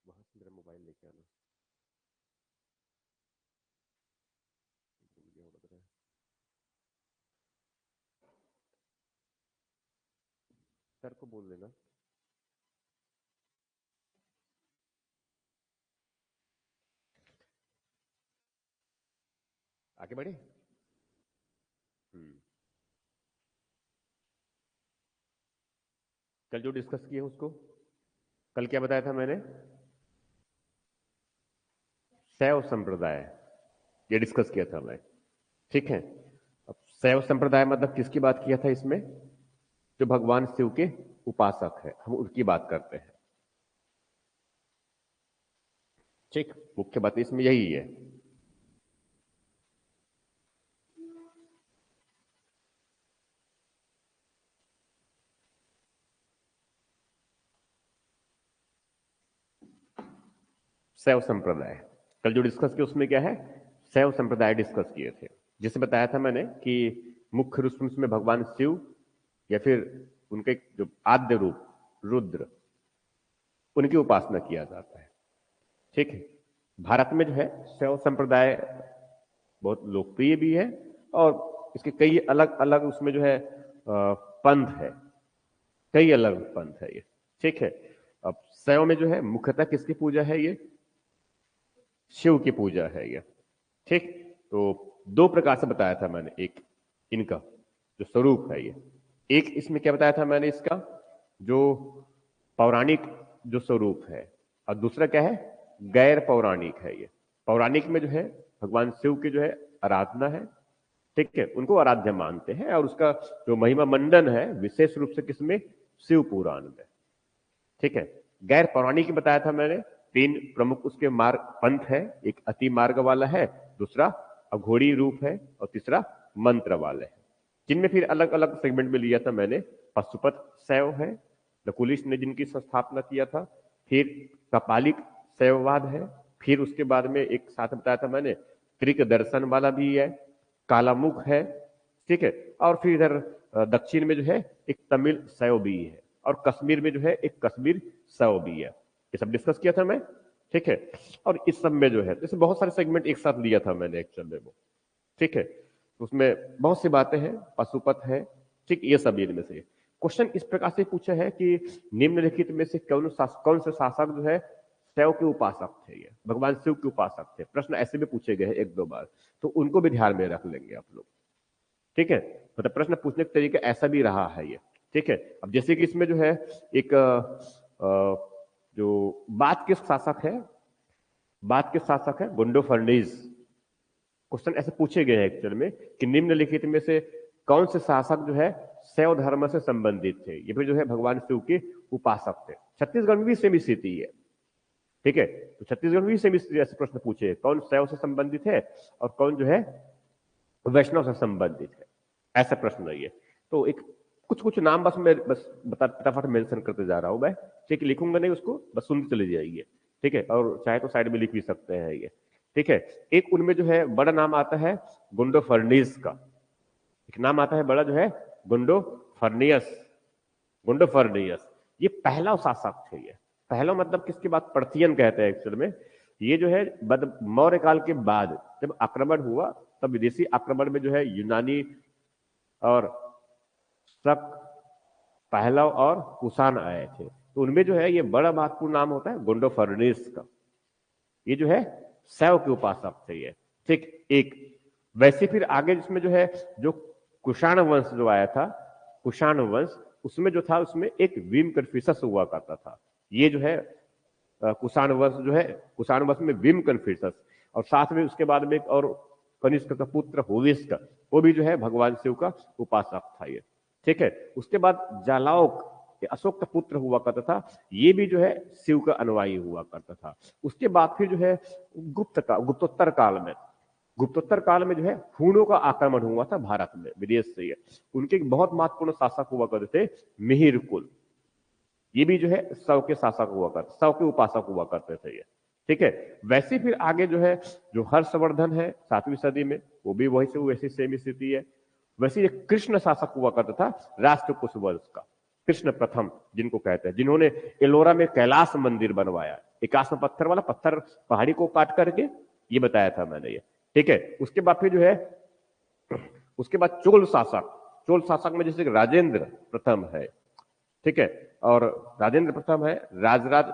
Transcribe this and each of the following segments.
वहां से मेरा मोबाइल लेके आना। सर को बोल देना। आगे बढ़े। कल जो डिस्कस किए उसको, कल क्या बताया था मैंने? शैव संप्रदाय, ये डिस्कस किया था मैं। ठीक है, अब शैव संप्रदाय मतलब किसकी बात किया था इसमें? जो भगवान शिव के उपासक है, हम उनकी बात करते हैं। ठीक, मुख्य बात इसमें यही है। शैव संप्रदाय कल जो डिस्कस किया उसमें क्या है? शैव संप्रदाय डिस्कस किए थे, जिसे बताया था मैंने कि मुख्य रूप में उसमें भगवान शिव या फिर उनके जो आद्य रूप रुद्र, उनकी उपासना किया जाता है। ठीक है, भारत में जो है शैव संप्रदाय बहुत लोकप्रिय भी है और इसके कई अलग अलग उसमें जो है पंथ है, कई अलग पंथ है ये। ठीक है, अब शैव में जो है मुख्यतः किसकी पूजा है? ये शिव की पूजा है ये। ठीक, तो दो प्रकार से बताया था मैंने, एक इनका जो स्वरूप है ये, एक इसमें क्या बताया था मैंने, इसका जो पौराणिक जो स्वरूप है, और दूसरा क्या है? गैर पौराणिक है ये। पौराणिक में जो है भगवान शिव की जो है आराधना है, ठीक है, उनको आराध्य मानते हैं, और उसका जो महिमा मंडन है विशेष रूप से किसमें? शिव पुराण में। ठीक है, गैर पौराणिक बताया था मैंने, तीन प्रमुख उसके मार्ग पंथ है, एक अति मार्ग वाला है, दूसरा अघोरी रूप है, और तीसरा मंत्र वाले है, जिनमें फिर अलग अलग सेगमेंट में लिया था मैंने। पशुपत शैव है, नकुलिश ने जिनकी स्थापना किया था, फिर कपालिक शैववाद है, फिर उसके बाद में एक साथ बताया था मैंने त्रिक दर्शन वाला भी है, कालामुख है, ठीक है, और फिर इधर दक्षिण में जो है एक तमिल शैव भी है, और कश्मीर में जो है एक कश्मीर शैव भी है। ये सब डिस्कस किया था मैं। ठीक है, और इस सब में जो है जैसे बहुत सारे सेगमेंट एक साथ लिया था मैंने एक्चुअल में वो। ठीक है, तो उसमें बहुत सी बातें हैं, पशुपत है, ठीक, ये सब इनमें से क्वेश्चन इस प्रकार से पूछा है कि निम्नलिखित में से कौन से शासक जो है शैव के उपासक थे? ये भगवान शिव के उपासक थे। प्रश्न ऐसे भी पूछे गए हैं एक दो बार, तो उनको भी ध्यान में रख लेंगे आप लोग। ठीक है, मतलब प्रश्न पूछने का तरीका ऐसा भी रहा है ये। ठीक है, अब जैसे कि इसमें जो है एक जो बात के शासक है, बात के शासक है गुंडो फर्नीज। क्वेश्चन ऐसे पूछे गए हैं एक्चुअल में कि निम्नलिखित में से कौन से शासक जो है शैव धर्म से संबंधित थे? ये भी जो है भगवान शिव के उपासक थे। छत्तीसगढ़ में भी सेम स्थिति है। ठीक है, तो छत्तीसगढ़ में भी सेम स्थिति ऐसे प्रश्न पूछे, कौन शैव से संबंधित है और कौन जो है वैष्णव से संबंधित है, ऐसा प्रश्न है ये। तो एक कुछ कुछ नाम बस मैं बस फटाफट मेंशन करते जा रहा हूं मैं। ठीक है, लिखूंगा नहीं उसको, बस सुनते चले जाइए। ठीक है, और चाहे तो साइड में लिख भी सकते हैं ये। ठीक है, एक उनमें जो है बड़ा नाम आता है गुंडो फर्नीस का, एक नाम आता है बड़ा जो है गुंडो फर्नियस। गुंडो फर्नियस ये पहला शासक थे। ये पहला मतलब किसकी बात? पर्थियन कहते हैं एक्चुअल में। ये जो है मौर्य काल के बाद जब आक्रमण हुआ, तब विदेशी आक्रमण में जो है यूनानी और शक, पहलव और कुषाण आए थे, तो उनमें जो है ये बड़ा महत्वपूर्ण नाम होता है गुंडो फर्निस का। ये जो है शैव के उपासक थे ये। ठीक, एक वैसे फिर आगे जिसमें जो है जो कुषाण वंश जो आया था, कुषाण वंश, उसमें जो था उसमें एक विम कन्फ्यूशस हुआ करता था। ये जो है कुषाण वंश जो है, कुषाण वंश में विम कन्फ्यूशस, और साथ में उसके बाद में एक और कनिष्क का पुत्र होविस्क, वो भी जो है भगवान शिव का उपासक था ये। ठीक है, उसके बाद जालौक, अशोक का पुत्र हुआ करता था, ये भी जो है शिव का अनुयायी हुआ करता था। उसके बाद फिर जो है गुप्तोत्तर काल में, गुप्तोत्तर काल में जो है हूणों का आक्रमण हुआ था भारत में विदेश से। उनके एक बहुत महत्वपूर्ण शासक हुआ करते थे मिहिर कुल, ये भी जो है शव के शासक हुआ करते, शव के उपासक हुआ करते थे ये। ठीक है, वैसे फिर आगे जो है जो हर्षवर्धन है 7वीं सदी में, वो भी वही से वैसी सेम स्थिति है। वैसे एक कृष्ण शासक हुआ करता था राष्ट्रकूट वंश का। कृष्ण प्रथम जिनको कहते हैं, जिन्होंने एलोरा में कैलाश मंदिर बनवाया, एकाश्म पत्थर वाला, पत्थर पहाड़ी को काट करके, ये बताया था मैंने ये। ठीक है, उसके बाद फिर जो है, उसके बाद चोल शासक, चोल शासक में जैसे राजेंद्र प्रथम है, ठीक है, और राजेंद्र प्रथम है, राजराज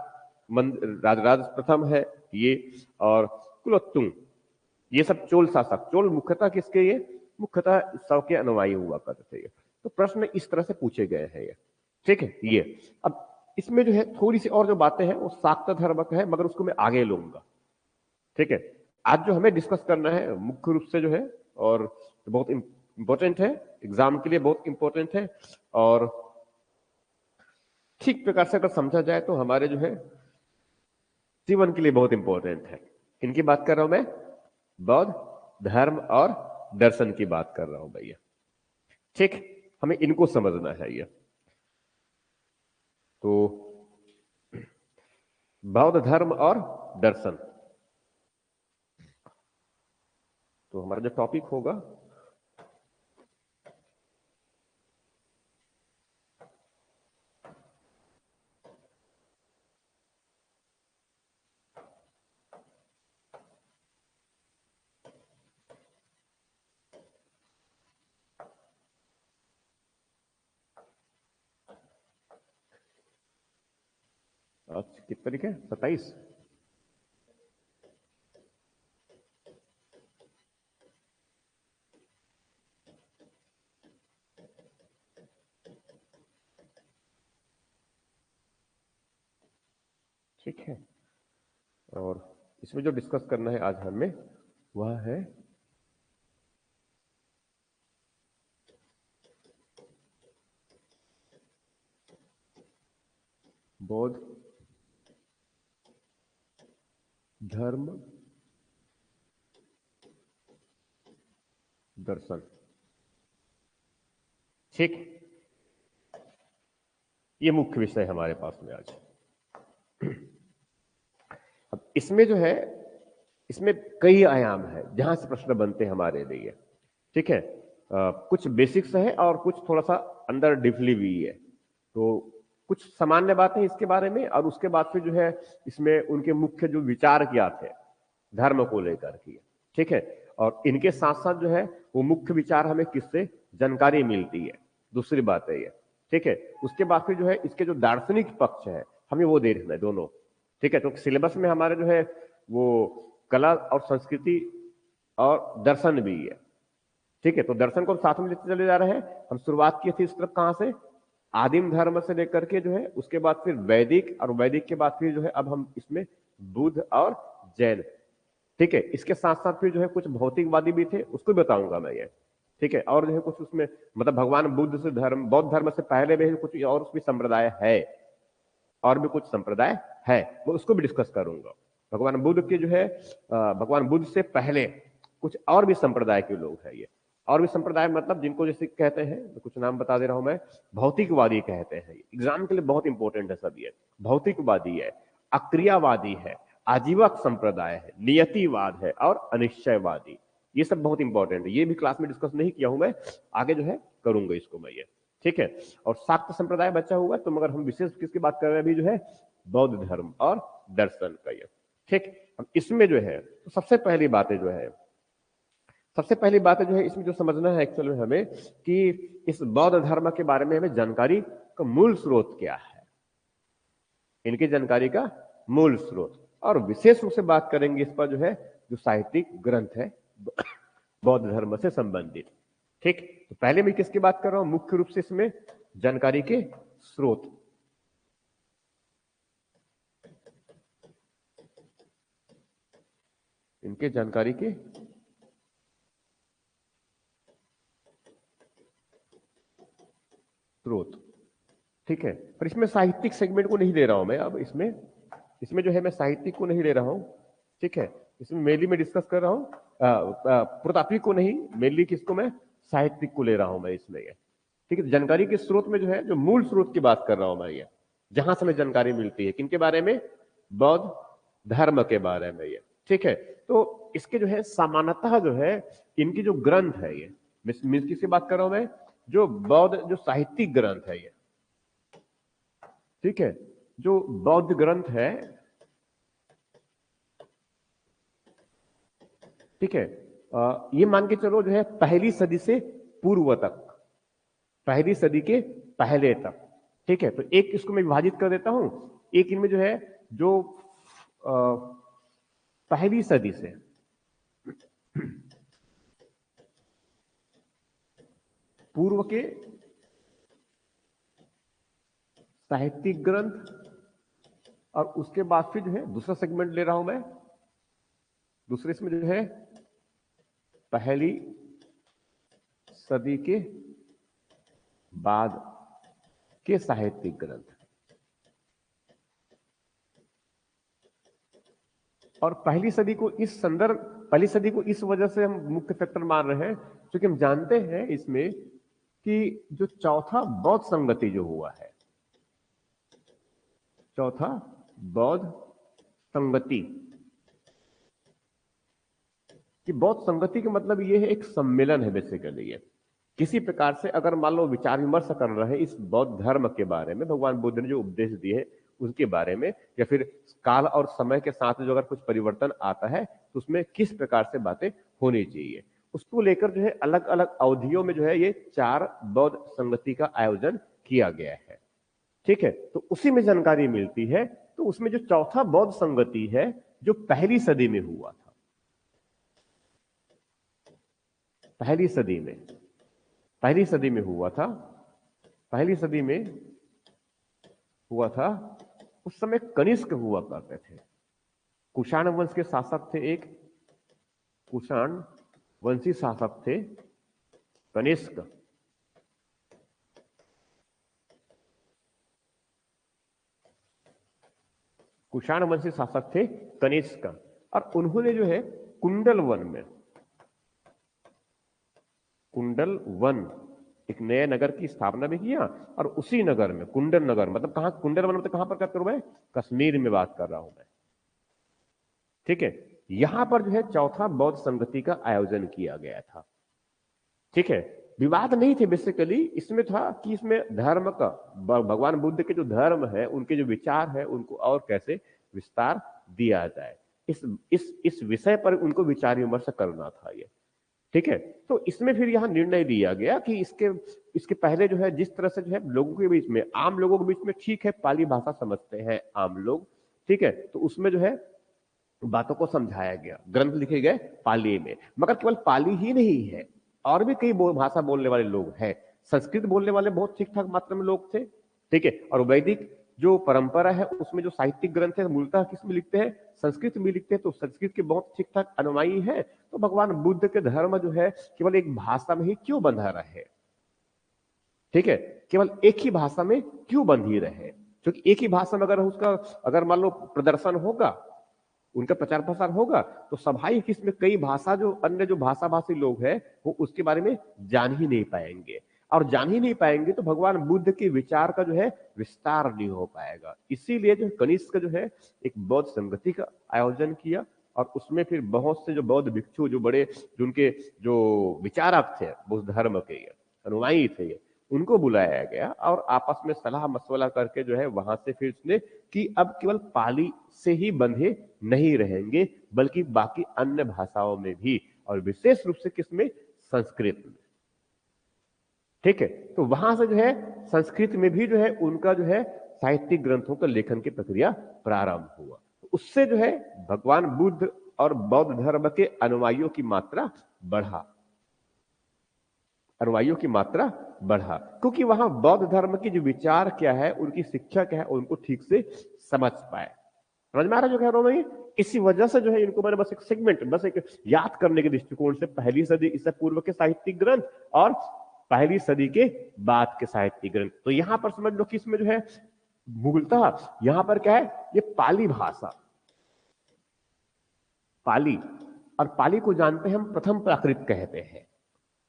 प्रथम है ये, और कुलोत्तुंग, ये सब चोल शासक। चोल मुख्यतः किसके, ये मुख्यतः सौ के अनुयायी हुआ करते थे। तो प्रश्न इस तरह से पूछे गए हैं ये, ठीक है। ये अब इसमें जो है थोड़ी सी और जो बातें हैं वो शाक्त धर्म का है, मगर उसको मैं आगे लूंगा, ठीक है। आज जो हमें डिस्कस करना है मुख्य रूप से जो है, और बहुत इंपॉर्टेंट है, एग्जाम के लिए बहुत इंपॉर्टेंट है, और ठीक प्रकार से अगर समझा जाए तो हमारे जो है जीवन के लिए बहुत इंपॉर्टेंट है। इनकी बात कर रहा हूं मैं, बौद्ध धर्म और दर्शन की बात कर रहा हूं भैया, ठीक। हमें इनको समझना है ये। तो बौद्ध धर्म और दर्शन, तो हमारा जो टॉपिक होगा, आज किस तारीख है, 27। ठीक है, और इसमें जो डिस्कस करना है आज हमें वह है बौद्ध धर्म दर्शन, ठीक। ये मुख्य विषय हमारे पास में आज। अब इसमें जो है, इसमें कई आयाम है जहां से प्रश्न बनते हैं हमारे लिए, ठीक है। कुछ बेसिक्स है और कुछ थोड़ा सा अंदर डीपली भी है। तो कुछ सामान्य बातें इसके बारे में, और उसके बाद फिर जो है इसमें उनके मुख्य जो विचार क्या थे धर्म को लेकर के, ठीक है। और इनके साथ साथ जो है वो मुख्य विचार हमें किससे जानकारी मिलती है, दूसरी बात है ये, ठीक है। उसके बाद फिर जो है इसके जो दार्शनिक पक्ष है हमें वो देखना है दोनों, ठीक है। तो सिलेबस में हमारे जो है वो कला और संस्कृति और दर्शन भी है, ठीक है। तो दर्शन को हम साथ में लेते चले जा रहे हैं। हम शुरुआत की थी इस तरफ कहां से, आदिम धर्म से लेकर के जो है, उसके बाद फिर वैदिक, और वैदिक के बाद फिर जो है अब हम इसमें बुद्ध और जैन, ठीक है। इसके साथ साथ फिर जो है कुछ भौतिकवादी भी थे, उसको बताऊंगा मैं ये, ठीक है। और जो है कुछ उसमें मतलब भगवान बुद्ध से धर्म, बौद्ध धर्म से पहले भी कुछ और भी संप्रदाय है, और भी कुछ संप्रदाय है, मैं उसको भी डिस्कस करूंगा। भगवान बुद्ध के जो है, भगवान बुद्ध से पहले कुछ और भी संप्रदाय के लोग हैं ये, और भी संप्रदाय मतलब जिनको जैसे कहते हैं, कुछ नाम बता दे रहा हूं मैं, भौतिकवादी कहते हैं। एग्जाम के लिए बहुत इंपॉर्टेंट है सब ये। भौतिकवादी है, अक्रियावादी है, आजीवक संप्रदाय है, नियतिवाद है, और अनिश्चयवादी, ये सब बहुत इंपॉर्टेंट है। ये भी क्लास में डिस्कस नहीं किया हूं मैं, आगे जो है करूंगा इसको मैं ये, ठीक है। और शाक्त संप्रदाय बचा हुआ, तो मगर हम विशेष किसकी बात कर रहे हैं अभी जो है, बौद्ध धर्म और दर्शन का ये, ठीक। अब इसमें जो है तो सबसे पहली बातें जो है, सबसे पहली बात जो है इसमें जो समझना है एक्चुअल में हमें, कि इस बौद्ध धर्म के बारे में हमें जानकारी का मूल स्रोत क्या है, इनकी जानकारी का मूल स्रोत, और विशेष रूप से बात करेंगे इस पर जो है जो साहित्यिक ग्रंथ है बौद्ध धर्म से संबंधित, ठीक। तो पहले मैं किसकी बात कर रहा हूं, मुख्य रूप से इसमें जानकारी के स्रोत, इनके जानकारी के स्रोत, ठीक है। पर इसमें साहित्यिक सेगमेंट को नहीं ले रहा हूं मैं अब, इसमें जो है मैं साहित्यिक को नहीं ले रहा हूं, ठीक है। इसमें मेनली मैं डिस्कस कर रहा हूं पुरातात्विक को नहीं, मेनली किसको मैं, साहित्यिक को ले रहा हूं मैं इसमें ये, ठीक है। जानकारी के स्रोत में जो है जो मूल स्रोत की बात कर रहा हूं मैं ये, जहां से हमें जानकारी मिलती है किनके बारे में, बौद्ध धर्म के बारे में ये, ठीक है। तो इसके जो है सामान्यतः जो है इनकी जो ग्रंथ है ये, मैं किसकी बात कर रहा हूं मैं, जो बौद्ध जो साहित्यिक ग्रंथ है ये, ठीक है, जो बौद्ध ग्रंथ है, ठीक है, ये मान के चलो जो है पहली सदी से पूर्व तक, पहली सदी के पहले तक, ठीक है। तो एक इसको मैं विभाजित कर देता हूं, एक इनमें जो है जो पहली सदी से पूर्व के साहित्यिक ग्रंथ, और उसके बाद फिर जो है दूसरा सेगमेंट ले रहा हूं मैं, दूसरे इसमें जो है पहली सदी के बाद के साहित्यिक ग्रंथ। और पहली सदी को इस संदर्भ, पहली सदी को इस वजह से हम मुख्य फैक्टर मान रहे हैं क्योंकि हम जानते हैं इसमें कि जो चौथा बौद्ध संगति जो हुआ है, चौथा बौद्ध संगति, कि बौद्ध संगति का मतलब ये है एक सम्मेलन है बेसिकली। ये किसी प्रकार से अगर मान लो विचार विमर्श कर रहे हैं इस बौद्ध धर्म के बारे में, भगवान बुद्ध ने जो उपदेश दिए हैं उसके बारे में, या फिर काल और समय के साथ जो अगर कुछ परिवर्तन आता है तो उसमें किस प्रकार से बातें होनी चाहिए, उसको लेकर जो है अलग अलग अवधियों में जो है ये 4 बौद्ध संगति का आयोजन किया गया है, ठीक है। तो उसी में जानकारी मिलती है। तो उसमें जो चौथा बौद्ध संगति है जो पहली सदी में हुआ था, पहली सदी में, पहली सदी में हुआ था, पहली सदी में हुआ था, उस समय कनिष्क हुआ करते थे, कुषाण वंश के शासक थे, एक कुषाण वंशी शासक थे कनिष्क। कुषाण वंशी शासक थे कनिष्क, और उन्होंने जो है कुंडल वन में, कुंडल वन एक नए नगर की स्थापना भी किया, और उसी नगर में कुंडल नगर मतलब कहां, कुंडल वन मतलब कहां पर कर रहा हूं मैं, कश्मीर में बात कर रहा हूं मैं, ठीक है। यहां पर जो है चौथा बौद्ध संगति का आयोजन किया गया था, ठीक है। विवाद नहीं थे बेसिकली, इसमें था कि इसमें धर्म का, भगवान बुद्ध के जो धर्म है, उनके जो विचार है, उनको और कैसे विस्तार दिया जाए, इस विषय पर उनको विचार विमर्श करना था ये, ठीक है। तो इसमें फिर यहां निर्णय लिया गया कि इसके पहले जो है जिस तरह से जो है लोगों के बीच में, आम लोगों के बीच में, ठीक है पाली भाषा समझते हैं आम लोग, ठीक है, तो उसमें जो है बातों को समझाया गया, ग्रंथ लिखे गए पाली में, मगर केवल पाली ही नहीं है, और भी कई भाषा बोलने वाले लोग हैं, संस्कृत बोलने वाले बहुत ठीक ठाक मात्रा में लोग थे, ठीक है। और वैदिक जो परंपरा है उसमें जो साहित्यिक ग्रंथ है मूलतः किस में लिखते हैं, संस्कृत में लिखते हैं, तो संस्कृत के बहुत ठीक ठाक अनुयायी है। तो भगवान बुद्ध के धर्म जो है केवल एक भाषा में ही क्यों बंधा रहे, ठीक है, केवल एक ही भाषा में क्यों बंधी रहे, क्योंकि एक ही भाषा में अगर उसका, अगर मान लो प्रदर्शन होगा, उनका प्रचार प्रसार होगा, तो स्वाभाविक इसमें कई भाषा, जो अन्य जो भाषा भाषी लोग हैं वो उसके बारे में जान ही नहीं पाएंगे, और जान ही नहीं पाएंगे तो भगवान बुद्ध के विचार का जो है विस्तार नहीं हो पाएगा। इसीलिए जो कनिष्क जो है एक बौद्ध संगति का आयोजन किया, और उसमें फिर बहुत से जो बौद्ध भिक्षु, जो बड़े, जो उनके जो विचारक थे बुद्ध धर्म के, अनुयायी थे, उनको बुलाया गया, और आपस में सलाह मशवरा करके जो है वहां से फिर उसने कि अब केवल पाली से ही बंधे नहीं रहेंगे, बल्कि बाकी अन्य भाषाओं में भी, और विशेष रूप से किसमें, संस्कृत में, ठीक है। तो वहां से जो है संस्कृत में भी जो है उनका जो है साहित्यिक ग्रंथों का लेखन की प्रक्रिया प्रारंभ हुआ। उससे जो है भगवान बुद्ध और बौद्ध धर्म के अनुयायियों की मात्रा बढ़ा, अनुयायियों की मात्रा बढ़ा, क्योंकि वहां बौद्ध धर्म की जो विचार क्या है, उनकी शिक्षा क्या है, उनको ठीक से समझ पाए। समझ में आ रहा है जो कह रहा हूं मैं? इसी वजह से जो है इनको मैंने बस एक सेगमेंट, बस एक याद करने के दृष्टिकोण से पहली सदी ईसा पूर्व के साहित्यिक ग्रंथ और पहली सदी के बाद के साहित्यिक ग्रंथ। तो यहां पर समझ लो कि इसमें जो है मूलतः यहां पर क्या है, ये पाली भाषा, पाली, और पाली को जानते हैं हम प्रथम प्राकृत कहते हैं,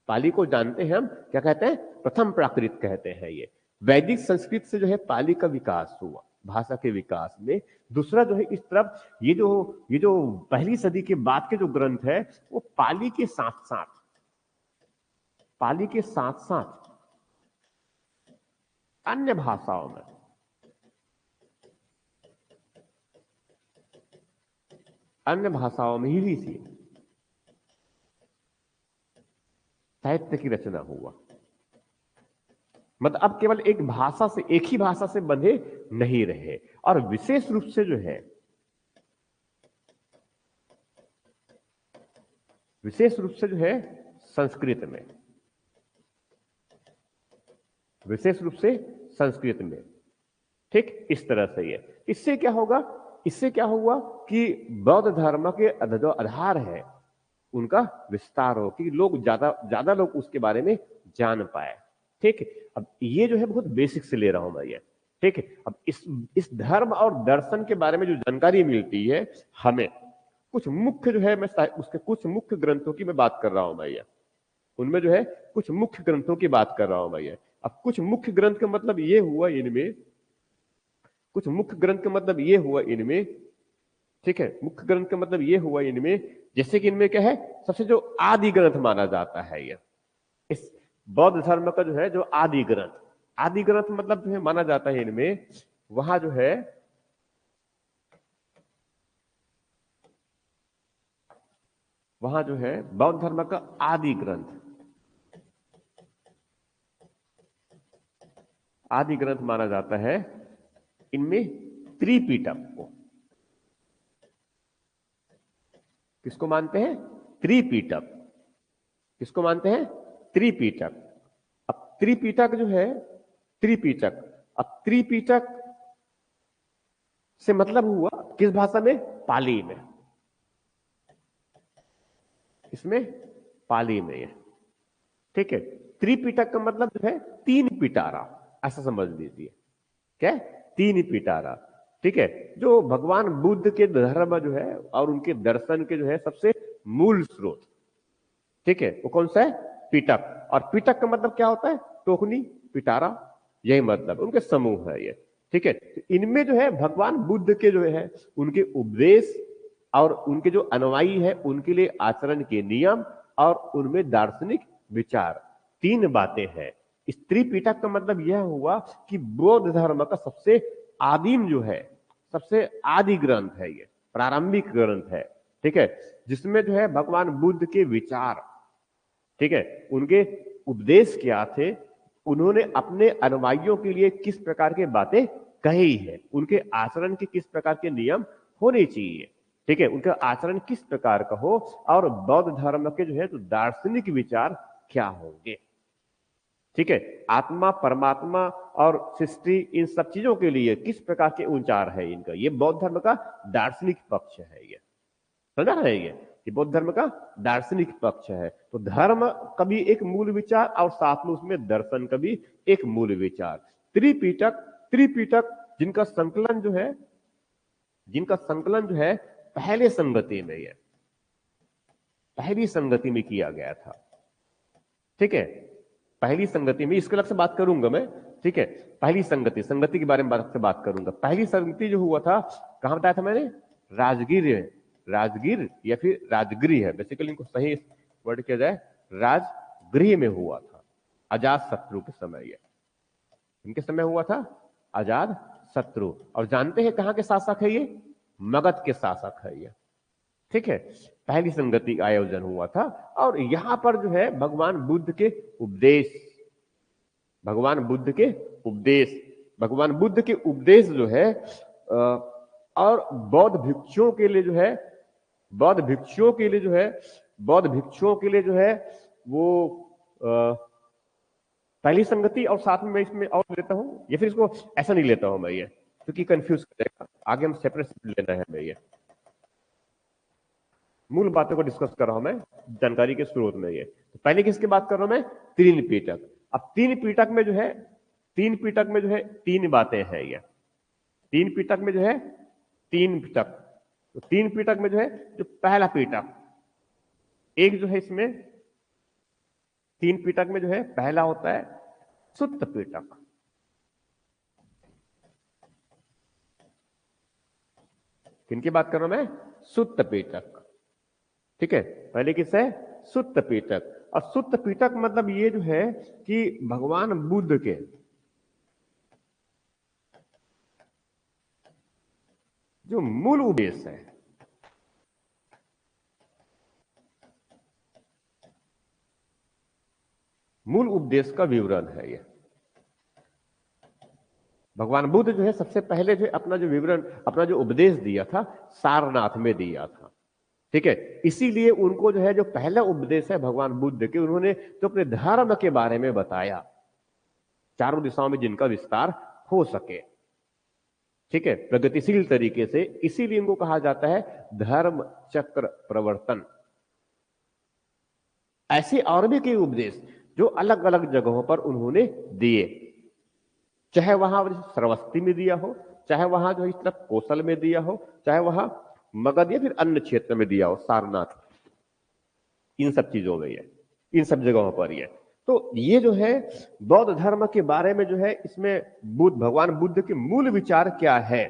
पाली को जानते हैं हम क्या कहते हैं, प्रथम प्राकृत कहते हैं। ये वैदिक संस्कृत से जो है पाली का विकास हुआ, भाषा के विकास में। दूसरा जो है इस तरफ ये जो पहली सदी के बाद के जो ग्रंथ है वो पाली के साथ साथ, पाली के साथ साथ अन्य भाषाओं में, अन्य भाषाओं में ही से साहित्य की रचना हुआ। मतलब अब केवल एक भाषा से, एक ही भाषा से बंधे नहीं रहे, और विशेष रूप से जो है, विशेष रूप से जो है संस्कृत में, विशेष रूप से संस्कृत में। ठीक इस तरह से है। इससे क्या होगा, इससे क्या हुआ कि बौद्ध धर्म के जो आधार है उनका विस्तार हो, कि लोग ज्यादा ज्यादा लोग उसके बारे में जान पाए। ठीक है, अब ये जो है बहुत बेसिक से ले रहा हूं मैं ये। ठीक है, अब इस धर्म और दर्शन के बारे में जो जानकारी मिलती है हमें, कुछ मुख्य जो है, मैं उसके कुछ मुख्य ग्रंथों की मैं बात कर रहा हूं मैं ये, उनमें जो है कुछ मुख्य ग्रंथों की बात कर रहा हूं मैं ये। अब कुछ मुख्य ग्रंथ का मतलब ये हुआ इनमें, कुछ मुख्य ग्रंथ का मतलब ये हुआ इनमें, ठीक है, मुख्य ग्रंथ का मतलब ये हुआ इनमें, जैसे कि इनमें क्या है, सबसे जो आदि ग्रंथ माना जाता है ये, इस बौद्ध धर्म का जो है जो आदि ग्रंथ, आदि ग्रंथ मतलब जो है माना जाता है इनमें, वहां जो है, वहां जो है बौद्ध धर्म का आदि ग्रंथ, आदि ग्रंथ माना जाता है इनमें त्रिपिटक को। किसको मानते हैं? त्रिपिटक। किसको मानते हैं? त्रिपिटक। अब त्रिपिटक जो है, त्रिपिटक, अब त्रिपिटक से मतलब हुआ किस भाषा में? पाली में। इसमें पाली में है। ठीक है, त्रिपिटक का मतलब जो है तीन पिटारा, ऐसा समझ लीजिए। क्या? तीन पिटारा। ठीक है, जो भगवान बुद्ध के धर्म जो है और उनके दर्शन के जो है सबसे मूल स्रोत, ठीक है, वो कौन सा है? पिटक। और पिटक का मतलब क्या होता है? टोकनी, पिटारा, यही मतलब उनके समूह है ये। ठीक है, तो इनमें जो है भगवान बुद्ध के जो है उनके उपदेश और उनके जो अनुयायी है उनके लिए आचरण के नियम और उनमें दार्शनिक विचार, तीन बातें हैं। इस त्रिपिटक का मतलब यह हुआ कि बौद्ध धर्म का सबसे आदिम जो है, सबसे आदि ग्रंथ है ये, प्रारंभिक ग्रंथ है। ठीक है, जिसमें जो है भगवान बुद्ध के विचार, ठीक है, उनके उपदेश क्या थे, उन्होंने अपने अनुयायियों के लिए किस प्रकार की बातें कही है, उनके आचरण के किस प्रकार के नियम होने चाहिए, ठीक है, उनका आचरण किस प्रकार का हो, और बौद्ध धर्म के जो है तो दार्शनिक विचार क्या होंगे। ठीक है, आत्मा, परमात्मा और सृष्टि, इन सब चीजों के लिए किस प्रकार के विचार है इनका, ये बौद्ध धर्म का दार्शनिक पक्ष है ये। समझा है ये बौद्ध धर्म का दार्शनिक पक्ष है। तो धर्म कभी एक मूल विचार और साथ में उसमें दर्शन कभी एक मूल विचार। त्रिपिटक, त्रिपिटक जिनका संकलन जो है, जिनका संकलन जो है पहले संगति में है, पहली संगति में किया गया था। ठीक है, पहली संगति में, इसके अलग से बात करूंगा मैं। ठीक है, पहली संगति, संगति के बारे में से बात करूंगा। पहली संगति जो हुआ था, कहां बताया था मैंने? राजगीर है, राजगीर या फिर राजगृह है, बेसिकली इनको सही वर्ड किया जाए राजगृह में हुआ था, अजात शत्रु के समय। ये इनके समय हुआ था, अजात शत्रु। और जानते हैं कहां के शासक है ये? मगध के शासक है ये। ठीक है, पहली संगति का आयोजन हुआ था, और यहां पर जो है भगवान बुद्ध के उपदेश, भगवान बुद्ध के उपदेश, भगवान बुद्ध के उपदेश जो है और बौद्ध भिक्षुओं के लिए जो है, बौद्ध भिक्षुओं के लिए जो है, बौद्ध भिक्षुओं के लिए जो है वो पहली संगति, और साथ में मैं इसमें और लेता हूं, या फिर इसको ऐसा नहीं लेता हूं मैं ये, क्योंकि कंफ्यूज करेगा, आगे हम सेपरेट लेना है मैं ये। मूल बातों को डिस्कस कर रहा हूं मैं, जानकारी के स्रोत में ये। तो पहले किसकी बात कर रहा हूं मैं? तीन पीटक। अब तीन पीटक में जो है, तीन पीटक में जो है तीन बातें हैं ये। तीन पीटक में जो है, तीन पीटक, तो तीन पीटक में जो है, जो पहला पीटक, एक जो है इसमें तीन पीटक में जो है पहला होता है सुत्त पीटक। किनकी बात कर रहा हूं मैं? सुत्त पीटक। ठीक है, पहले किस है? सुत्त पीटक। और सुत्त पीटक मतलब ये जो है कि भगवान बुद्ध के जो मूल उपदेश है, मूल उपदेश का विवरण है ये। भगवान बुद्ध जो है सबसे पहले जो अपना जो विवरण, अपना जो उपदेश दिया था सारनाथ में दिया था, ठीक है। इसीलिए उनको जो है जो पहला उपदेश है भगवान बुद्ध के, उन्होंने तो अपने धर्म के बारे में बताया, चारों दिशाओं में जिनका विस्तार हो सके, ठीक है, प्रगतिशील तरीके से। इसीलिए इनको कहा जाता है धर्म चक्र प्रवर्तन। ऐसे और भी कई उपदेश जो अलग अलग जगहों पर उन्होंने दिए, चाहे वहां श्रावस्ती में दिया हो, चाहे वहां जो इस तरफ कौशल में दिया हो, चाहे वहां मगध या फिर अन्य क्षेत्र में दिया हो, सारनाथ, इन सब चीजों में ये, इन सब जगहों पर ये। तो ये जो है बौद्ध धर्म के बारे में जो है, इसमें भगवान बुद्ध के मूल विचार क्या है,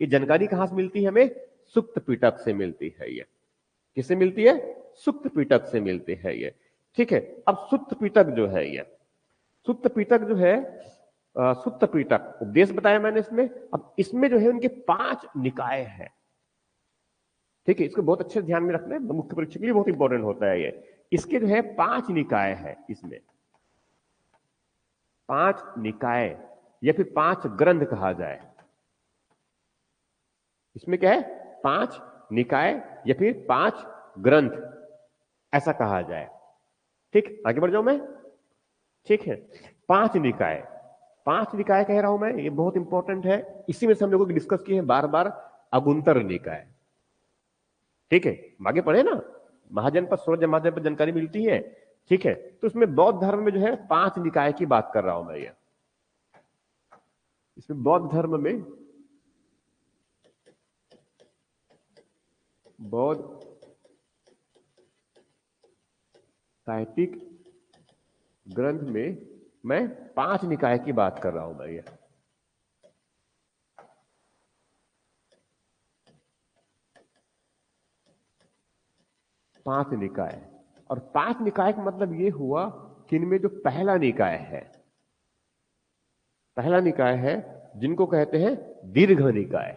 ये जानकारी कहां से मिलती है हमें? सुक्त पिटक से मिलती है ये। किससे मिलती है? सुक्त पिटक से मिलती है ये, ठीक है। अब सुक्त पिटक जो है ये, सुक्त पिटक जो है, सुक्त पिटक उपदेश बताया मैंने इसमें। अब इसमें जो है उनके 5 निकाय है, ठीक है। इसको बहुत अच्छे ध्यान में रखना है, मुख्य परीक्षा के लिए बहुत इंपॉर्टेंट होता है ये। इसके जो है 5 निकाय है इसमें, 5 निकाय या फिर 5 ग्रंथ कहा जाए। इसमें क्या है? 5 निकाय या फिर 5 ग्रंथ ऐसा कहा जाए, ठीक। आगे बढ़ जाऊं मैं, ठीक है। 5 निकाय, 5 निकाय कह रहा हूं मैं, ये बहुत इंपॉर्टेंट है। इसी में से हम लोगों को डिस्कस किए हैं बार बार, अगुंतर निकाय, ठीक है। आगे पढ़े ना, महाजन पर 16 महाजन पर जानकारी मिलती है, ठीक है। तो उसमें बौद्ध धर्म में जो है 5 निकाय की बात कर रहा हूं मैं ये। इसमें बौद्ध धर्म में, बौद्ध साहित्यिक ग्रंथ में मैं 5 निकाय की बात कर रहा हूं मैं ये। पांच निकाय, और 5 निकाय का मतलब ये हुआ कि इनमें जो पहला निकाय है, पहला निकाय है जिनको कहते हैं दीर्घ निकाय।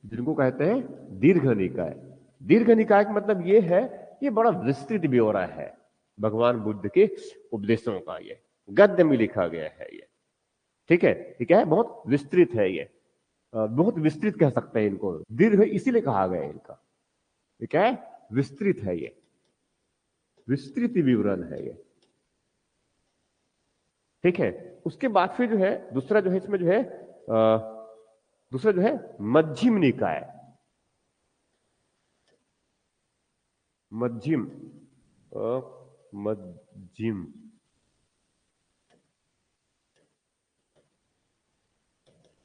जिनको कहते हैं दीर्घ निकाय। दीर्घ निकाय का मतलब ये है, ये बड़ा विस्तृत ब्यौरा है भगवान बुद्ध के उपदेशों का, ये गद्य में लिखा गया है ये, ठीक है। ठीक है, बहुत विस्तृत है ये, बहुत विस्तृत कह सकते हैं इनको, दीर्घ इसीलिए कहा गया इनका, ठीक है, विस्तृत है ये, विस्तृत विवरण है ये, ठीक है। उसके बाद फिर जो है दूसरा जो है इसमें जो है दूसरा जो है मध्यम निकाय। मध्यम, मध्यम,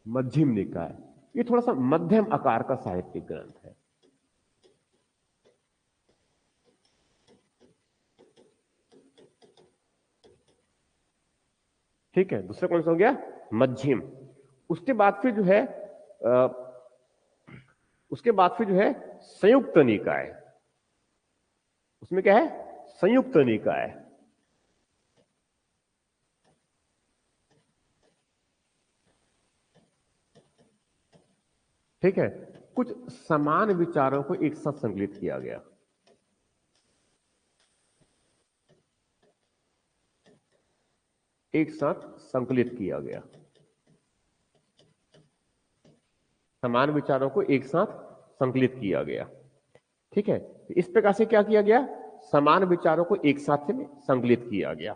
मध्यम निकाय, ये थोड़ा सा मध्यम आकार का साहित्यिक ग्रंथ है, ठीक है। दूसरा कौन सा हो गया? मध्यम। उसके बाद फिर जो है उसके बाद फिर जो है संयुक्त निकाय। उसमें क्या है? संयुक्त निकाय, ठीक है। कुछ समान विचारों को एक साथ संकलित किया गया, एक साथ संकलित किया गया, समान विचारों को एक साथ संकलित किया गया, ठीक है। इस प्रकार से क्या किया गया? समान विचारों को एक साथ में संकलित किया गया,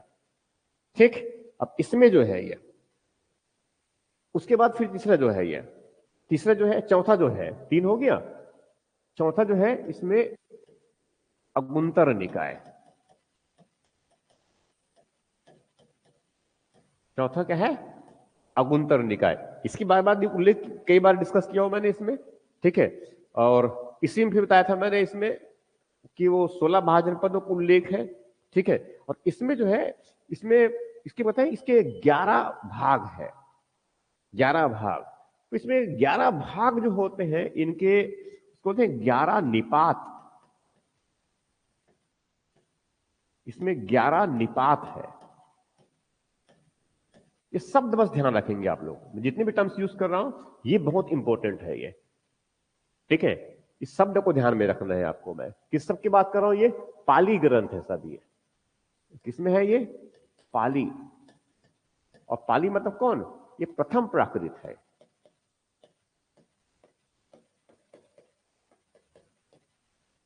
ठीक। अब इसमें जो है ये, उसके बाद फिर तीसरा जो है ये, तीसरा जो है, चौथा जो है, 3 हो गया, चौथा जो है इसमें अगुंतर निकाय। चौथा क्या है? अगुंतर निकाय। इसकी बार बार उल्लेख कई बार डिस्कस किया हूं मैंने इसमें, ठीक है। और इसी में फिर बताया था मैंने इसमें कि वो 16 महाजनपदों का उल्लेख है, ठीक है। और इसमें जो है, इसमें इसके बताए इसके 11 भाग है, 11 भाग। तो इसमें 11 भाग जो होते हैं इनके, उसको बोलते हैं 11 निपात। इसमें 11 निपात है। ये शब्द बस ध्यान रखेंगे आप लोग, जितने भी टर्म्स यूज कर रहा हूं ये बहुत इंपॉर्टेंट है ये, ठीक है। इस शब्द को ध्यान में रखना है आपको। मैं किस शब्द की बात कर रहा हूं? ये पाली ग्रंथ है सब। ये किसमें है? ये पाली। और पाली मतलब कौन? ये प्रथम प्राकृत है।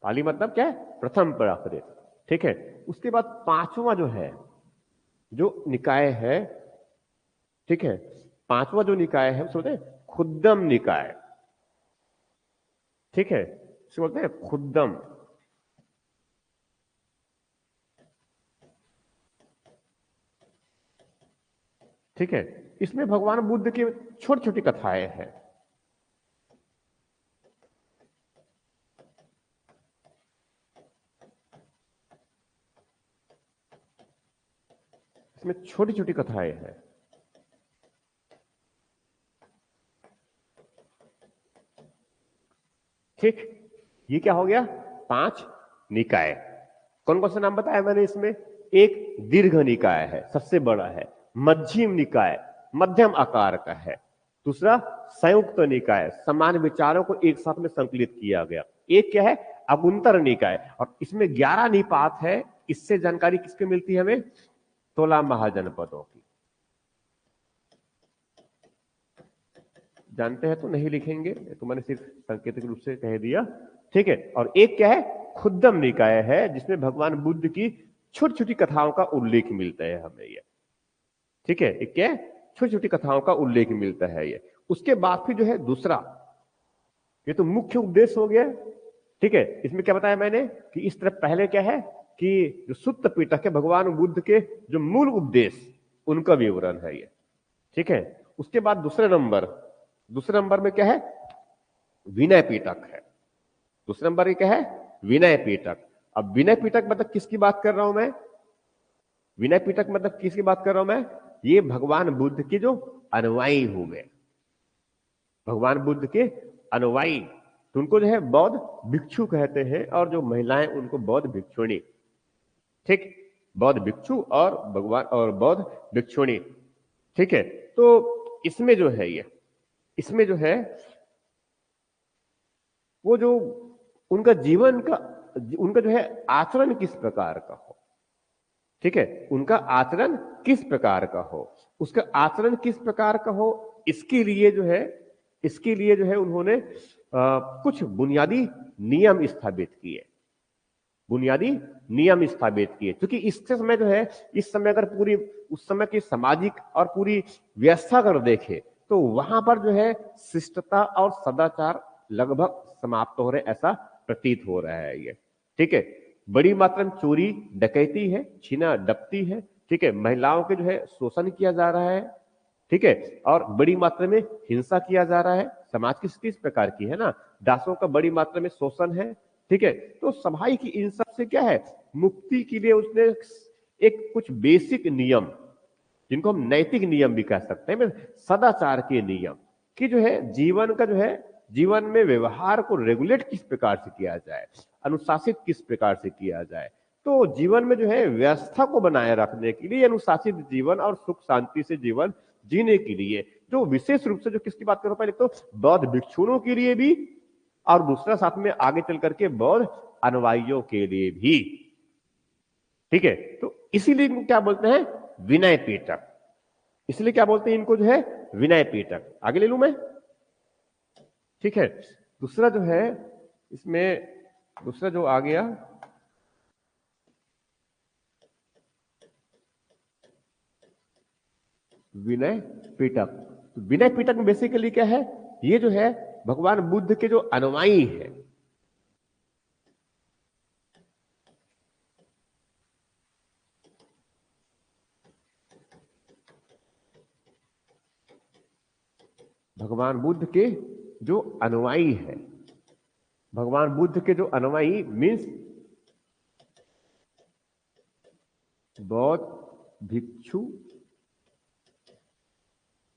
पाली मतलब क्या है? प्रथम प्राकृत। ठीक है। उसके बाद पांचवा जो है, जो निकाय है, ठीक है, पांचवा जो निकाय है उसे बोलते हैं खुद्दम निकाय। ठीक है, इसे बोलते हैं खुद्दम। ठीक है, इसमें भगवान बुद्ध की छोटी छोटी कथाएं हैं। इसमें छोटी छोटी कथाएं हैं। ठीक, ये क्या हो गया? 5 निकाय। कौन कौन सा नाम बताया मैंने इसमें? एक दीर्घ निकाय है, सबसे बड़ा है। मध्यम निकाय, मध्यम आकार का है। दूसरा संयुक्त निकाय, समान विचारों को एक साथ में संकलित किया गया। एक क्या है? अगुंतर निकाय, और इसमें 11 निपात है। इससे जानकारी किसकी मिलती है हमें? 16 महाजनपदों की। जानते हैं तो नहीं लिखेंगे, तो मैंने सिर्फ सांकेतिक रूप से कह दिया। ठीक है, और एक क्या है? खुद्दम निकाय है, जिसमें भगवान बुद्ध की छोटी छोटी कथाओं का उल्लेख मिलता है हमें ये। ठीक है, एक क्या है? छोटी छोटी कथाओं का उल्लेख मिलता है ये। उसके बाद फिर जो है दूसरा, ये तो मुख्य उपदेश हो गया। ठीक है, इसमें क्या बताया मैंने कि इस तरह पहले क्या है कि जो सुत्त पिटक है, भगवान बुद्ध के जो मूल उपदेश, उनका विवरण है ये। ठीक है, उसके बाद दूसरे नंबर में क्या है? विनय पिटक है। दूसरे नंबर क्या है? विनय पिटक। अब विनय पिटक मतलब किसकी बात कर रहा हूं मैं? विनय पिटक मतलब किसकी बात कर रहा हूं मैं? ये भगवान बुद्ध के जो अनुयायी हुए, भगवान बुद्ध के अनुयायी, तो उनको जो है बौद्ध भिक्षु कहते हैं, और जो महिलाएं उनको बौद्ध भिक्षुणी। ठीक, बौद्ध भिक्षु और भगवान और बौद्ध भिक्षुणी। ठीक है, तो इसमें जो है ये, इसमें जो है वो जो उनका जीवन का, उनका जो है आचरण किस प्रकार का हो। ठीक है, उनका आचरण किस प्रकार का हो, उसका आचरण किस प्रकार का हो, इसके लिए जो है, इसके लिए जो है उन्होंने कुछ बुनियादी नियम स्थापित किए। बुनियादी नियम स्थापित किए, क्योंकि इससे समय जो है, इस समय अगर पूरी उस समय की सामाजिक और पूरी व्यवस्था अगर देखे, तो वहां पर जो है शिष्टता और सदाचार लगभग समाप्त हो रहे, ऐसा प्रतीत हो रहा है ये। ठीक है, बड़ी मात्रा में चोरी डकैती है, छीना डपटी है। ठीक है, महिलाओं के जो है शोषण किया जा रहा है। ठीक है, और बड़ी मात्रा में हिंसा किया जा रहा है। समाज किस प्रकार की है ना, दासों का बड़ी मात्रा में शोषण है। ठीक है, तो सभाई की इन सब से क्या है, मुक्ति के लिए उसने एक कुछ बेसिक नियम, जिनको हम नैतिक नियम भी कह सकते हैं, सदाचार के नियम, कि जो है जीवन का जो है, जीवन में व्यवहार को रेगुलेट किस प्रकार से किया जाए, अनुशासित किस प्रकार से किया जाए। तो जीवन में जो है व्यवस्था को बनाए रखने के लिए, अनुशासित जीवन और सुख शांति से जीवन जीने के लिए, जो विशेष रूप से जो किसकी बात करो, पहले तो बौद्ध भिक्षुओं के लिए भी, और दूसरा साथ में आगे चल करके बौद्ध अनुयायियों के लिए भी। ठीक है, तो इसीलिए इनको क्या बोलते हैं? विनय पीटक। इसलिए क्या बोलते हैं इनको जो है? विनय पीटक। आगे ले लू मैं? ठीक है, दूसरा जो है इसमें, दूसरा जो आ गया, विनय पीटक। विनय पीटक में बेसिकली क्या है? ये जो है भगवान बुद्ध के जो अनुयायी है, भगवान बुद्ध के जो अनुयायी है, भगवान बुद्ध के जो अनुयायी मीन्स बौद्ध भिक्षु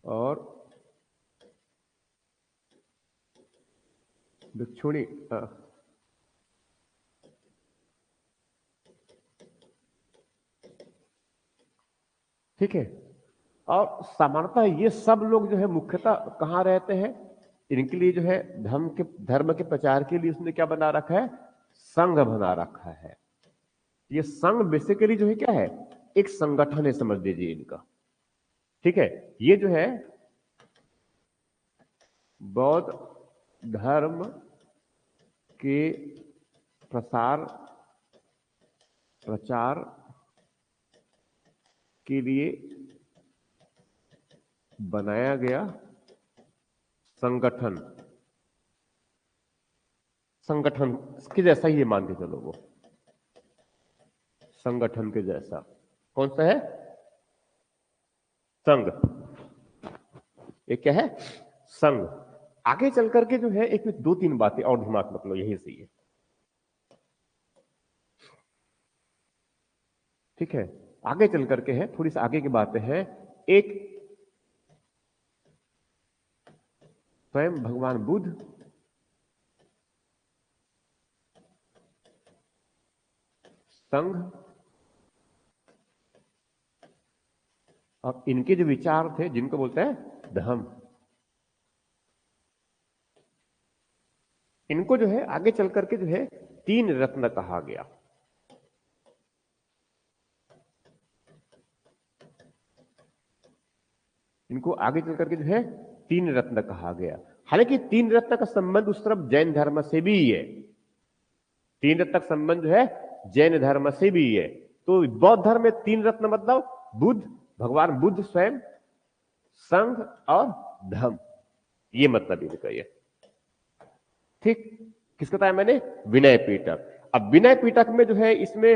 और भिक्षुणी। ठीक है, और सामान्यतः ये सब लोग जो है मुख्यतः कहां रहते हैं? इनके लिए जो है धर्म के प्रचार के लिए उसने क्या बना रखा है, संघ बना रखा है। ये संघ बेसिकली जो है क्या है, एक संगठन है समझ लीजिए इनका। ठीक है, ये जो है बौद्ध धर्म के प्रचार के लिए बनाया गया संगठन के जैसा ही मान के चलो, वो संगठन के जैसा। कौन सा है, संघ। एक क्या है, संघ। आगे चल करके जो है एक दो तीन बातें और दिमाग में लो, यही सही है। ठीक है, आगे चल करके है, थोड़ी सी आगे की बातें हैं। एक स्वयं भगवान बुद्ध संघ और इनके जो विचार थे जिनको बोलते हैं धम्म, इनको जो है आगे चल करके जो है तीन रत्न कहा गया। इनको आगे चल करके जो है तीन रत्न कहा गया। हालांकि तीन रत्न का संबंध उस तरफ जैन धर्म से भी है, तीन रत्न का संबंध जो है जैन धर्म से भी है। तो बौद्ध धर्म में तीन रत्न मतलब बुद्ध, भगवान बुद्ध स्वयं, संघ और धम्म, ये मतलब इनका ये। ठीक, किसको बताया मैंने, विनय पिटक। अब विनय पिटक में जो है इसमें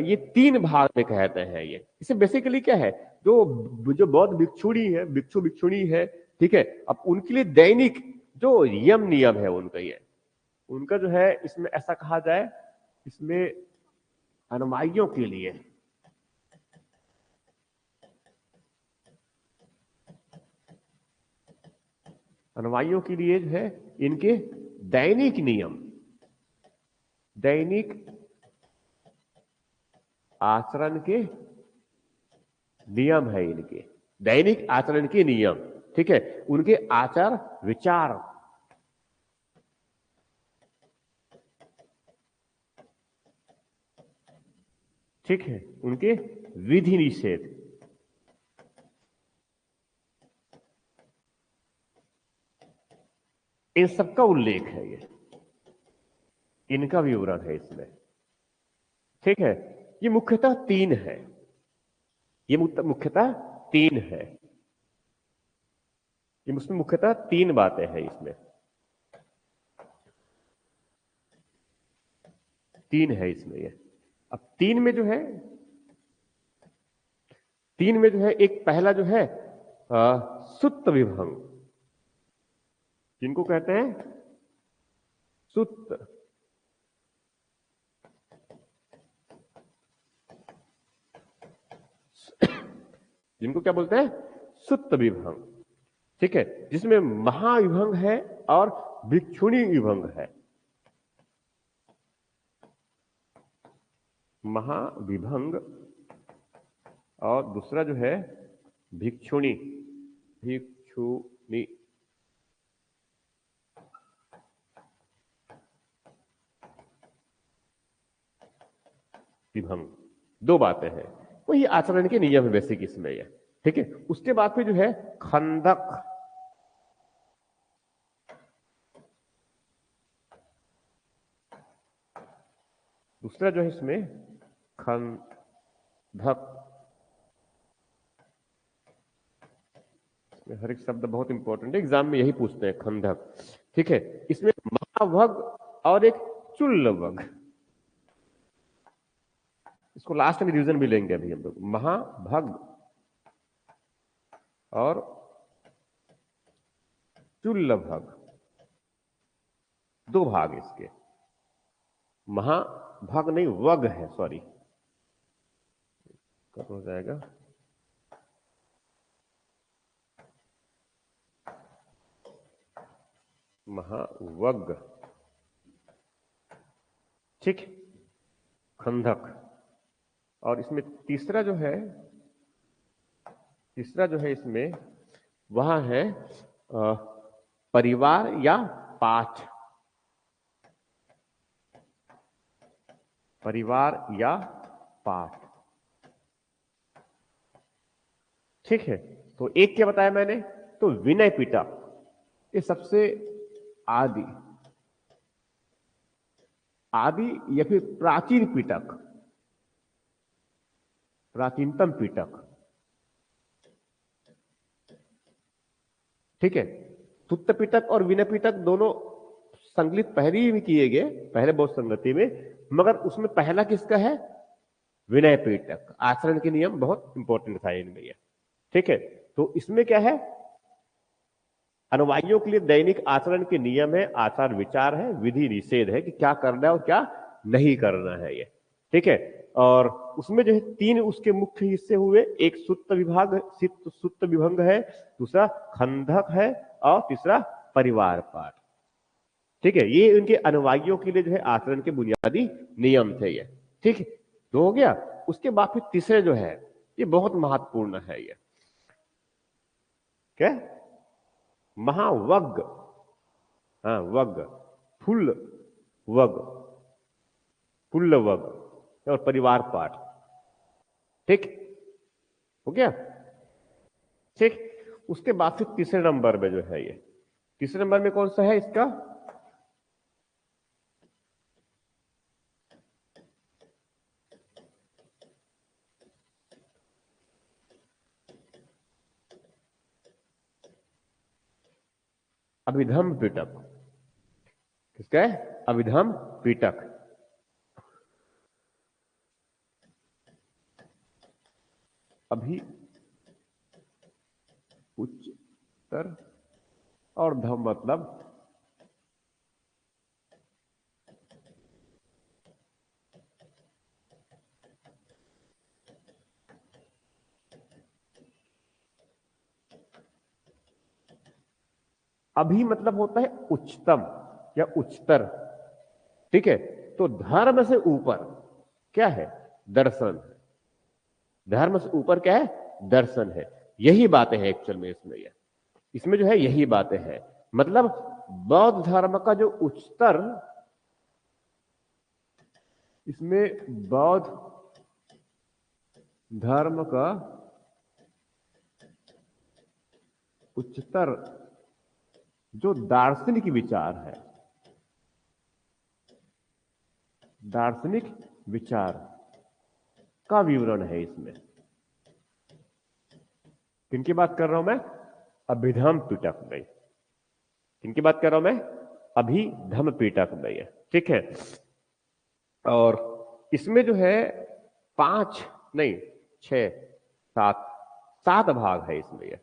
ये तीन भाग में कहते हैं। ये इसे बेसिकली क्या है, जो जो बौद्ध भिक्षुणी है, भिक्षुणी है, ठीक है, अब उनके लिए दैनिक जो यम नियम है उनका, ये उनका जो है इसमें ऐसा कहा जाए, इसमें अनुयायियों के लिए जो है इनके दैनिक नियम, दैनिक आचरण के नियम है, इनके दैनिक आचरण के नियम। ठीक है, उनके आचार विचार, ठीक है, उनके विधि निषेध, इन सबका उल्लेख है, ये इनका विवरण है इसमें। ठीक है, ये मुख्यतः तीन है, ये मुख्यतः तीन है, ये उसमें मुख्यतः तीन बातें हैं इसमें, तीन है इसमें ये। अब तीन में जो है, तीन में जो है एक पहला जो है सुत्त विभंग, जिनको कहते हैं सुत्त, जिनको क्या बोलते हैं, सुत्त विभंग। ठीक है, जिसमें महाविभंग है और भिक्षुणी विभंग है। महाविभंग और दूसरा जो है भिक्षुणी, भिक्षुणी। विभंग, दो बातें हैं, वही आचरण के नियम है बेसिक इसमें ये। ठीक है, उसके बाद फिर जो है खंदक, दूसरा जो है इसमें खंदक, हर एक शब्द बहुत इंपॉर्टेंट है, एग्जाम में यही पूछते हैं, खंदक। ठीक है, इसमें महाभग और एक चुल्लभग, इसको लास्ट में रिवीजन भी लेंगे अभी हम लोग। महाभग और चुल्लभग, दो भाग इसके, महाभग नहीं वग है, सॉरी, कब हो जाएगा, महावग। ठीक, खंदक। और इसमें तीसरा जो है, तीसरा जो है इसमें वहां है परिवार या पाठ, परिवार या पाठ। ठीक है, तो एक क्या बताया मैंने, तो विनय पिटक, ये सबसे आदि आदि या फिर प्राचीन पिटक, प्राचीनतम पिटक। ठीक है, सुत्त पिटक और विनय पिटक दोनों संकलित पहले ही किए गए, पहले बहुत संगति में, मगर उसमें पहला किसका है, विनय पिटक। आचरण के नियम बहुत इंपॉर्टेंट था इनमें ये। ठीक है, तो इसमें क्या है, अनुयायियों के लिए दैनिक आचरण के नियम है, आचार विचार है, विधि निषेध है कि क्या करना है और क्या नहीं करना है ये। ठीक है, और उसमें जो है तीन उसके मुख्य हिस्से हुए, एक सुत्त विभाग, सुत्त विभंग है, दूसरा खंडक है, और तीसरा परिवार पाठ। ठीक है, ये उनके अनुयायियों के लिए जो है आचरण के बुनियादी नियम थे ये। ठीक है, तो हो गया। उसके बाद फिर तीसरे जो है, ये बहुत महत्वपूर्ण है ये, क्या, महावग, हाँ वग, फुल वग, पुल्ल वग और परिवार पाठ। ठीक, हो गया। ठीक, उसके बाद फिर तीसरे नंबर में जो है ये, तीसरे नंबर में कौन सा है इसका, अभिधम पिटक। किसका है, अभिधम पिटक। अभी उच्चतर और धम मतलब अभी मतलब होता है उच्चतम या उच्चतर। ठीक है, तो धर्म से ऊपर क्या है, दर्शन। धर्म से ऊपर क्या है, दर्शन है। यही बातें हैं एक्चुअल में इसमें, यह इसमें जो है यही बातें हैं। मतलब बौद्ध धर्म का जो उच्चतर, इसमें बौद्ध धर्म का उच्चतर जो दार्शनिक विचार है, दार्शनिक विचार का विवरण है इसमें। किनकी बात कर रहा हूं मैं, अभिधम पिटक में। किनकी बात कर रहा हूं मैं, अभिधम पिटक में। ठीक है, और इसमें जो है पांच नहीं, छह, सात, सात भाग है इसमें यह।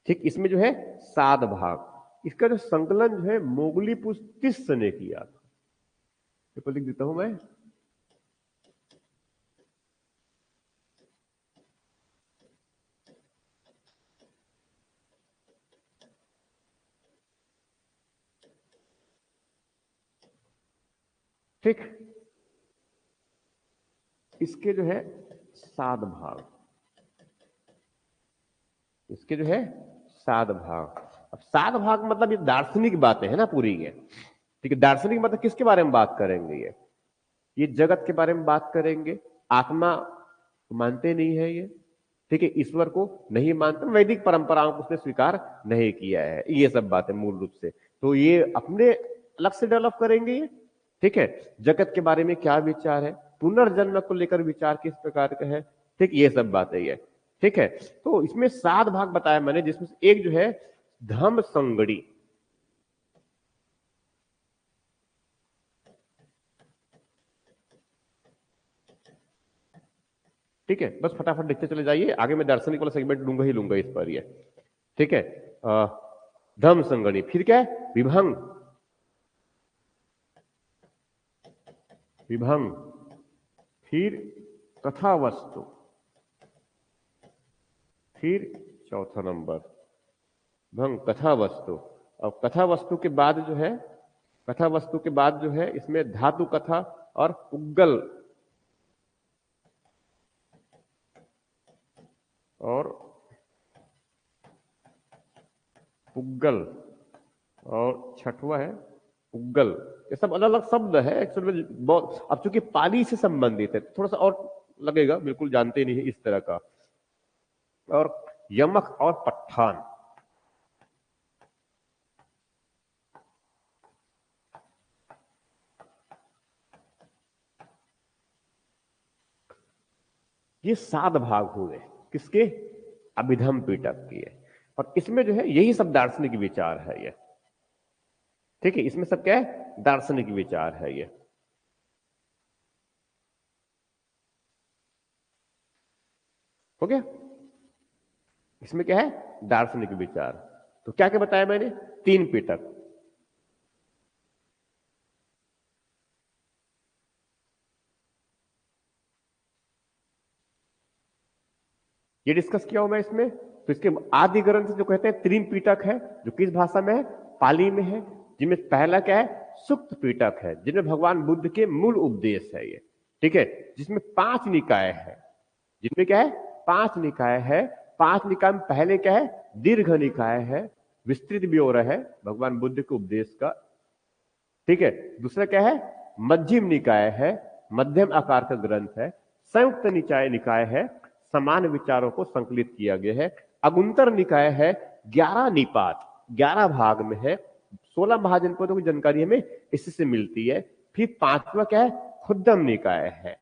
ठीक, इसमें जो है सात भाग। इसका जो संकलन जो है मोगली पुस्तिस ने किया था, तो लिख देता हूं मैं। ठीक, इसके जो है सात भाग, इसके जो है सात भाग। अब सात भाग मतलब ये दार्शनिक बातें है ना पूरी ये। ठीक है, दार्शनिक मतलब किसके बारे में बात करेंगे ये जगत के बारे में बात करेंगे। आत्मा मानते नहीं है ये। ठीक है, ईश्वर को नहीं मानते, वैदिक परंपराओं को उसने स्वीकार नहीं किया है, ये सब बातें मूल रूप से। तो ये अपने अलग से डेवलप करेंगे ये। ठीक है, जगत के बारे में क्या विचार है, पुनर्जन्म को लेकर विचार किस प्रकार का है। ठीक, ये सब बातें ये। ठीक है, तो इसमें सात भाग बताया मैंने, जिसमें से एक जो है धम्म संगड़ी। ठीक है, बस फटाफट लिखते चले जाइए, आगे मैं दार्शनिक वाला सेगमेंट लूंगा ही लूंगा इस पर ये। ठीक है, धम्म संगणी, फिर क्या है विभंग, विभंग, फिर कथा वस्तु, फिर चौथा नंबर भंग कथा वस्तु। और कथा वस्तु के बाद जो है, कथा वस्तु के बाद जो है इसमें धातु कथा और पुग्गल, और पुग्गल और छठवा है उग्गल। ये सब अलग अलग शब्द है एक्चुअली में, बहुत अब चूंकि पाली से संबंधित है थोड़ा सा और लगेगा, बिल्कुल जानते नहीं है इस तरह का। और यमक और पठान, ये 7 भाग हुए किसके, अभिधम पीटक के। और इसमें जो है यही सब दार्शनिक विचार है ये, ठीक है, इसमें सब क्या है, दार्शनिक विचार है ये। हो गया, इसमें क्या है, दार्शनिक विचार। तो क्या क्या बताया मैंने, 3 पीटक। ये डिस्कस किया हूं मैं इसमें। तो इसके आदि ग्रंथ जो कहते हैं 3 पीटक है, जो किस भाषा में है, पाली में है। जिनमें पहला क्या है, सुक्त पीटक है, जिनमें भगवान बुद्ध के मूल उपदेश है ये, ठीक है। जिसमें 5 निकाय है, जिनमें क्या है, 5 निकाय है। 5 निकाय में पहले क्या है, दीर्घ निकाय है, विस्तृत ब्यौरा है भगवान बुद्ध के उपदेश का, ठीक है। दूसरा क्या है, मध्यम निकाय है, मध्यम आकार का ग्रंथ है। संयुक्त निकाय निकाय है, समान विचारों को संकलित किया गया है। अगुंतर निकाय है, 11 निपात, 11 भाग में है। 16 महाजनपदों की जानकारी हमें इसी से मिलती है। फिर 5वां क्या है, खुद्दम निकाय है,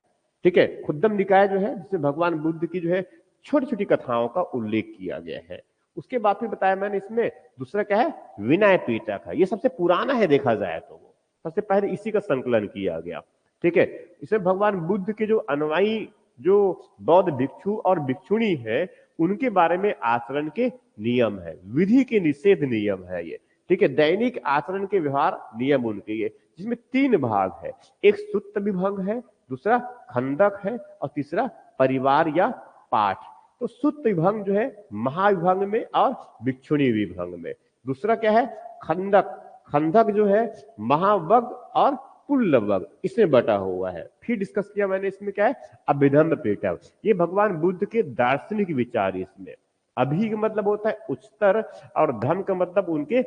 ठीक है। खुद्दम निकाय जो है, जिसमें भगवान बुद्ध की जो है छोटी छोटी कथाओं का उल्लेख किया गया है। उसके बाद फिर बताया मैंने इसमें दूसरा क्या है, विनय पीटक है। ये सबसे पुराना है देखा जाए तो, वो सबसे पहले इसी का संकलन किया गया, ठीक है। इसमें भगवान बुद्ध के जो अनुयायी, जो बौद्ध भिक्षु और भिक्षुणी है, उनके बारे में आचरण के नियम है, विधि के निषेध नियम है ये, ठीक है। दैनिक आचरण के व्यवहार नियम उनके ये, जिसमें 3 भाग है। एक सुत्त विभंग है, दूसरा खंडक है, और तीसरा परिवार या पाठ। तो सुत्त विभंग जो है महाविभंग में और भिक्षुणी विभंग में। दूसरा क्या है, खंडक, खंडक जो है महावग और पुल्लवग, इसमें बटा हुआ है। फिर डिस्कस किया मैंने इसमें क्या है, अभिधम्म पीटक। ये भगवान बुद्ध के दार्शनिक विचार इसमें। अभी का मतलब होता है उच्चतर, और धम्म का मतलब उनके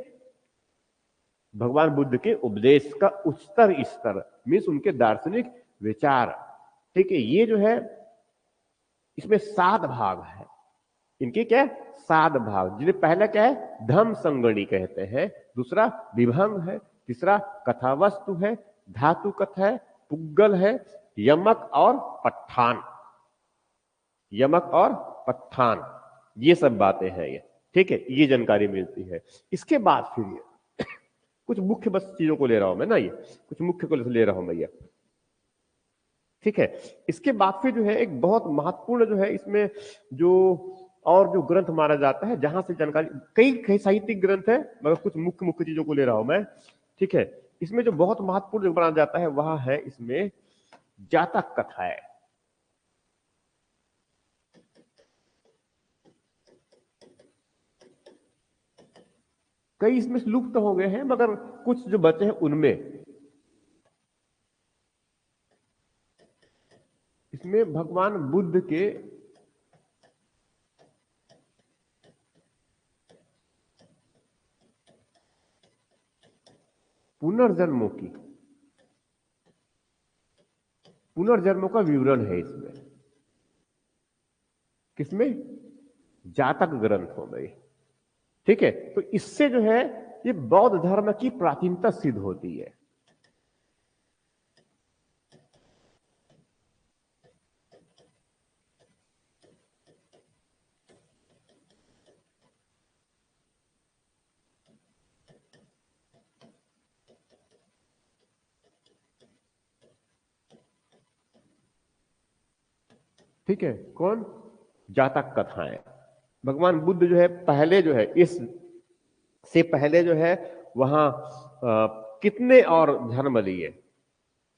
भगवान बुद्ध के उपदेश का उच्चतर स्तर, मीन्स उनके दार्शनिक विचार, ठीक है। ये जो है इसमें 7 भाग है, इनके क्या है, 7 भाग, जिन्हें पहला क्या है, धम्म संगणी कहते हैं। दूसरा विभंग है, तीसरा कथावस्तु है, धातु कथा है, पुग्गल है, यमक और पठान, यमक और पठान, ये सब बातें हैं ये, ठीक है। ये जानकारी मिलती है। इसके बाद फिर ये कुछ मुख्य बस चीजों को ले रहा हूं मैं ना, ये कुछ मुख्य को ले रहा हूं मैं ये, ठीक है। इसके बाद फिर जो है एक बहुत महत्वपूर्ण जो है इसमें, जो और जो ग्रंथ माना जाता है, जहां से जानकारी, कई कई साहित्यिक ग्रंथ है, मगर कुछ मुख्य मुख्य चीजों को ले रहा हूं मैं, ठीक है। इसमें जो बहुत महत्वपूर्ण जो माना जाता है वह है इसमें जातक कथाएं। कई इसमें से लुप्त हो गए हैं, मगर कुछ जो बचे हैं उनमें, इसमें भगवान बुद्ध के पुनर्जन्मों की, पुनर्जन्मों का विवरण है इसमें, किसमें, जातक ग्रंथों में, ठीक है। तो इससे जो है ये बौद्ध धर्म की प्राचीनता सिद्ध होती है। ठीक है, कौन, जातक कथाएं। भगवान बुद्ध जो है पहले जो है, इस से पहले जो है वहां कितने और जन्म लिए,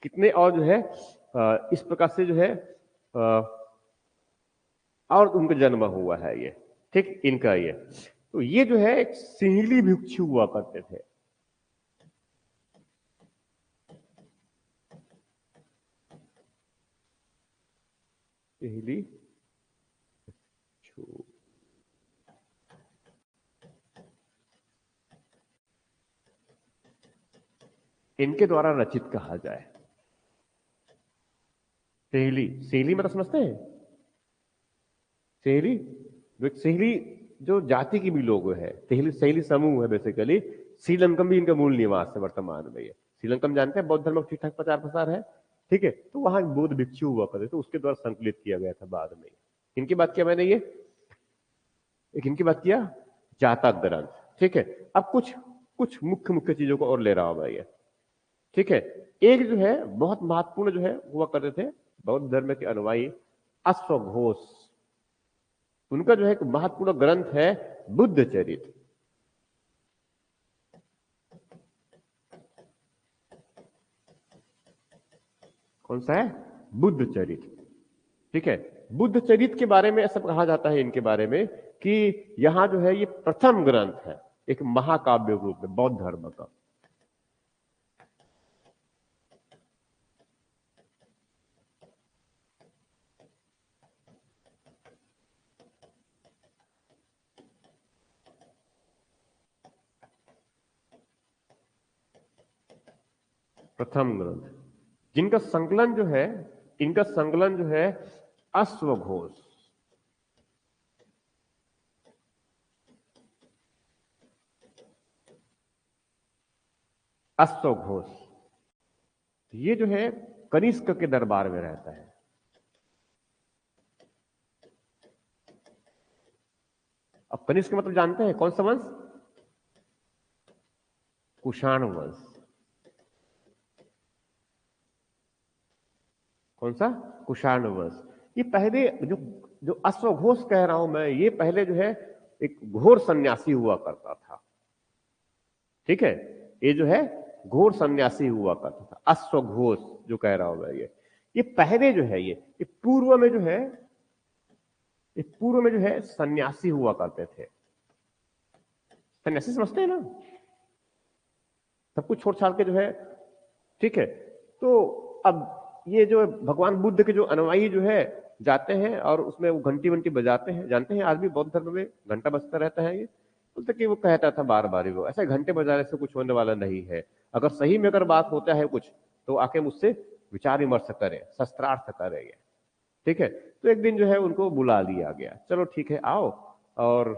कितने और जो है इस प्रकार से जो है और उनका जन्म हुआ है ये, ठीक, इनका ये। तो ये जो है एक सिंहली भिक्षु हुआ करते थे। सिंहली भिक्षु, इनके द्वारा रचित कहा जाए। सहेली, सहेली मतलब समझते हैं? सहेली, जो एक सहेली जो जाति की भी लोग है, सहेली सहेली समूह है बेसिकली। श्रीलंकम भी इनका मूल निवास है वर्तमान में। ये श्रीलंकम जानते हैं, बौद्ध धर्म ठीक ठाक प्रचार प्रसार है, ठीक है। तो वहां बौद्ध भिक्षु हुआ करते, तो उसके द्वारा संकलित किया गया था बाद में। इनकी बात किया मैंने, ये एक इनकी बात किया जातक ग्रंथ, ठीक है। अब कुछ कुछ मुख्य मुख्य चीजों को और ले रहा हूं मैं ये, ठीक है। एक जो है बहुत महत्वपूर्ण जो है हुआ करते थे बौद्ध धर्म के अनुयायी, अश्वघोष। उनका जो है एक महत्वपूर्ण ग्रंथ है बुद्ध चरित्र। कौन सा है? बुद्ध चरित्र, ठीक है। बुद्ध चरित्र के बारे में ऐसा कहा जाता है इनके बारे में कि यहां जो है ये प्रथम ग्रंथ है एक महाकाव्य रूप में बौद्ध धर्म का। प्रथम ग्रंथ जिनका संकलन जो है, इनका संकलन जो है अश्वघोष। अश्वघोष ये जो है कनिष्क के दरबार में रहता है। अब कनिष्क मतलब जानते हैं कौन सा वंश? कुषाण वंश। कौन सा? कुषाण वंश। ये पहले जो जो अश्वघोष कह रहा हूं मैं, ये पहले जो है एक घोर सन्यासी हुआ करता था, ठीक है। ये जो है घोर सन्यासी हुआ करता था, अश्वघोष जो कह रहा हूं मैं। ये पहले जो है ये पूर्व में जो है, ये पूर्व में जो है सन्यासी हुआ करते थे। सन्यासी समझते हैं ना, सब कुछ छोड़ छाड़ के जो है, ठीक है। तो अब ये जो भगवान बुद्ध के जो अनुयायी जो है जाते हैं और उसमें वो घंटी वंटी बजाते हैं। जानते हैं आज भी बौद्ध धर्म में घंटा बजता रहता है। ये बोलते कि वो कहता था बार बार, वो ऐसे घंटे बजाने से कुछ होने वाला नहीं है। अगर सही में अगर बात होता है कुछ, तो आके मुझसे विचार विमर्श करे, शस्त्रार्थ करे, ठीक है। तो एक दिन जो है उनको बुला लिया गया, चलो ठीक है आओ और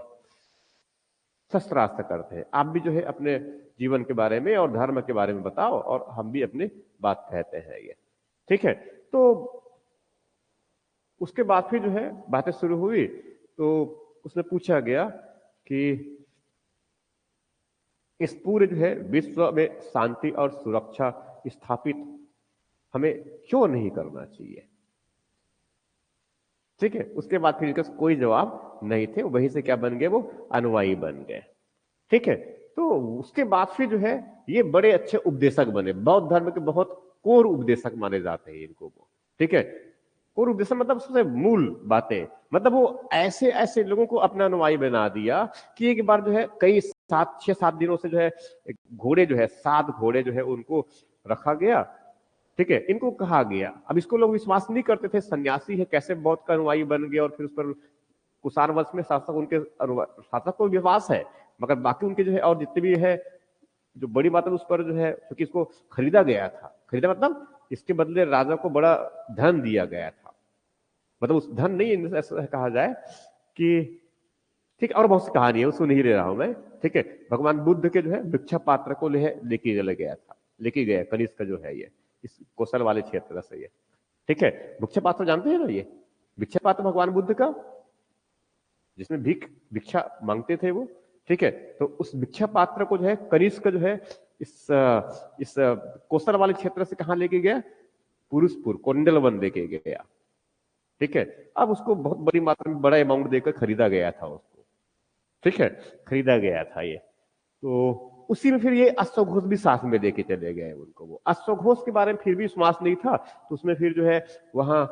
शस्त्रास्त्र करते हैं। आप भी जो है अपने जीवन के बारे में और धर्म के बारे में बताओ और हम भी अपनी बात कहते हैं, ये ठीक है। तो उसके बाद फिर जो है बातें शुरू हुई। तो उसने पूछा गया कि इस पूरे जो है विश्व में शांति और सुरक्षा स्थापित हमें क्यों नहीं करना चाहिए, ठीक है। उसके बाद फिर इसका कोई जवाब नहीं थे, वहीं से क्या बन गए, वो अनुयायी बन गए, ठीक है। तो उसके बाद फिर जो है ये बड़े अच्छे उपदेशक बने, बौद्ध धर्म के बहुत कोर उपदेशक माने जाते हैं इनको वो, ठीक है। कोर उपदेशक मतलब सबसे मूल बातें, मतलब वो ऐसे ऐसे लोगों को अपना अनुयायी बना दिया कि एक बार जो है कई 6-7 दिनों से जो है घोड़े जो है 7 घोड़े जो है उनको रखा गया, ठीक है। इनको कहा गया, अब इसको लोग विश्वास नहीं करते थे, सन्यासी है कैसे बौद्ध का अनुयायी बन गया। और फिर उस पर कुषाण वंश में शासक, उनके शासक को विश्वास है, मगर बाकी उनके जो है और जितने भी है जो बड़ी बात है उस पर जो है, क्योंकि इसको खरीदा गया था, खरीदा मतलब इसके बदले राजा को बड़ा धन दिया गया था। मतलब उस धन नहीं, ऐसा कहा जाए कि, ठीक, और बहुत सी कहानी है उसको नहीं ले रहा हूं मैं, ठीक है। भगवान बुद्ध के जो है भिक्षा पात्र को लेके गया था, लेके गया कनिष्क का जो है ये इस कौशल वाले क्षेत्र से, ये ठीक है। भिक्षा पात्र जानते हैं ना, ये भिक्षा पात्र भगवान बुद्ध का जिसमें भिक्षा मांगते थे वो, ठीक है। तो उस भिक्षा पात्र को जो है कनिष्क जो है इस कौशल वाले क्षेत्र से कहां लेके गया, पुरुषपुर कोंडल वन लेके गया, ठीक है। अब उसको बहुत बड़ी मात्रा में बड़ा अमाउंट देकर खरीदा गया था उसको, ठीक है, खरीदा गया था ये। तो उसी में फिर ये अश्वघोष भी साथ में लेके चले गए उनको। वो अश्वघोष के बारे में फिर भी विश्वास नहीं था, तो उसमें फिर जो है वहां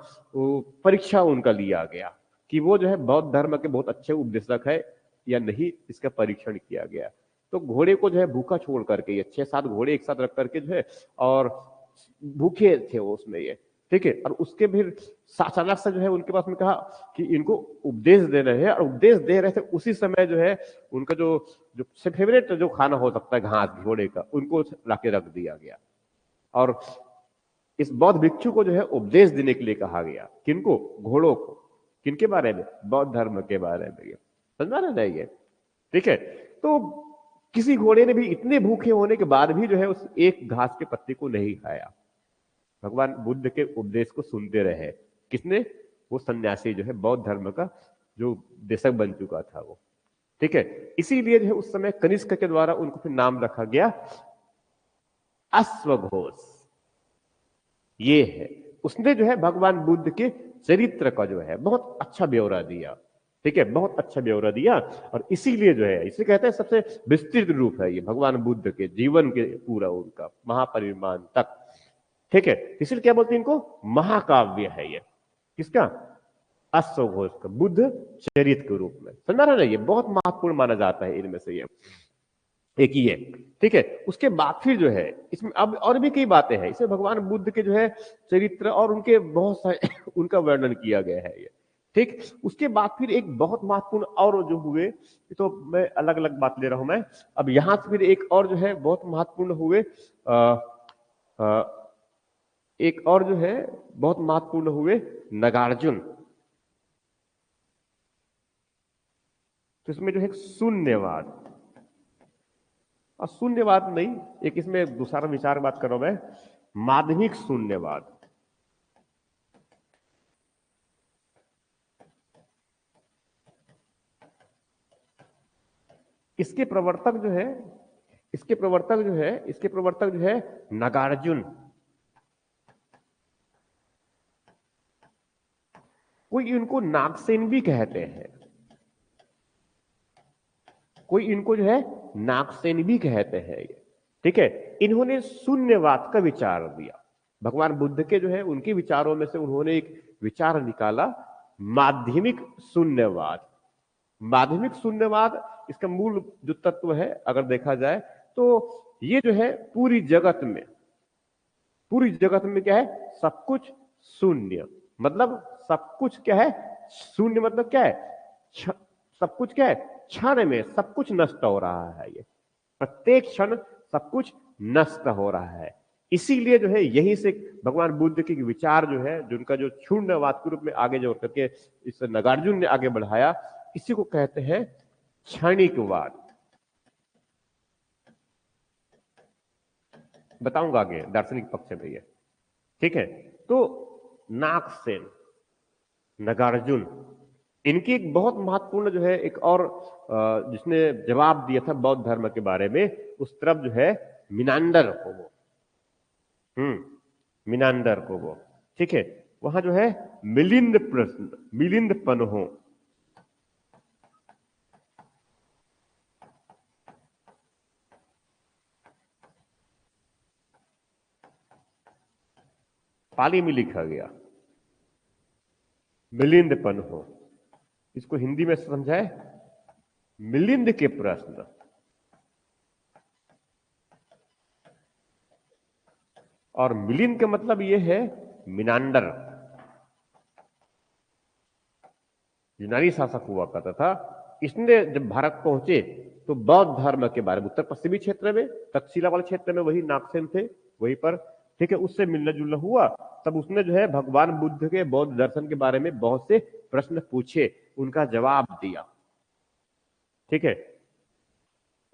परीक्षा उनका लिया गया कि वो जो है बौद्ध धर्म के बहुत अच्छे उपदेशक है या नहीं, इसका परीक्षण किया गया। तो घोड़े को जो है भूखा छोड़ करके, ये 6-7 घोड़े एक साथ रख करके जो है, और भूखे थे वो उसमें ये, ठीक है। और उसके फिर अचानक से जो है उनके पास में कहा कि इनको उपदेश दे रहे हैं, और उपदेश दे रहे थे उसी समय जो है उनका जो जो फेवरेट जो खाना हो सकता है घास घोड़े का, उनको लाके रख दिया गया, और इस बौद्ध भिक्षु को जो है उपदेश देने के लिए कहा गया। किनको? घोड़ों को। किनके बारे में? बौद्ध धर्म के बारे में। समझ में आ ये? ठीक है। तो किसी घोड़े ने भी इतने भूखे होने के बाद भी जो है उस एक घास के पत्ते को नहीं खाया, भगवान बुद्ध के उपदेश को सुनते रहे। किसने? वो सन्यासी जो है बौद्ध धर्म का जो देशक बन चुका था वो। ठीक है। इसीलिए जो है उस समय कनिष्क के द्वारा उनको फिर नाम रखा गया अश्वघोष। ये है, उसने जो है भगवान बुद्ध के चरित्र का जो है बहुत अच्छा ब्यौरा दिया। ठीक है, बहुत अच्छा ब्यौरा दिया। और इसीलिए जो है, इसे कहते हैं सबसे विस्तृत रूप है ये भगवान बुद्ध के जीवन के पूरा उनका महापरिनिर्वाण तक। ठीक है, इसलिए क्या बोलते हैं इनको? महाकाव्य है ये। किसका? अश्वघोष का, बुद्ध चरित्र के रूप में। समझ रहा है? ये बहुत महत्वपूर्ण माना जाता है इनमें से ये एक ही है। ठीक है। उसके बाद फिर जो है इसमें अब और भी कई बातें हैं। इसमें भगवान बुद्ध के जो है चरित्र और उनके बहुत सारे उनका वर्णन किया गया है ये। ठीक। उसके बाद फिर एक बहुत महत्वपूर्ण और जो हुए, तो मैं अलग अलग बात ले रहा हूं मैं। अब यहां से फिर एक और जो है बहुत महत्वपूर्ण हुए, एक और जो है बहुत महत्वपूर्ण हुए नागार्जुन। तो इसमें जो है शून्यवाद, और शून्यवाद नहीं, एक इसमें दूसरा विचार बात कर रहा हूं मैं, माध्यमिक शून्यवाद। इसके प्रवर्तक जो है, इसके प्रवर्तक जो है नागार्जुन। कोई इनको नागसेन भी कहते हैं, कोई इनको जो है नागसेन भी कहते हैं ये। ठीक है। इन्होंने शून्यवाद का विचार दिया। भगवान बुद्ध के जो है उनके विचारों में से उन्होंने एक विचार निकाला, माध्यमिक शून्यवाद। माध्यमिक शून्यवाद, इसका मूल जो तत्व है अगर देखा जाए तो ये जो है पूरी जगत में क्या है? सब कुछ शून्य। मतलब सब कुछ क्या है? शून्य। मतलब क्या है? सब कुछ क्या है? क्षण में सब कुछ नष्ट हो रहा है। ये प्रत्येक क्षण सब कुछ नष्ट हो रहा है। इसीलिए जो है यहीं से भगवान बुद्ध के विचार जो है, जिनका जो शून्यवाद के रूप में आगे जोड़ करके इस नागार्जुन ने आगे बढ़ाया, इसी को कहते हैं क्षणिकवाद। बताऊंगा आगे दार्शनिक पक्ष में ये। ठीक है। तो नागसेन, नागार्जुन, इनकी एक बहुत महत्वपूर्ण जो है एक और जिसने जवाब दिया था बौद्ध धर्म के बारे में, उस तरफ जो है मिनांडर को वो, मिनांडर को वो। ठीक है। वहां जो है मिलिंद प्रश्न, मिलिंद पन्हो, पाली में लिखा गया मिलिंद पन्हो। इसको हिंदी में समझाए, मिलिंद के प्रश्न। और मिलिंद का मतलब यह है मिनांडर, यूनानी शासक हुआ करता था। इसने जब भारत पहुंचे तो बौद्ध धर्म के बारे में, उत्तर पश्चिमी क्षेत्र में, तक्षशिला वाले क्षेत्र में वही नागसेन थे वहीं पर। ठीक है। उससे मिलना जुलना हुआ, तब उसने जो है भगवान बुद्ध के बौद्ध दर्शन के बारे में बहुत से प्रश्न पूछे, उनका जवाब दिया। ठीक है।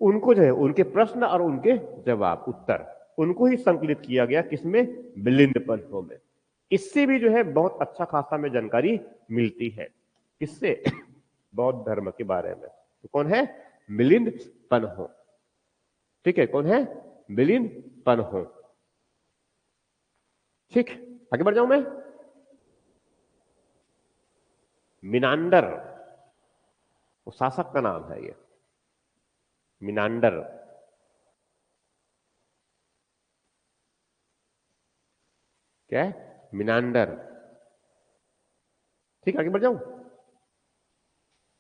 उनको जो है उनके प्रश्न और उनके जवाब, उत्तर, उनको ही संकलित किया गया किसमें? मिलिंद पन्हो में। इससे भी जो है बहुत अच्छा खासा में जानकारी मिलती है। किससे? बौद्ध धर्म के बारे में। तो कौन है? मिलिंद पन्हो। ठीक है। कौन है? मिलिंद पन्हो। ठीक, आगे बढ़ जाऊं मैं। मिनांडर, वो शासक का नाम है ये, मिनांडर। क्या है? मिनांडर। ठीक, आगे बढ़ जाऊं।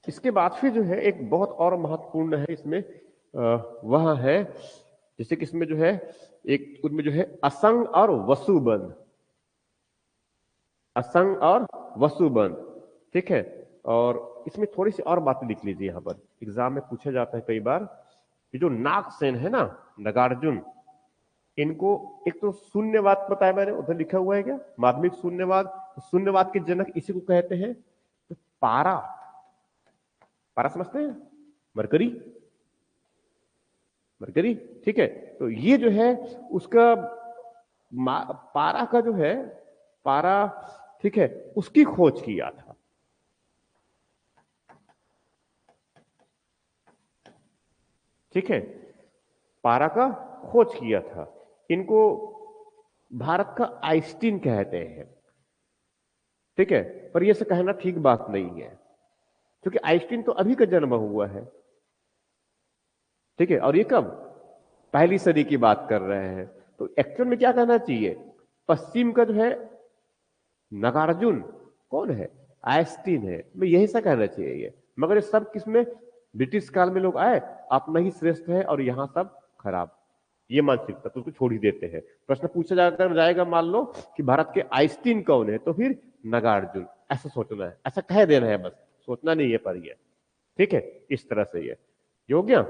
इसके बाद फिर जो है एक बहुत और महत्वपूर्ण है इसमें, वह है जैसे कि इसमें जो है एक, उनमें जो है असंग और वसुबंध, असंग और वसुबंध। ठीक है। और इसमें थोड़ी सी और बातें लिख लीजिए, यहां पर एग्जाम में पूछा जाता है कई बार। ये जो नागसेन है ना, नागार्जुन, इनको एक तो शून्यवाद बताया मैंने, उधर लिखा हुआ है क्या, माध्यमिक शून्यवाद। शून्यवाद के जनक इसी को कहते हैं। तो पारा, पारा समझते हैं, मरकरी, मरकरी, ठीक है। तो ये जो है उसका पारा का जो है, पारा, ठीक है, उसकी खोज किया था। ठीक है, पारा का खोज किया था। इनको भारत का आइंस्टीन कहते हैं। ठीक है, पर यह से कहना ठीक बात नहीं है, क्योंकि आइंस्टीन तो अभी का जन्म हुआ है। ठीक है, और ये कब, पहली सदी की बात कर रहे हैं। तो एक्चुअल में क्या कहना चाहिए, पश्चिम का जो है नागार्जुन कौन है, आइंस्टीन है। मैं यही सा कहना चाहिए ये। मगर ये सब किसमें, ब्रिटिश काल में लोग आए, अपना ही श्रेष्ठ है और यहां सब खराब, ये मानसिकता, तो उसको छोड़ ही देते हैं। प्रश्न पूछा जाएगा मान लो कि भारत के आइंस्टीन कौन है, तो फिर नागार्जुन, ऐसा सोचना है, ऐसा कह देना है, बस सोचना नहीं है पर ये। ठीक है, इस तरह से ये हो गया।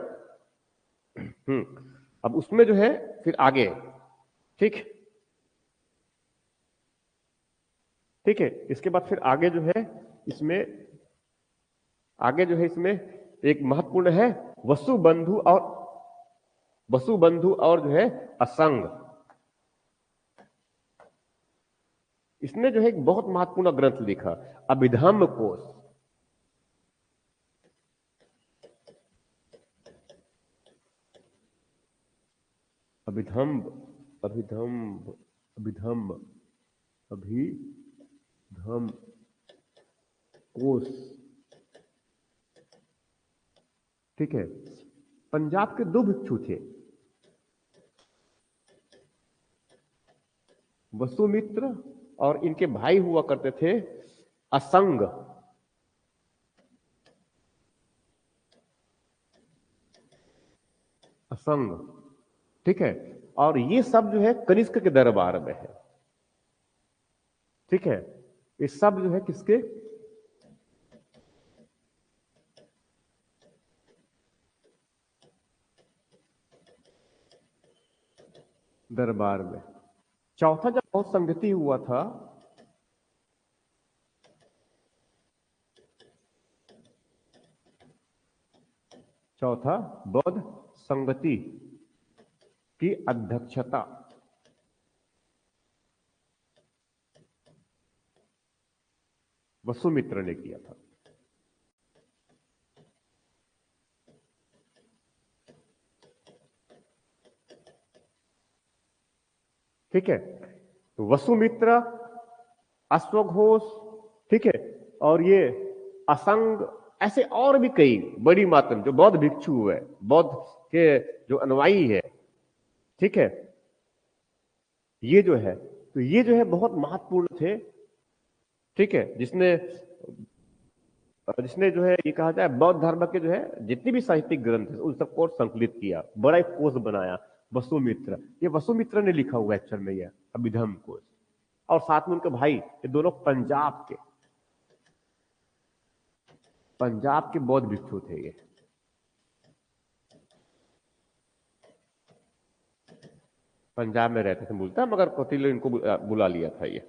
अब उसमें जो है फिर आगे, ठीक, ठीक है, इसके बाद फिर आगे जो है इसमें, आगे जो है इसमें एक महत्वपूर्ण है वसुबंधु, और वसुबंधु और जो है असंग। इसने जो है एक बहुत महत्वपूर्ण ग्रंथ लिखा, अभिधम्म कोश। अभिधम्म, अभिधम्म, अभिधम्म, अभिधम्म कोश। ठीक है, पंजाब के दो भिक्षु थे, वसुमित्र, और इनके भाई हुआ करते थे असंग। असंग, ठीक है, और ये सब जो है कनिष्क के दरबार में है। ठीक है, ये सब जो है किसके, दरबार में। चौथा जब बहुत संगति हुआ था, चौथा बौद्ध संगति की अध्यक्षता वसुमित्र ने किया था। ठीक है, तो वसुमित्र, अश्वघोष, ठीक है, और ये असंग, ऐसे और भी कई बड़ी मात्रा में जो बौद्ध भिक्षु हुए, बौद्ध के जो अनुयायी है। ठीक है, ये जो है, तो ये जो है बहुत महत्वपूर्ण थे। ठीक है, जिसने जिसने जो है ये कहा जाए बौद्ध धर्म के जो है जितने भी साहित्यिक ग्रंथ है उन सबको संकलित किया, बड़ा एक कोश बनाया, वसुमित्र। ये वसुमित्र ने लिखा हुआ एक्चुअल में यह अभिधम्म कोश, और साथ में उनके भाई, ये दोनों पंजाब के बौद्ध भिक्षु थे ये। पंजाब में रहते थे बोलता, मगर कौटिल्य इनको बुला लिया था ये।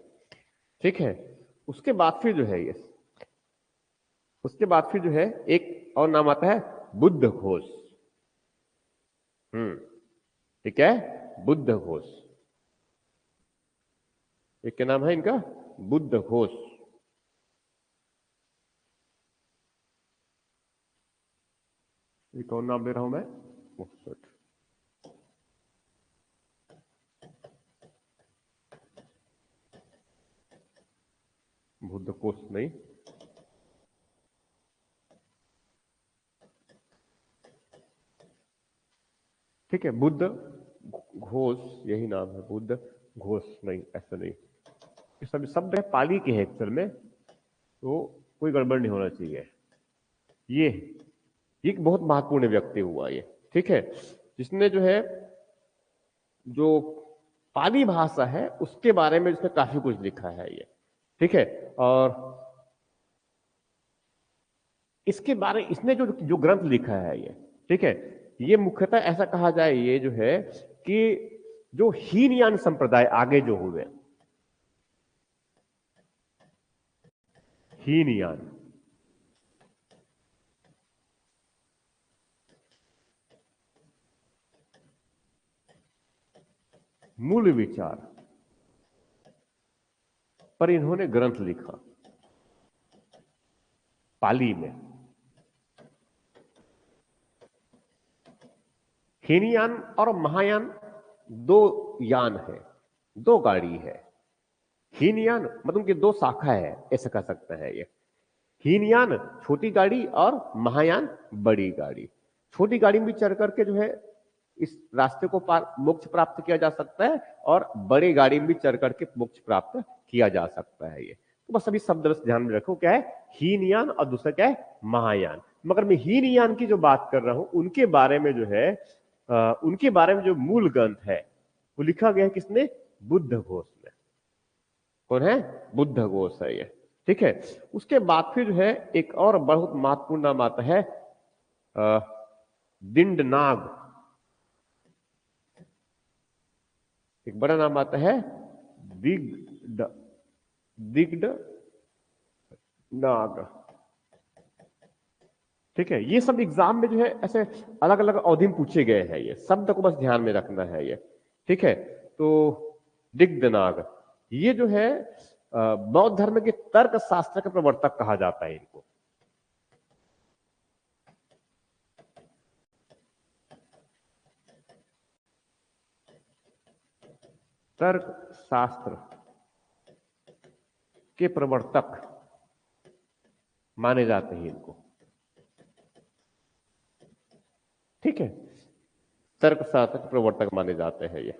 ठीक है, उसके बाद फिर जो है ये, उसके बाद फिर जो है एक और नाम आता है बुद्ध घोष। ठीक है, बुद्ध घोष, एक क्या नाम है इनका, बुद्ध घोष। एक और नाम ले रहा हूं मैं, बुद्ध कोश नहीं, ठीक है, बुद्ध घोष यही नाम है, बुद्ध घोष नहीं, ऐसा नहीं। ये सब शब्द है पाली के है एक्चुअल में, तो कोई गड़बड़ नहीं होना चाहिए। ये एक बहुत महत्वपूर्ण व्यक्ति हुआ ये। ठीक है, जिसने जो है जो पाली भाषा है उसके बारे में इसने काफी कुछ लिखा है ये। ठीक है, और इसके बारे, इसने जो जो ग्रंथ लिखा है ये, ठीक है, ये मुख्यतः ऐसा कहा जाए ये जो है कि जो हीनयान संप्रदाय आगे जो हुए, हीनयान, मूल विचार पर इन्होंने ग्रंथ लिखा पाली में। हीनयान और महायान दो यान है, दो गाड़ी है। हीनयान मतलब उनकी दो शाखा है, ऐसा कह सकता है ये। हीनयान छोटी गाड़ी और महायान बड़ी गाड़ी। छोटी गाड़ी में चढ़ करके जो है इस रास्ते को पार मोक्ष प्राप्त किया जा सकता है, और बड़ी गाड़ी में भी चढ़ करके मोक्ष प्राप्त किया जा सकता है। ये तो बस अभी शब्द रस ध्यान में रखो, क्या है हीनयान और दूसरा क्या है महायान। मगर मैं हीनयान की जो बात कर रहा हूं उनके बारे में जो है उनके बारे में जो मूल ग्रंथ है वो लिखा गया है किसने? बुद्ध घोष ने। कौन है? बुद्ध घोष है ये। ठीक है, उसके बाद फिर जो है एक और बहुत महत्वपूर्ण नाम आता है दिंडनाग। एक बड़ा नाम आता है दिग्ड नाग। ठीक है, ये सब एग्जाम में जो है ऐसे अलग अलग अवधि में पूछे गए हैं, ये शब्द को बस ध्यान में रखना है ये। ठीक है, तो दिग्धनाग ये जो है बौद्ध धर्म के तर्क शास्त्र के प्रवर्तक कहा जाता है इनको। तर्क शास्त्र के प्रवर्तक माने जाते हैं इनको। ठीक है, तर्क शास्त्र के प्रवर्तक माने जाते हैं ये।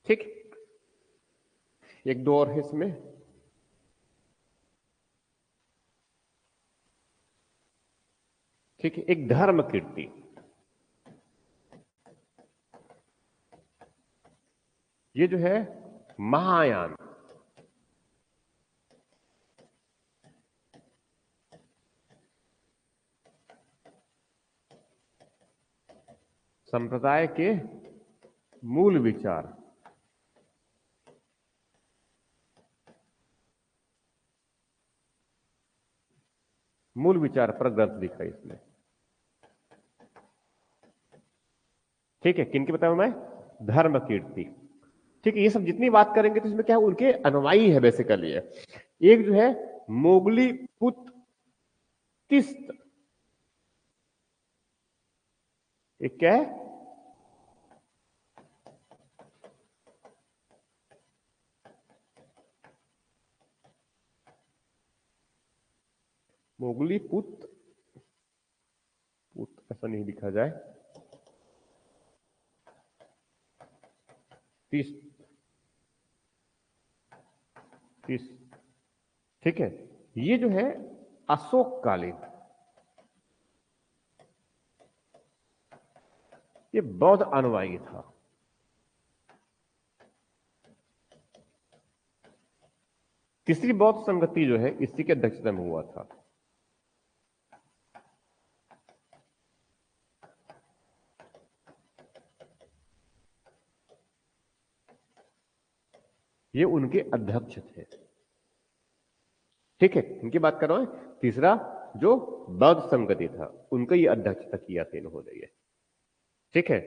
ठीक, एक दो और है इसमें। ठीक है, एक धर्म कीर्ति। ये जो है महायान, संप्रदाय के मूल विचार, मूल विचार पर ग्रंथ लिखा है इसने। ठीक है, किनके बताऊं मैं? धर्म कीर्ति। ठीक है, ये सब जितनी बात करेंगे तो इसमें क्या है उनके अनुयायी है बेसिकली है। एक जो है मोगली पुत तिस्त, एक क्या है? मोगली पुत ऐसा नहीं लिखा जाए, तिस्त तिस्त। ठीक है, ये जो है अशोक कालीन, ये बौद्ध अनुयायी था। तीसरी बौद्ध संगति जो है इसी के अध्यक्षता में हुआ था। ये उनके अध्यक्ष थे। ठीक है, इनकी बात कर रहा हूं। तीसरा जो बौद्ध संगति था उनका ये अध्यक्षता किया था इन्होंने ये। ठीक है,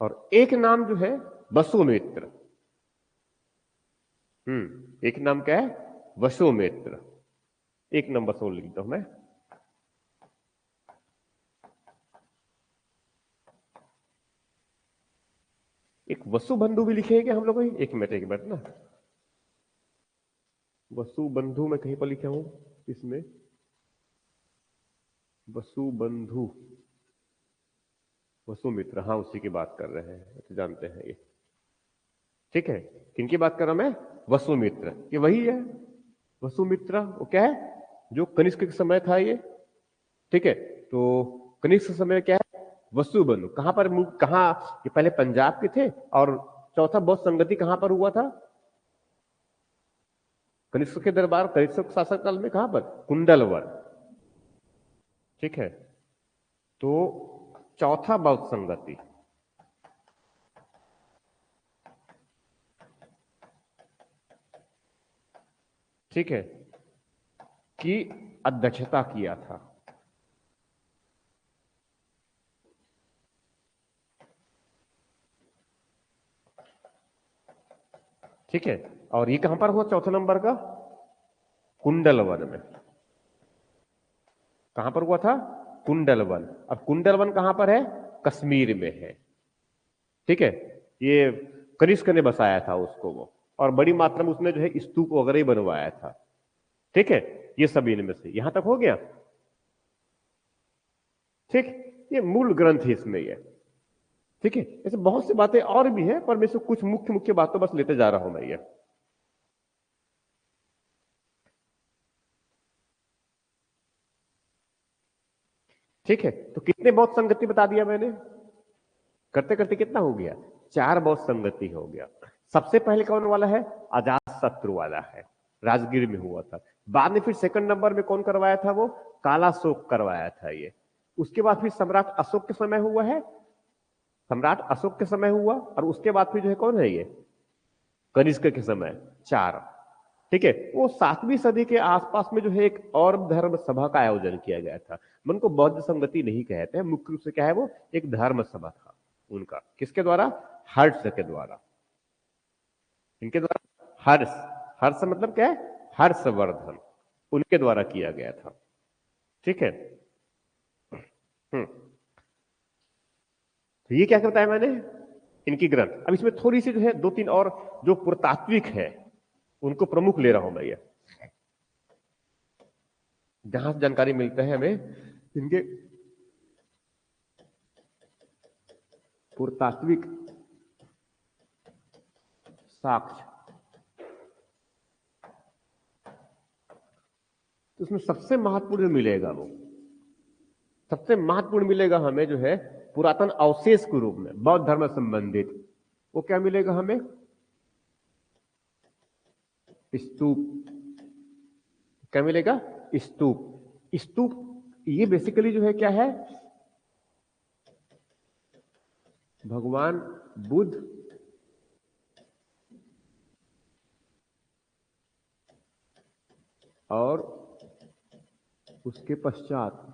और एक नाम जो है वसुमित्र। एक नाम क्या है? वसुमित्र। एक नाम वसु लिखता हूं मैं। एक वसु बंधु भी लिखे हैं क्या हम लोग? एक मिनट ना, वसु बंधु मैं कहीं पर लिखा हूं इसमें, वसु बंधु वसुमित्र, हाँ उसी की बात कर रहे हैं, तो जानते हैं ये। ठीक है, किनकी बात कर रहा हूं मैं? वसुमित्र, ये वही है वसुमित्र। वो क्या है? जो कनिष्क के समय था ये। ठीक है, तो कनिष्क के समय क्या है? वसुबंधु। कहां पर कहां? ये पहले पंजाब के थे, और चौथा बौद्ध संगति कहां पर हुआ था? कनिष्क के दरबार, कनिष्क शासक काल में कहां पर? कुंडलवन। ठीक है, तो चौथा बौद्ध संगति, ठीक है, की अध्यक्षता किया था। ठीक है, और ये कहां पर हुआ चौथे नंबर का? कुंडलवन में। कहां पर हुआ था? कुंडलवन। अब कुंडलवन कहां पर है? कश्मीर में है। ठीक है, ये कनिष्क ने बसाया था उसको वो, और बड़ी मात्रा में उसने जो है स्तूप वगैरह ही बनवाया था। ठीक है, ये सब इनमें से, यहां तक हो गया। ठीक, ये मूल ग्रंथ है इसमें ये। ठीक है, ऐसे बहुत सी बातें और भी है, पर मैं से कुछ मुख्य मुख्य बातों बस लेते जा रहा हूं मैं ये। ठीक है, तो कितने बौद्ध संगति बता दिया मैंने? करते करते कितना हो गया? 4 बौद्ध संगति हो गया। सबसे पहले कौन वाला है? अजात शत्रु वाला है, राजगीर में हुआ था। बाद में फिर सेकंड नंबर में कौन करवाया था? वो कालाशोक करवाया था ये। उसके बाद फिर सम्राट अशोक के समय हुआ है, सम्राट अशोक के समय हुआ, और उसके बाद फिर जो है कौन है ये? कनिष्क के समय। 4। ठीक है, वो 7वीं सदी के आसपास में जो है एक और धर्म सभा का आयोजन किया गया था। मन को बौद्ध संगति नहीं कहते हैं, मुख्य रूप से क्या है वो? एक धर्म सभा था उनका। किसके द्वारा? हर्ष के द्वारा। इनके द्वारा हर्ष, हर्ष मतलब क्या है? हर्षवर्धन, उनके द्वारा किया गया था। ठीक है। हम्म, तो ये क्या बताया मैंने? इनकी ग्रंथ। अब इसमें थोड़ी सी जो है 2-3 और जो पुरातात्विक है उनको प्रमुख ले रहा हूं मैं ये, जहां से जानकारी मिलता है हमें इनके पुरातात्विक साक्ष्य। तो उसमें सबसे महत्वपूर्ण जो मिलेगा वो, सबसे महत्वपूर्ण मिलेगा हमें जो है पुरातन अवशेष के रूप में बौद्ध धर्म से संबंधित, वो क्या मिलेगा हमें? स्तूप। क्या मिलेगा? स्तूप। स्तूप ये बेसिकली जो है क्या है? भगवान बुद्ध और उसके पश्चात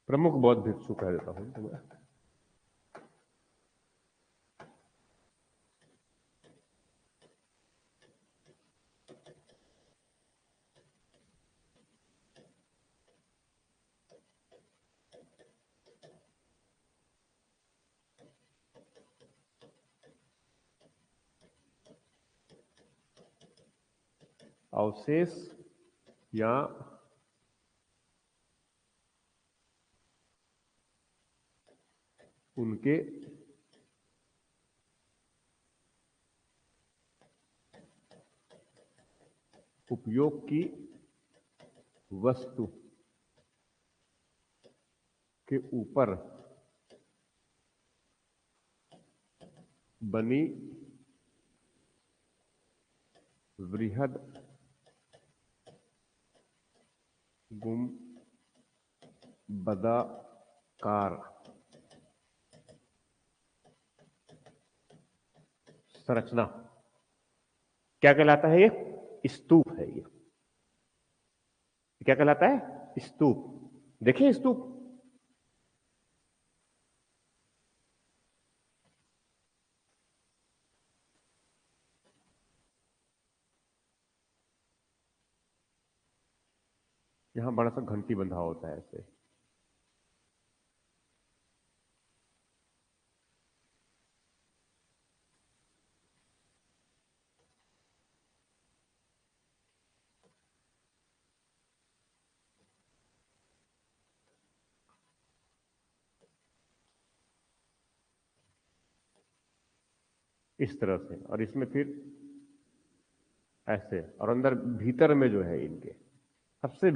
प्रमुख बौद्ध भिक्षु कह देता हूं तो मैं। अवशेष या उनके उपयोग की वस्तु के ऊपर बनी वृहद गुंबदाकार संरचना क्या कहलाता है? ये स्तूप है ये। क्या कहलाता है? स्तूप। देखिए स्तूप, यहां बड़ा सा घंटी बंधा होता है ऐसे। इस तरह से, और इसमें फिर ऐसे, और अंदर भीतर में जो है इनके सबसे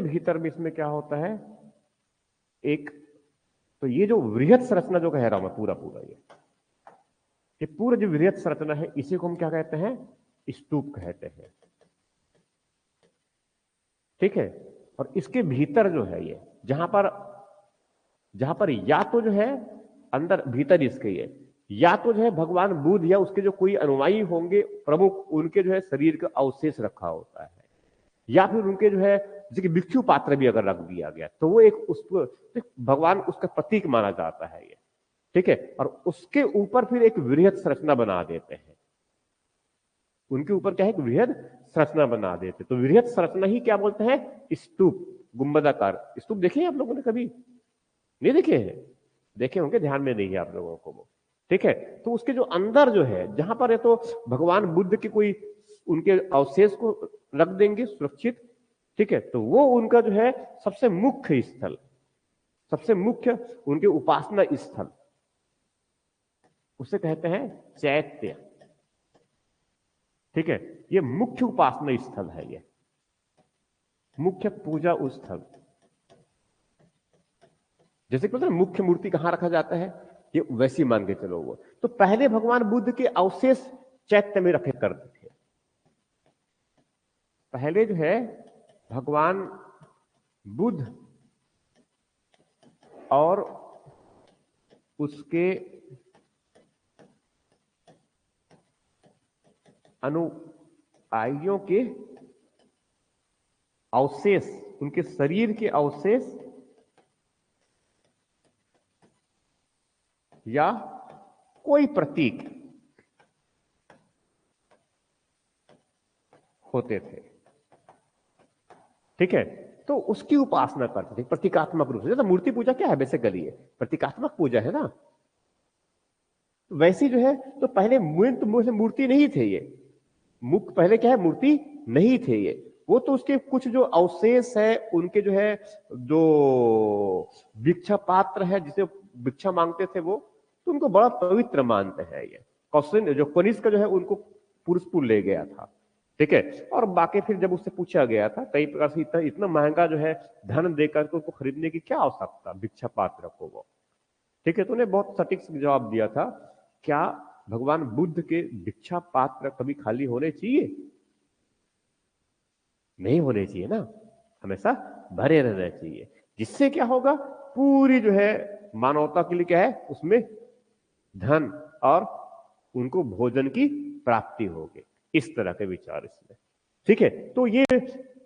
भीतर में इसमें क्या होता है, एक, तो ये जो वृहत संरचना जो कह रहा हूं मैं, पूरा पूरा ये पूरा जो वृहत संरचना है, इसी को हम क्या कहते हैं, स्तूप कहते हैं। ठीक है, और इसके भीतर जो है ये, जहां पर या तो जो है अंदर भीतर इसके ये, या तो जो है भगवान बुद्ध या उसके जो कोई अनुयायी होंगे प्रमुख, उनके जो है शरीर का अवशेष रखा होता है, या फिर उनके जो है जैसे कि भिक्षु पात्र भी अगर रख दिया गया तो वो एक उसको भगवान उसका प्रतीक माना जाता है ये। ठीक है, और उसके ऊपर फिर एक वृहत संरचना बना देते हैं, उनके ऊपर क्या है, वृहद संरचना बना देते। तो वृहद संरचना ही क्या बोलते हैं, स्तूप, गुंबदाकार स्तूप। देखे आप लोगों ने कभी, नहीं देखे हैं? देखे होंगे, ध्यान में नहीं है आप लोगों को वो। ठीक है, तो उसके जो अंदर जो है, जहां पर है तो भगवान बुद्ध के कोई उनके अवशेष को रख देंगे सुरक्षित। ठीक है, तो वो उनका जो है सबसे मुख्य स्थल, सबसे मुख्य उनके उपासना स्थल, उसे कहते हैं चैत्य। ठीक है, ये मुख्य उपासना स्थल है, ये मुख्य पूजा स्थल। जैसे कि मतलब मुख्य मूर्ति कहां रखा जाता है, ये वैसी मान के चलो वो। तो पहले भगवान बुद्ध के अवशेष चैत्य में रखे करते थे। पहले जो है भगवान बुद्ध और उसके अनुयायियों के अवशेष, उनके शरीर के अवशेष या कोई प्रतीक होते थे। ठीक है, तो उसकी उपासना करते थे प्रतीकात्मक रूप से। जैसे मूर्ति पूजा क्या है, बेसिकली ये प्रतीकात्मक पूजा है ना। वैसी जो है, तो पहले मूर्ति नहीं थे ये, मुख पहले क्या है, मूर्ति नहीं थे ये, वो तो उसके कुछ जो अवशेष है, उनके जो है, जो भिक्षा पात्र है जिसे भिक्षा मांगते थे वो, तो उनको बड़ा पवित्र मानते हैं ये। कौशल जो कनिष्क जो है उनको पुरुषपुर ले गया था। ठीक है, और बाकी फिर जब उससे पूछा गया था कई प्रकार से, इतना महंगा जो है धन देकर के उसको खरीदने की क्या आवश्यकता भिक्षा पात्र को वो। ठीक है, तो उन्हें बहुत सटीक जवाब दिया था, क्या भगवान बुद्ध के भिक्षा पात्र कभी खाली होने चाहिए? नहीं होने चाहिए ना, हमेशा भरे रहना चाहिए। जिससे क्या होगा, पूरी जो है मानवता के लिए क्या है, उसमें धन और उनको भोजन की प्राप्ति होगी। इस तरह के विचार इसमें। ठीक है, तो ये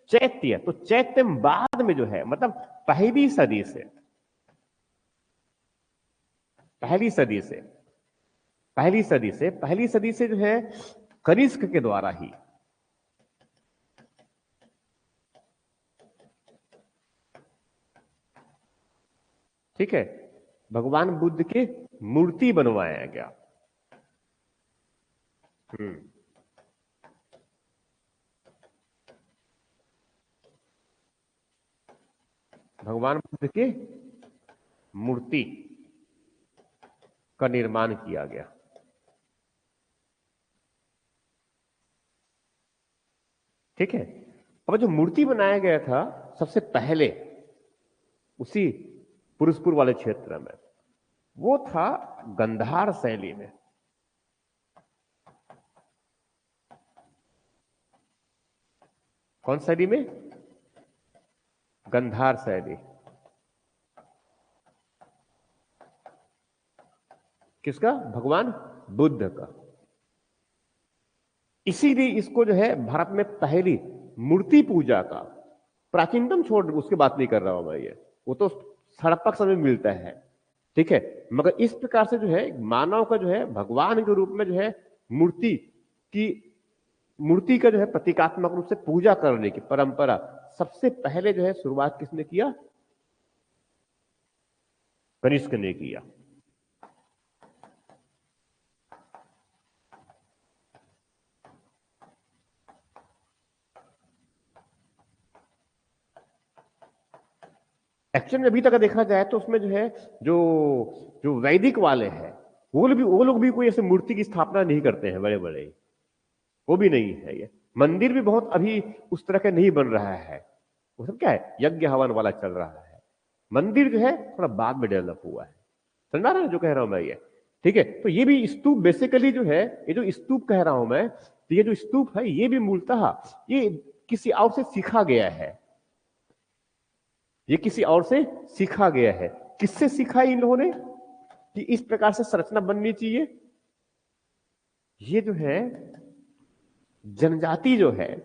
चैत्य, तो चैत्य बाद में जो है, मतलब पहली सदी से जो है कनिष्क के द्वारा ही, ठीक है, भगवान बुद्ध की मूर्ति बनवाया गया। भगवान बुद्ध की मूर्ति का निर्माण किया गया। ठीक है, अब जो मूर्ति बनाया गया था सबसे पहले उसी पुरुषपुर वाले क्षेत्र में, वो था गंधार शैली में। कौन शैली में? गंधार शैली। किसका? भगवान बुद्ध का। इसीलिए इसको जो है भारत में पहली मूर्ति पूजा का, प्राचीनतम छोड़, उसकी बात नहीं कर रहा हूं मैं, ये वो तो हड़प्पा समय मिलता है। ठीक है, मगर इस प्रकार से जो है मानव का जो है भगवान के रूप में जो है मूर्ति का जो है प्रतीकात्मक रूप से पूजा करने की परंपरा सबसे पहले जो है शुरुआत किसने किया? कनिष्क ने किया। एक्चुअल में अभी तक देखा जाए तो उसमें जो है, जो जो वैदिक वाले हैं, वो लोग भी कोई ऐसे मूर्ति की स्थापना नहीं करते हैं बड़े बड़े। वो भी नहीं है ये। मंदिर भी बहुत अभी उस तरह का नहीं बन रहा है, वो सब क्या है, यज्ञ हवन वाला चल रहा है। मंदिर जो है थोड़ा बाद में डेवलप हुआ है, समझा रहे हैं जो कह रहा हूं मैं ये? ठीक है, तो ये भी स्तूप बेसिकली जो है, ये जो स्तूप कह रहा हूं मैं, तो ये जो स्तूप है ये भी मूलतः ये किसी और से सीखा गया है, ये किसी और से सीखा गया है। किससे सीखा इन लोगों ने कि इस प्रकार से संरचना बननी चाहिए? ये जो है जनजाति जो है,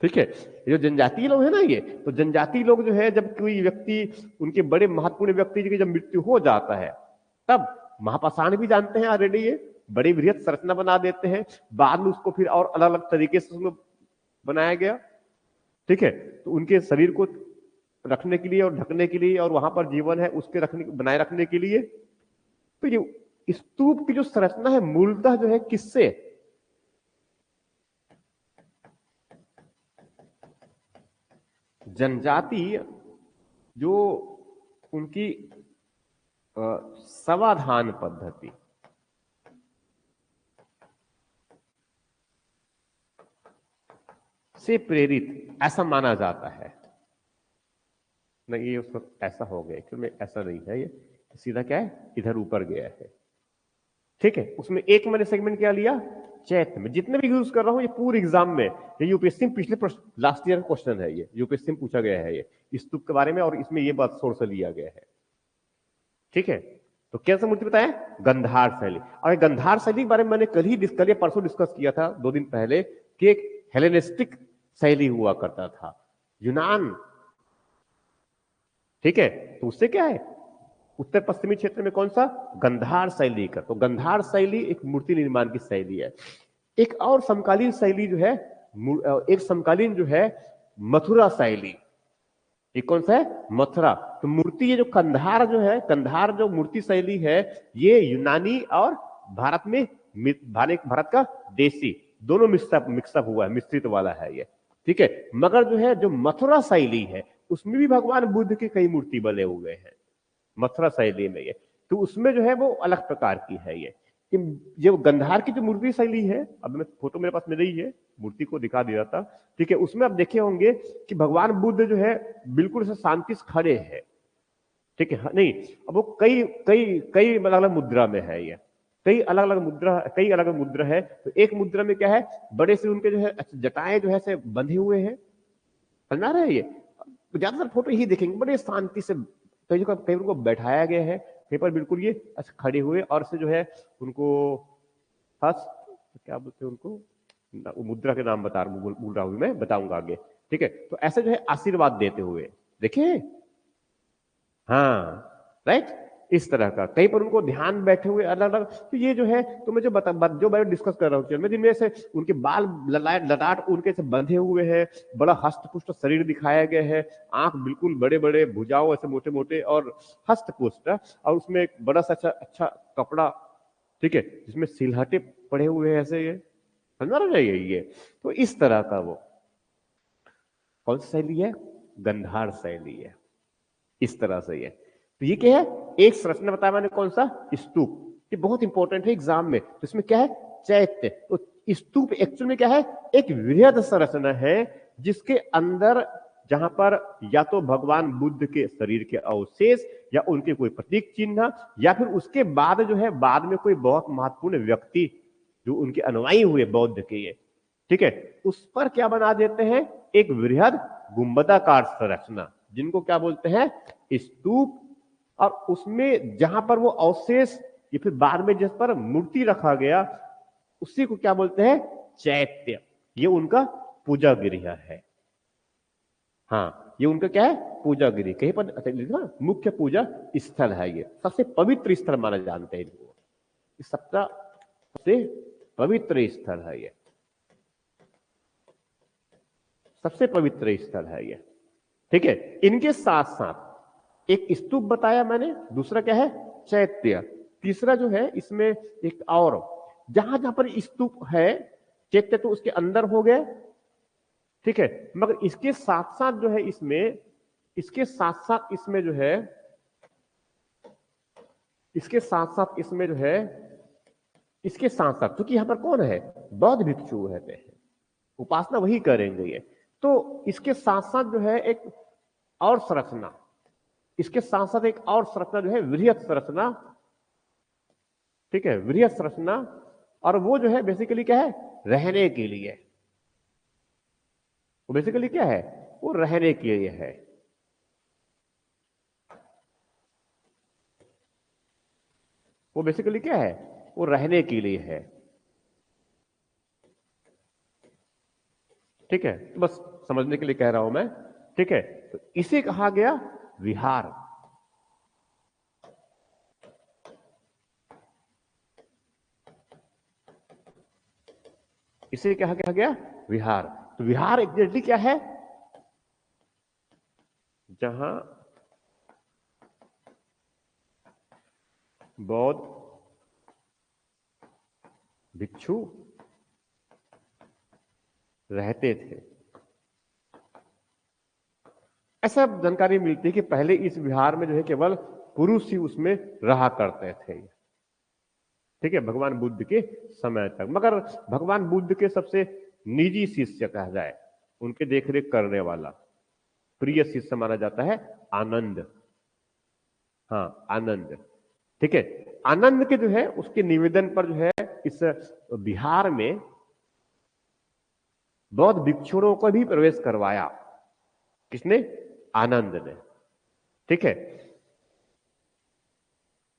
ठीक है, ये जो जनजातीय लोग है ना, ये तो जनजातीय लोग जो है, जब कोई व्यक्ति, उनके बड़े महत्वपूर्ण व्यक्ति की जब मृत्यु हो जाता है, तब महापाषाण भी जानते हैं ऑलरेडी, ये बड़ी बृहत संरचना बना देते हैं, बाद में उसको फिर और अलग अलग तरीके से उसमें बनाया गया। ठीक है, तो उनके शरीर को रखने के लिए और ढकने के लिए, और वहां पर जीवन है उसके रखने, बनाए रखने के लिए। तो ये स्तूप की जो संरचना है मूलतः जो है किससे, जनजाति जो उनकी समाधान पद्धति से प्रेरित ऐसा माना जाता है। नहीं, ये उसको ऐसा हो गया, एक्चुअली में ऐसा नहीं है, ये सीधा क्या है, इधर ऊपर गया है। ठीक है, उसमें एक मैंने सेगमेंट क्या लिया, चैत्र में। जितने भी यूज कर रहा हूं ये पूरे एग्जाम में, ये यूपीएससी में पिछले लास्ट ईयर का क्वेश्चन है, ये यूपीएससी में पूछा गया है ये स्तूप के बारे में, और इसमें ये बात सोर्स से लिया गया है। ठीक है, तो कैसे मूर्ति बताया, गंधार शैली। और गंधार शैली के बारे में मैंने कल या परसों डिस्कस किया था, 2 दिन पहले, कि एक हेलेनिस्टिक शैली हुआ करता था, यूनान। ठीक है, तो उससे क्या है, उत्तर पश्चिमी क्षेत्र में कौन सा, गंधार शैली का। तो गंधार शैली एक मूर्ति निर्माण की शैली है। एक और समकालीन शैली जो है, एक समकालीन जो है मथुरा शैली। ये कौन सा है, मथुरा। तो मूर्ति, ये जो कंधार जो है, कंधार जो मूर्ति शैली है, ये यूनानी और भारत में, भारत का देसी दोनों मिक्सअप हुआ है, मिश्रित वाला है ये। ठीक है, मगर जो है, जो मथुरा शैली है, उसमें भी भगवान बुद्ध के कई मूर्ति बने हुए हैं मथुरा शैली में ये। तो उसमें जो है वो अलग प्रकार की है ये। कि जो गंधार की जो मूर्ति शैली है, अब मैं फोटो मेरे पास में नहीं है, मूर्ति को दिखा दिया था। ठीक है, उसमें आप देखे होंगे कि भगवान बुद्ध जो है बिल्कुल से शांति से खड़े हैं। ठीक है, नहीं, अब वो कई कई कई अलग अलग मुद्रा में है ये, कई अलग अलग मुद्रा है। तो एक मुद्रा में क्या है, बड़े से उनके जो है जटाएं जो है से बंधे हुए हैं, समझा रहे हैं ये। ज्यादातर फोटो यही देखेंगे, बड़े शांति से, कहीं उनको बैठाया गया है, कहीं पर बिल्कुल ये खड़े हुए, और से जो है उनको हस्त, क्या बोलते हैं उनको, मुद्रा के नाम भूल रहा हूं मैं, बताऊंगा आगे। ठीक है, तो ऐसे जो है आशीर्वाद देते हुए, देखिए, हाँ, राइट, इस तरह का। कहीं पर उनको ध्यान बैठे हुए अलग अलग। तो ये जो है, तो मैं जो मैं डिस्कस कर रहा हूँ, जिनमें से उनके बाल ललाट उनके से बंधे हुए हैं, बड़ा हस्तपुष्ट शरीर दिखाया गया है, आंख बिल्कुल बड़े बड़े, भुजाओं ऐसे मोटे मोटे और हस्तपुष्ट, और उसमें एक बड़ा सा अच्छा कपड़ा, ठीक है, जिसमें सिलहटे पड़े हुए हैं ऐसे, ये समझ रहा है ये। तो इस तरह का वो कौन सी शैली है, गंधार शैली है, इस तरह से ये। तो ये क्या है, एक संरचना बताया मैंने, कौन सा, स्तूप। ये बहुत इंपॉर्टेंट है एग्जाम में। तो इसमें क्या है, चैत्य। तो स्तूप एक्चुअल में क्या है, एक वृहद संरचना है, जिसके अंदर, जहां पर या तो भगवान बुद्ध के शरीर के अवशेष, या उनके कोई प्रतीक चिन्ह, या फिर उसके बाद जो है, बाद में कोई बहुत महत्वपूर्ण व्यक्ति जो उनके अनुयायी हुए बौद्ध के ये, ठीक है, उस पर क्या बना देते हैं, एक वृहद गुंबदाकार संरचना, जिनको क्या बोलते हैं, स्तूप। और उसमें जहां पर वो अवशेष, या फिर बाद में जिस पर मूर्ति रखा गया, उसी को क्या बोलते हैं, चैत्य। ये उनका पूजा गृह है। हाँ, ये उनका क्या है, पूजा गृह। कहीं पर मुख्य पूजा स्थल है, ये सबसे पवित्र स्थल माना जानते हैं इनको, सबसे पवित्र स्थल है ये, सबसे पवित्र स्थल है ये। ठीक है, इनके साथ साथ एक स्तूप बताया मैंने, दूसरा क्या है, चैत्य, तीसरा जो है इसमें एक और, जहां जहां पर स्तूप है, चैत्य तो उसके अंदर हो गए, ठीक है, मगर इसके साथ साथ जो है इसमें, इसके साथ साथ इसमें जो है, इसके साथ साथ इसमें जो है इसके साथ साथ क्योंकि यहां पर कौन है, बौद्ध भिक्षु रहते हैं, उपासना वही करेंगे ये, तो इसके साथ साथ जो है एक और संरचना, इसके साथ साथ एक और संरचना जो है वृहत संरचना, ठीक है, वृहत संरचना, और वो जो है बेसिकली क्या है, रहने के लिए, वो बेसिकली क्या है, वो रहने के लिए है। वो बेसिकली क्या है, वो रहने के लिए है। ठीक है, तो बस समझने के लिए कह रहा हूं मैं। ठीक है, तो इसे कहा गया विहार। इसे कहा गया विहार। तो विहार एग्जैक्टली क्या है, जहां बौद्ध भिक्षु रहते थे। ऐसा जानकारी मिलती है कि पहले इस विहार में जो है केवल पुरुष ही उसमें रहा करते थे। ठीक है, भगवान बुद्ध के समय तक। मगर भगवान बुद्ध के सबसे निजी शिष्य कहा जाए, उनके देखरेख करने वाला प्रिय शिष्य माना जाता है आनंद। हाँ, आनंद। ठीक है, आनंद के जो है उसके निवेदन पर जो है इस बिहार में बौद्ध भिक्षुओं को भी प्रवेश करवाया। किसने, आनंद ने। ठीक है,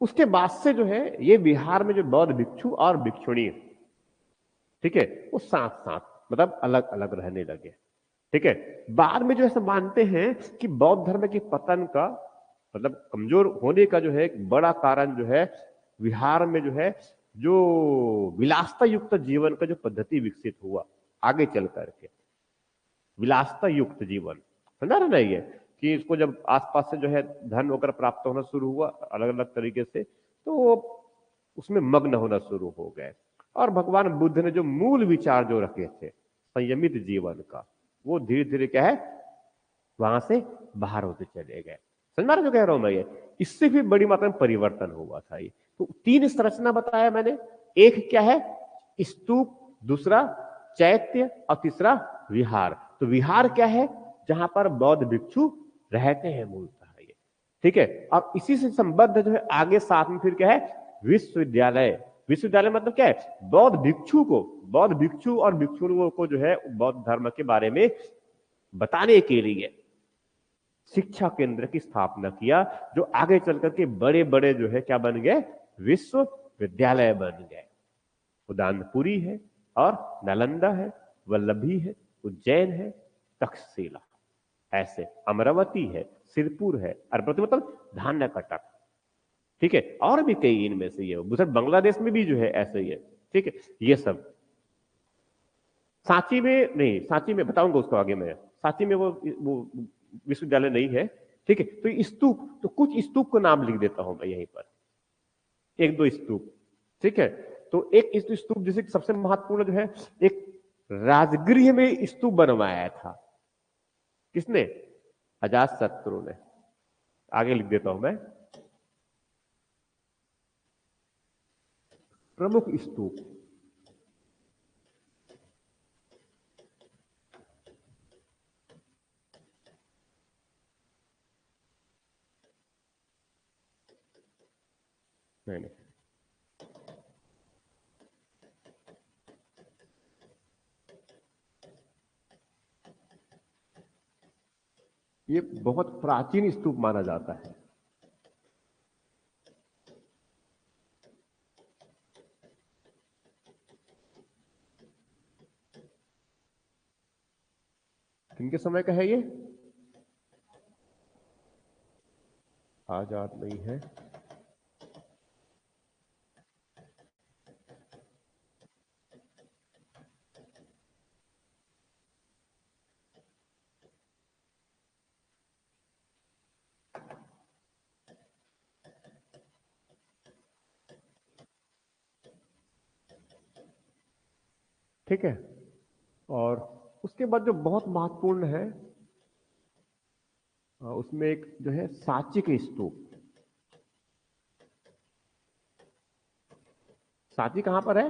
उसके बाद से जो है ये बिहार में जो बौद्ध भिक्षु और भिक्षुणी, ठीक है, वो साथ साथ मतलब अलग अलग रहने लगे। ठीक है, बाद में जो है सब मानते हैं कि बौद्ध धर्म के पतन का मतलब कमजोर होने का जो है एक बड़ा कारण जो है विहार में जो है जो विलासता युक्त जीवन का जो पद्धति विकसित हुआ आगे चल करके, विलासता युक्त जीवन, समझा रहे ना ये, कि इसको जब आसपास से जो है धन वगैरह प्राप्त होना शुरू हुआ अलग अलग तरीके से, तो वो उसमें मग्न होना शुरू हो गए। और भगवान बुद्ध ने जो मूल विचार जो रखे थे संयमित जीवन का, वो धीरे धीरे क्या है वहां से बाहर होते चले गए। समझ में आ रहा जो कह रहा हूं मैं ये, इससे भी बड़ी मात्रा में परिवर्तन हुआ था ये। तो तीन संरचना बताया मैंने, एक क्या है स्तूप, दूसरा चैत्य, और तीसरा विहार। तो विहार क्या है, जहां पर बौद्ध भिक्षु रहते हैं मूलतः ये। ठीक है, और इसी से संबद्ध जो है आगे साथ में फिर क्या है विश्वविद्यालय। विश्वविद्यालय मतलब क्या है, बौद्ध भिक्षु को, बौद्ध भिक्षु और भिक्षुओं को जो है बौद्ध धर्म के बारे में बताने के लिए शिक्षा केंद्र की स्थापना किया, जो आगे चल करके बड़े बड़े जो है क्या बन गए, विश्वविद्यालय बन गए। उदानपुरी है, और नालंदा है, वल्लभी है, उज्जैन है, तक्षशिला, ऐसे अमरावती है, सिरपुर है, अरबती मतलब धान्य कटक। ठीक है, और भी कई इनमें से ये बांग्लादेश में भी जो है ऐसे ही है। ठीक है, ये सब सांची में नहीं, सांची में बताऊंगा उसको आगे मैं, सांची में वो विश्वविद्यालय नहीं है। ठीक है, तो स्तूप, तो कुछ स्तूप को नाम लिख देता हूं मैं यहीं पर, एक दो स्तूप। ठीक है, तो एक स्तूप जैसे सबसे महत्वपूर्ण जो है, एक राजगृह में स्तूप बनवाया था। किसने, अजात शत्रु ने। आगे लिख देता हूं मैं, प्रमुख स्तूप। नहीं नहीं, ये बहुत प्राचीन स्तूप माना जाता है। किनके समय का है ये, आजाद नहीं है, ठीक है। और उसके बाद जो बहुत महत्वपूर्ण है, उसमें एक जो है सांची के स्तूप। सांची कहां पर है?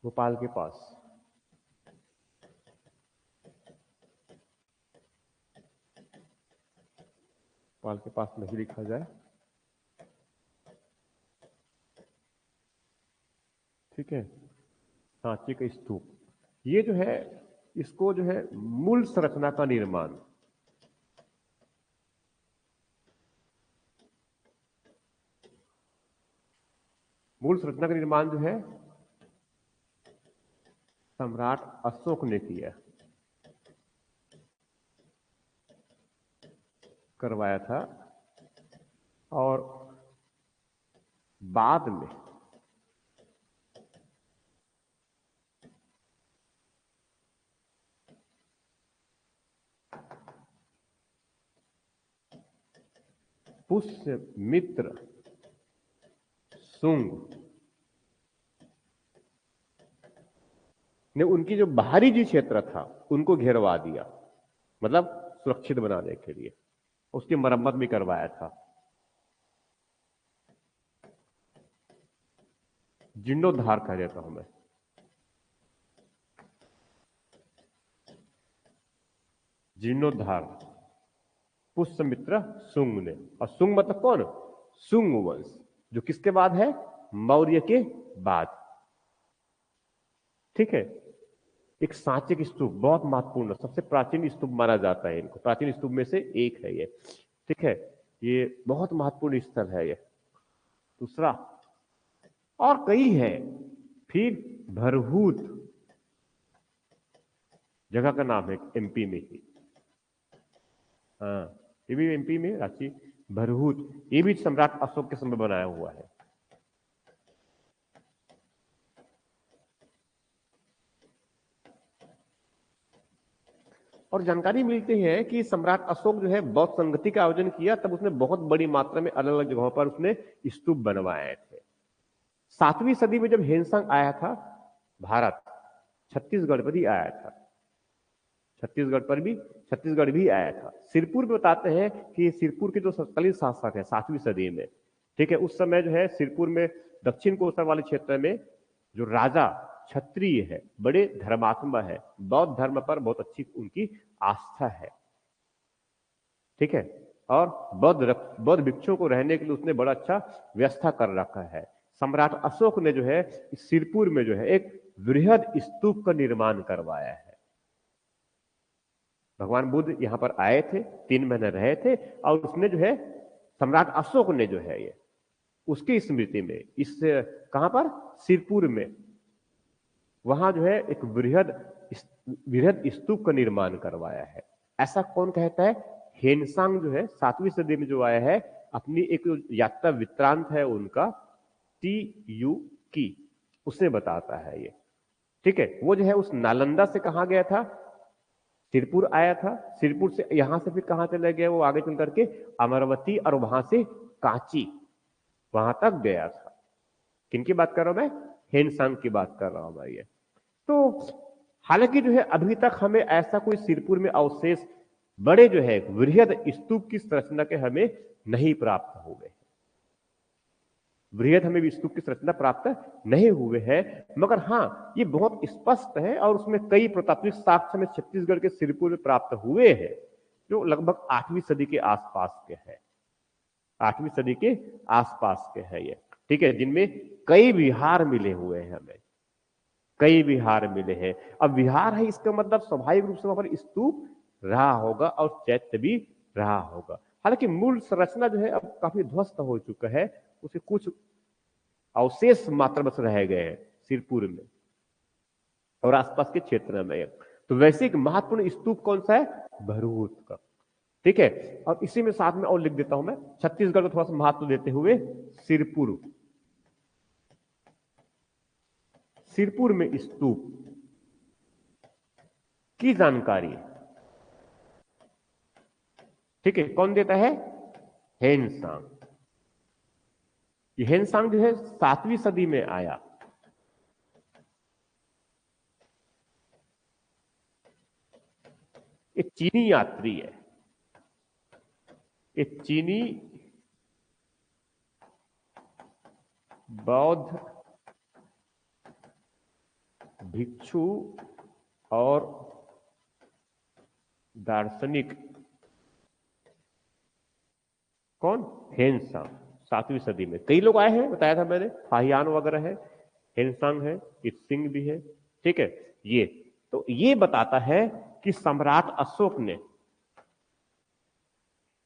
भोपाल के पास। भोपाल के पास नहीं लिखा जाए, ठीक है। सांची का स्तूप, ये जो है इसको जो है मूल संरचना का निर्माण, मूल संरचना का निर्माण जो है सम्राट अशोक ने किया, करवाया था। और बाद में पुष्यमित्र शुंग ने उनकी जो बाहरी जी क्षेत्र था उनको घेरवा दिया, मतलब सुरक्षित बनाने के लिए उसकी मरम्मत भी करवाया था। जीर्णोद्धार कह देता हूं मैं। जीर्णोद्धार पुष्यमित्र शुंग ने। और शुंग मतलब कौन? शुंग वंश, जो किसके बाद है? मौर्य के बाद, ठीक है। एक सांची के स्तूप बहुत महत्वपूर्ण, सबसे प्राचीन स्तूप माना जाता है इनको, प्राचीन स्तूप में से एक है ये, ठीक है। ये बहुत महत्वपूर्ण स्थल है ये। दूसरा और कई है। फिर भरहूत जगह का नाम है, एमपी में ही। हाँ, ये भी एमपी में, रांची। भरहूत, ये भी सम्राट अशोक के समय बनाया हुआ है। और जानकारी मिलती है कि सम्राट अशोक जो है बौद्ध संगति का आयोजन किया, तब उसने बहुत बड़ी मात्रा में अलग अलग जगहों पर उसने स्तूप बनवाए थे। 7वीं सदी में जब हेनसांग आया था भारत, छत्तीसगढ़ पर ही आया था, छत्तीसगढ़ भी आया था। सिरपुर में बताते हैं कि सिरपुर के जो तत्कालीन शासक है 7वीं सदी में, ठीक है, उस समय जो है सिरपुर में दक्षिण कोस्तर वाले क्षेत्र में जो राजा क्षत्रिय है, बड़े धर्मात्मा है, बौद्ध धर्म पर बहुत अच्छी उनकी आस्था है, ठीक है। और बौद्ध भिक्षुओं को रहने के लिए उसने बड़ा अच्छा व्यवस्था कर रखा है। सम्राट अशोक ने जो है इस सिरपुर में जो है एक वृहद स्तूप का निर्माण करवाया है। भगवान बुद्ध यहां पर आए थे, 3 महीने रहे थे, और उसने जो है सम्राट अशोक ने जो है ये उसकी स्मृति में इस कहां पर? सिरपुर में, वहां जो है एक वृहद स्तूप का निर्माण करवाया है। ऐसा कौन कहता है? हेनसांग जो है 7वीं सदी में जो आया है, अपनी एक यात्रा वृत्तांत है उनका, टी यू की, उसने बताता है ये, ठीक है। वो जो है उस नालंदा से कहा गया था, सिरपुर आया था, सिरपुर से यहां से फिर कहां चले गया वो आगे चल करके? अमरावती, और वहां से कांची, वहां तक गया था। किनकी बात कर रहा हूं मैं? हेनसांग की बात कर रहा हूं भाई ये। तो हालांकि जो है अभी तक हमें ऐसा कोई सिरपुर में अवशेष, बड़े जो है वृहद स्तूप की संरचना के हमें नहीं प्राप्त हुए, वृहद हमें भी स्तूप की संरचना प्राप्त नहीं हुए हैं। मगर हाँ, ये बहुत स्पष्ट है और उसमें कई प्रतात्विक साक्ष्य में छत्तीसगढ़ के सिरपुर में प्राप्त हुए हैं, जो लगभग 8वीं सदी के आसपास के हैं, 8वीं सदी के आसपास के हैं ये, ठीक है, जिनमें कई विहार मिले हुए हैं हमें, कई विहार मिले हैं। अब विहार है, इसका मतलब स्वाभाविक रूप से वहां पर स्तूप रहा होगा और चैत्य भी रहा होगा। हालांकि मूल संरचना जो है अब काफी ध्वस्त हो चुका है, उसे कुछ अवशेष मात्र बस रह गए हैं सिरपुर में और आसपास के क्षेत्र में। तो वैसे एक महत्वपूर्ण स्तूप कौन सा है? भरहूत का, ठीक है। और इसी में साथ में और लिख देता हूं मैं, छत्तीसगढ़ को थोड़ा सा महत्व देते हुए सिरपुर, सिरपुर में स्तूप की जानकारी, ठीक है, कौन देता है? हेनसांग। ये हेनसांग जो है 7वीं सदी में आया। एक चीनी यात्री है, एक चीनी बौद्ध भिक्षु और दार्शनिक कौन? हेनसांग, 7वीं सदी में कई लोग आए हैं, बताया था मैंने, फाहियान वगैरह है, हेनसांग है, इत्सिंग भी है, ठीक है। ये तो ये बताता है कि सम्राट अशोक ने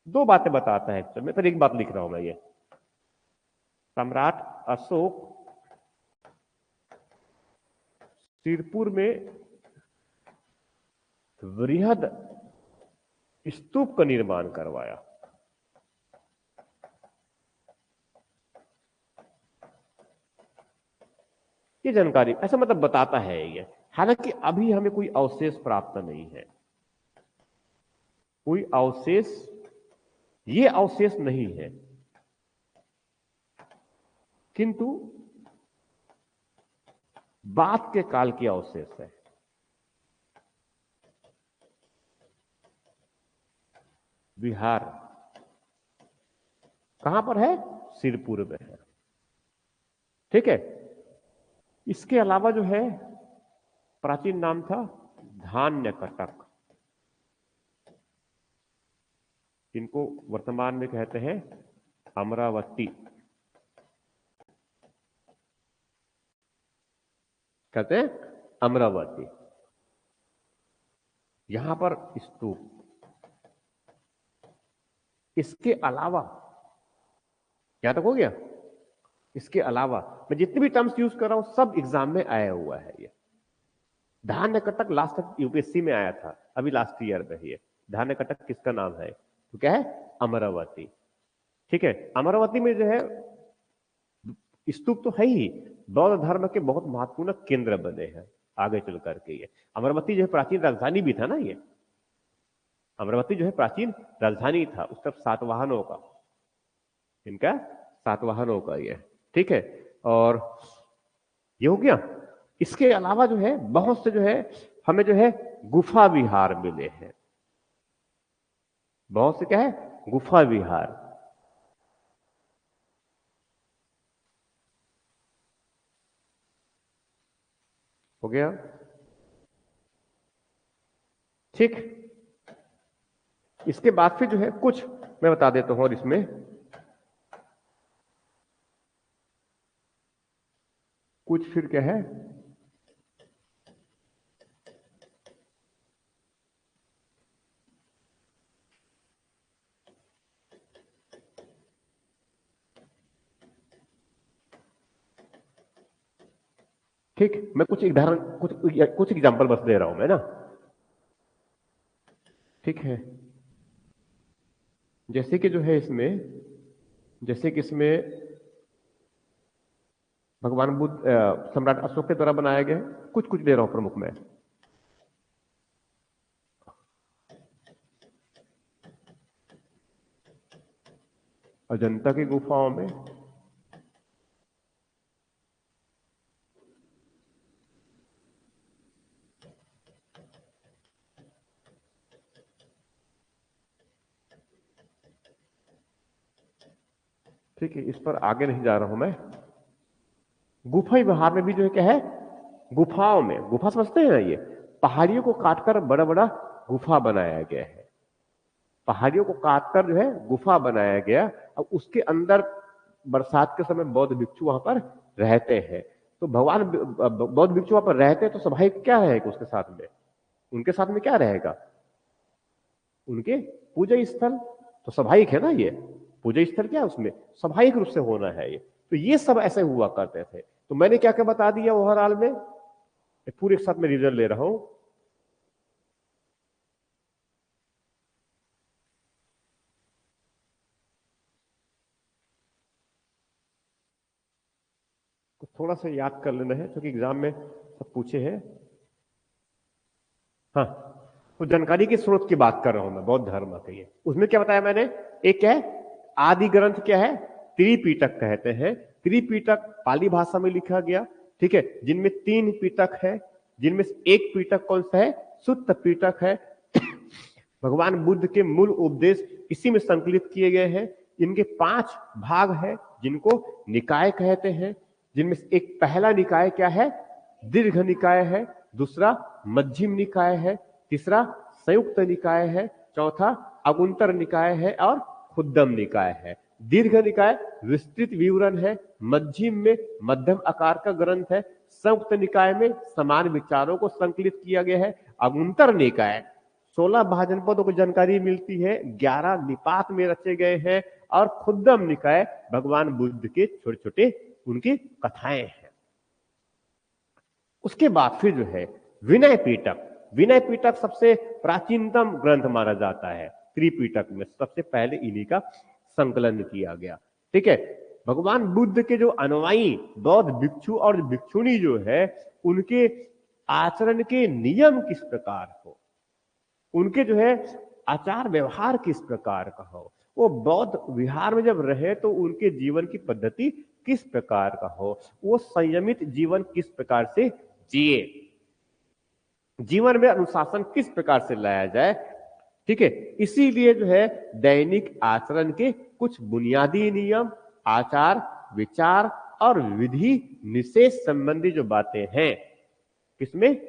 दो बातें बताता है, मैं फिर एक बात लिख रहा हूं मैं, ये सम्राट अशोक सिरपुर में वृहद स्तूप का निर्माण करवाया। ये जानकारी ऐसा मतलब बताता है ये, हालांकि अभी हमें कोई अवशेष प्राप्त नहीं है, कोई अवशेष, ये अवशेष नहीं है, किंतु बाद के काल के अवशेष है। विहार कहां पर है? सिरपुर में है, ठीक है। इसके अलावा जो है प्राचीन नाम था धान्यकटक, इनको वर्तमान में कहते हैं अमरावती, कहते हैं अमरावती। यहां पर स्तूप, इसके अलावा, यहां तक हो गया। इसके अलावा मैं जितने भी टर्म्स यूज कर रहा हूं सब एग्जाम में आया हुआ है। ये धान्यकटक लास्ट तक यूपीएससी में आया था, अभी लास्ट ईयर में ही। धान्यकटक किसका नाम है? तो क्या है? अमरावती, ठीक है। अमरावती में जो है स्तूप तो है ही, बौद्ध धर्म के बहुत महत्वपूर्ण केंद्र बने हैं आगे चल करके। ये अमरावती जो है प्राचीन राजधानी भी था ना, ये अमरावती जो है प्राचीन राजधानी था उस तरफ सातवाहनों का, इनका सातवाहनों का ये, ठीक है। और ये हो गया। इसके अलावा जो है बहुत से जो है हमें जो है गुफा विहार मिले हैं, बहुत से क्या है? गुफा विहार। हो गया, ठीक। इसके बाद फिर जो है कुछ मैं बता देता हूं, और इसमें कुछ फिर क्या है, ठीक। मैं कुछ उदाहरण, कुछ एग्जांपल बस दे रहा हूं मैं ना, ठीक है। जैसे कि जो है इसमें, जैसे कि इसमें भगवान बुद्ध सम्राट अशोक के द्वारा बनाया गया है, कुछ कुछ दे रहा हूं प्रमुख में। अजंता की गुफाओं में ठीक है, इस पर आगे नहीं जा रहा हूं मैं। गुफा विहार में भी जो है क्या है, गुफाओं में, गुफा समझते हैं ना, ये पहाड़ियों को काटकर बड़ा बड़ा गुफा बनाया गया है, पहाड़ियों को काटकर जो है गुफा बनाया गया। अब उसके अंदर बरसात के समय बौद्ध भिक्षु वहां पर रहते हैं। तो भगवान बौद्ध भिक्षु वहां पर रहते हैं, तो स्वाभाविक क्या रहेगा उसके साथ में, उनके साथ में क्या रहेगा? उनके पूजा स्थल, तो स्वाभाविक है ना, ये पूजा स्थल क्या है उसमें स्वाभाविक रूप से होना है ये। तो ये सब ऐसे हुआ करते थे। तो मैंने क्या क्या बता दिया ओवरऑल में, पूरे एक साथ में रिविजन ले रहा हूं। तो थोड़ा सा याद कर लेना है क्योंकि एग्जाम में सब पूछे हैं। हाँ, तो जानकारी के स्रोत की बात कर रहा हूं मैं, बौद्ध धर्म के लिए। उसमें क्या बताया मैंने, एक क्या है, आदि ग्रंथ क्या है, त्रिपिटक कहते हैं। त्रिपिटक पाली भाषा में लिखा गया, ठीक है, जिनमें 3 पिटक है, जिनमें से एक पिटक कौन सा है? सुत्त पिटक है। भगवान बुद्ध के मूल उपदेश इसी में संकलित किए गए हैं। इनके 5 भाग है, जिनको निकाय कहते हैं, जिनमें से एक पहला निकाय क्या है, दीर्घ निकाय है, दूसरा मध्यम निकाय है, तीसरा संयुक्त निकाय है, चौथा अगुंतर निकाय है और खुद्दम निकाय है। दीर्घ निकाय विस्तृत विवरण है, मध्यम में मध्यम आकार का ग्रंथ है, संयुक्त निकाय में समान विचारों को संकलित किया गया है, अगुंतर निकाय 16 भाजनपदों को जानकारी मिलती है, 11 निपात में रचे गए हैं, और खुद्दम निकाय भगवान बुद्ध के छोटे छोटे उनकी कथाएं हैं। उसके बाद फिर जो है विनय पिटक। विनय पिटक सबसे प्राचीनतम ग्रंथ माना जाता है, त्रिपिटक में सबसे पहले इन्हीं का संकलन किया गया। ठीक है, भगवान बुद्ध के जो अनुयायी बौद्ध भिक्षु और भिक्षुणी जो है, उनके आचरण के नियम किस प्रकार हो, उनके जो है आचार व्यवहार किस प्रकार का हो, वो बौद्ध विहार में जब रहे तो उनके जीवन की पद्धति किस प्रकार का हो, वो संयमित जीवन किस प्रकार से जिए, जीवन में अनुशासन किस प्रकार से लाया जाए। ठीक है, इसीलिए जो है दैनिक आचरण के कुछ बुनियादी नियम, आचार विचार और विधि निषेध संबंधी जो बातें हैं, किसमें,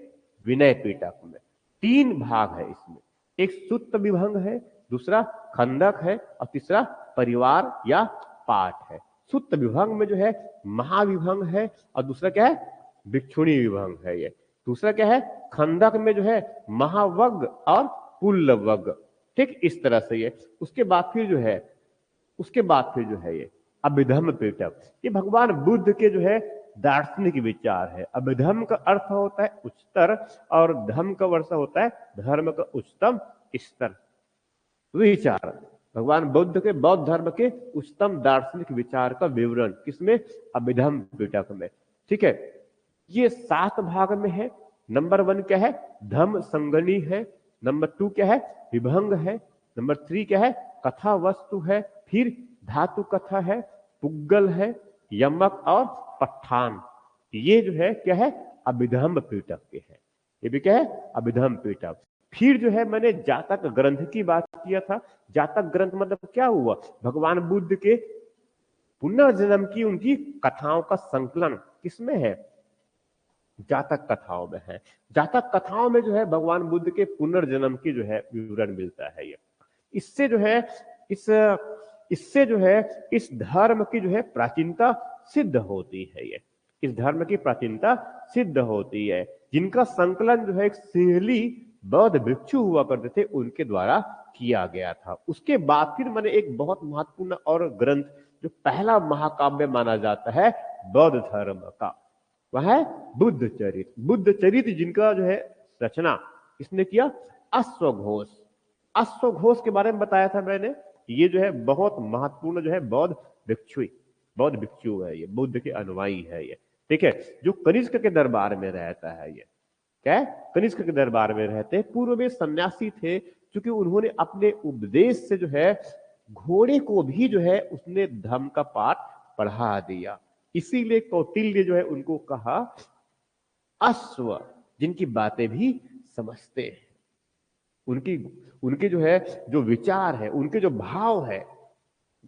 विनय पिटक में। 3 भाग है इसमें, एक सुत्त विभंग है, दूसरा खंडक है और तीसरा परिवार या पाठ है। सुत्त विभंग में जो है महाविभंग है और दूसरा क्या है, भिक्षुणी विभंग है। ये दूसरा क्या है, खंडक में जो है महावग और पुल्लवग। ठीक, इस तरह से ये उसके बाद फिर जो है ये अभिधम्म पिटक। ये भगवान बुद्ध के जो है दार्शनिक विचार है। अभिधम्म का अर्थ होता है उच्चतर और धम्म का अर्थ होता है धर्म का उच्चतम स्तर। विचार भगवान बुद्ध के बौद्ध धर्म के उच्चतम दार्शनिक विचार का विवरण किसमें, अभिधम्म पिटक में। ठीक है, ये 7 भाग में है। नंबर 1 क्या है, धम्म संगनी है। नंबर 2 क्या है, विभंग है। नंबर 3 क्या है, कथा वस्तु है। फिर धातु कथा है, पुग्गल है, यमक और पठान। ये जो है क्या है, अभिधम्म पिटक के है। ये भी क्या है, अभिधम्म पिटक। फिर जो है मैंने जातक ग्रंथ की बात किया था। जातक ग्रंथ मतलब क्या हुआ, भगवान बुद्ध के पुनर्जन्म की उनकी कथाओं का संकलन किसमें है, जातक कथाओं में है। जातक कथाओं में जो है भगवान बुद्ध के पुनर्जन्म की जो है विवरण मिलता है। ये इससे जो है इस धर्म की जो है प्राचीनता सिद्ध होती है। ये इस धर्म की प्राचीनता सिद्ध होती है, जिनका संकलन जो है एक सिंहली बौद्ध भिक्षु हुआ करते थे, उनके द्वारा किया गया था। उसके बाद फिर मैंने एक बहुत महत्वपूर्ण और ग्रंथ जो पहला महाकाव्य माना जाता है बौद्ध धर्म का, वह है बुद्ध चरित। बुद्ध चरित जिनका जो है रचना इसने किया अश्वघोष। अश्वघोष के बारे में बताया था मैंने। ये जो है बहुत महत्वपूर्ण जो है बौद्ध भिक्षु है, ये बुद्ध के अनुयायी है। ये ठीक है, जो कनिष्क के दरबार में रहता है। ये क्या है, कनिष्क के दरबार में रहते हैं। पूर्व में सन्यासी थे, क्योंकि उन्होंने अपने उपदेश से जो है घोड़े को भी जो है उसने धर्म का पाठ पढ़ा दिया। इसीलिए कौटिल्य जो है उनको कहा अश्व जिनकी बातें भी समझते हैं, उनके जो है जो विचार है, उनके जो भाव है,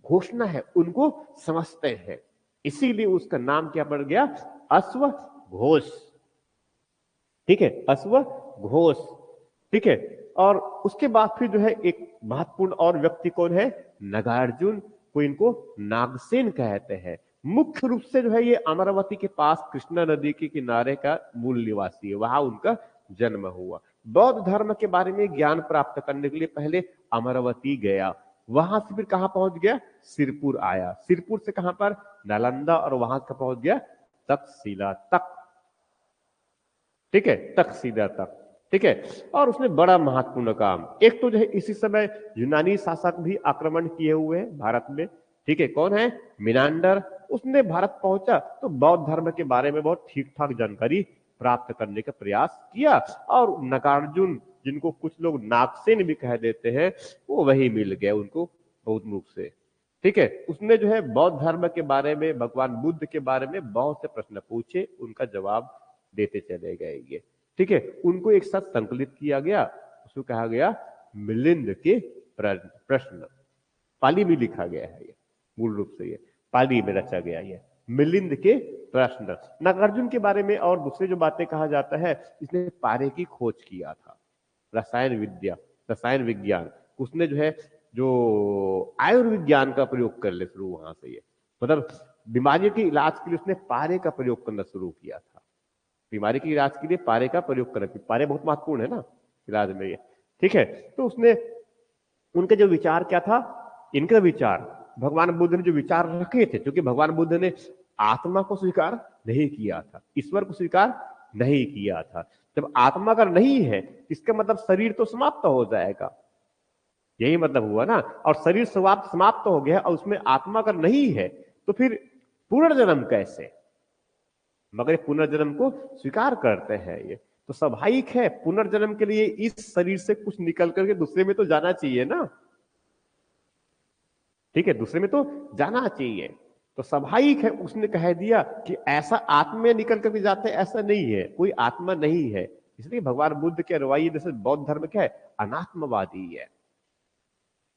घोषणा है, उनको समझते हैं। इसीलिए उसका नाम क्या पड़ गया, अश्व घोष। ठीक है, अश्व घोष। ठीक है, और उसके बाद फिर जो है एक महत्वपूर्ण और व्यक्ति कौन है, नागार्जुन, को इनको नागसेन कहते हैं। मुख्य रूप से जो है ये अमरावती के पास कृष्णा नदी के किनारे का मूल निवासी है, वहां उनका जन्म हुआ। बौद्ध धर्म के बारे में ज्ञान प्राप्त करने के लिए पहले अमरावती गया, वहां से फिर कहां पहुंच गया, सिरपुर आया, सिरपुर से कहां पर, नालंदा, और वहां से पहुंच गया तक्षशिला तक। ठीक है, तक्षशिला तक। ठीक है, और उसने बड़ा महत्वपूर्ण काम, एक तो जो है इसी समय यूनानी शासक भी आक्रमण किए हुए हैं भारत में। ठीक है, कौन है, मिनांडर। उसने भारत पहुंचा तो बौद्ध धर्म के बारे में बहुत ठीक ठाक जानकारी प्राप्त करने का प्रयास किया, और नागार्जुन, जिनको कुछ लोग नागसेन भी कह देते हैं, वो वही मिल गए उनको बौद्ध मुख से। ठीक है, उसने जो है बौद्ध धर्म के बारे में, भगवान बुद्ध के बारे में बहुत से प्रश्न पूछे, उनका जवाब देते चले गए ये। ठीक है, उनको एक साथ संकलित किया गया, उसको कहा गया मिलिंद के प्रश्न। पाली में लिखा गया है ये, मूल रूप से ये पाली में रचा गया ये मिलिंद के प्रश्न। नागार्जुन के बारे में और दूसरे जो बातें कहा जाता है, इसने पारे की खोज किया था, रसायन विज्ञान। उसने जो है जो आयुर्विज्ञान का प्रयोग कर ले शुरू वहां से, ये मतलब बीमारी के इलाज के लिए उसने पारे का प्रयोग करना शुरू किया था। बीमारी के इलाज के लिए पारे का प्रयोग करना, पारे बहुत महत्वपूर्ण है ना इलाज में ये, ठीक है। तो उसने, उनके जो विचार क्या था, इनका विचार, भगवान बुद्ध ने जो विचार रखे थे, क्योंकि भगवान बुद्ध ने आत्मा को स्वीकार नहीं किया था, ईश्वर को स्वीकार नहीं किया था। जब आत्मा अगर नहीं है, इसका मतलब शरीर तो समाप्त हो जाएगा, यही मतलब हुआ ना। और शरीर समाप्त हो गया और उसमें आत्मा अगर नहीं है तो फिर पुनर्जन्म कैसे? मगर पुनर्जन्म को स्वीकार करते हैं ये, तो स्वाभाविक है पुनर्जन्म के लिए इस शरीर से कुछ निकल करके दूसरे में तो जाना चाहिए ना, ठीक है, दूसरे में तो जाना चाहिए। तो स्वाभाविक है उसने कह दिया कि ऐसा आत्मा निकल करके जाते, ऐसा नहीं है, कोई आत्मा नहीं है। इसलिए भगवान बुद्ध के रवैये जैसे बौद्ध धर्म क्या है, अनात्मवादी है,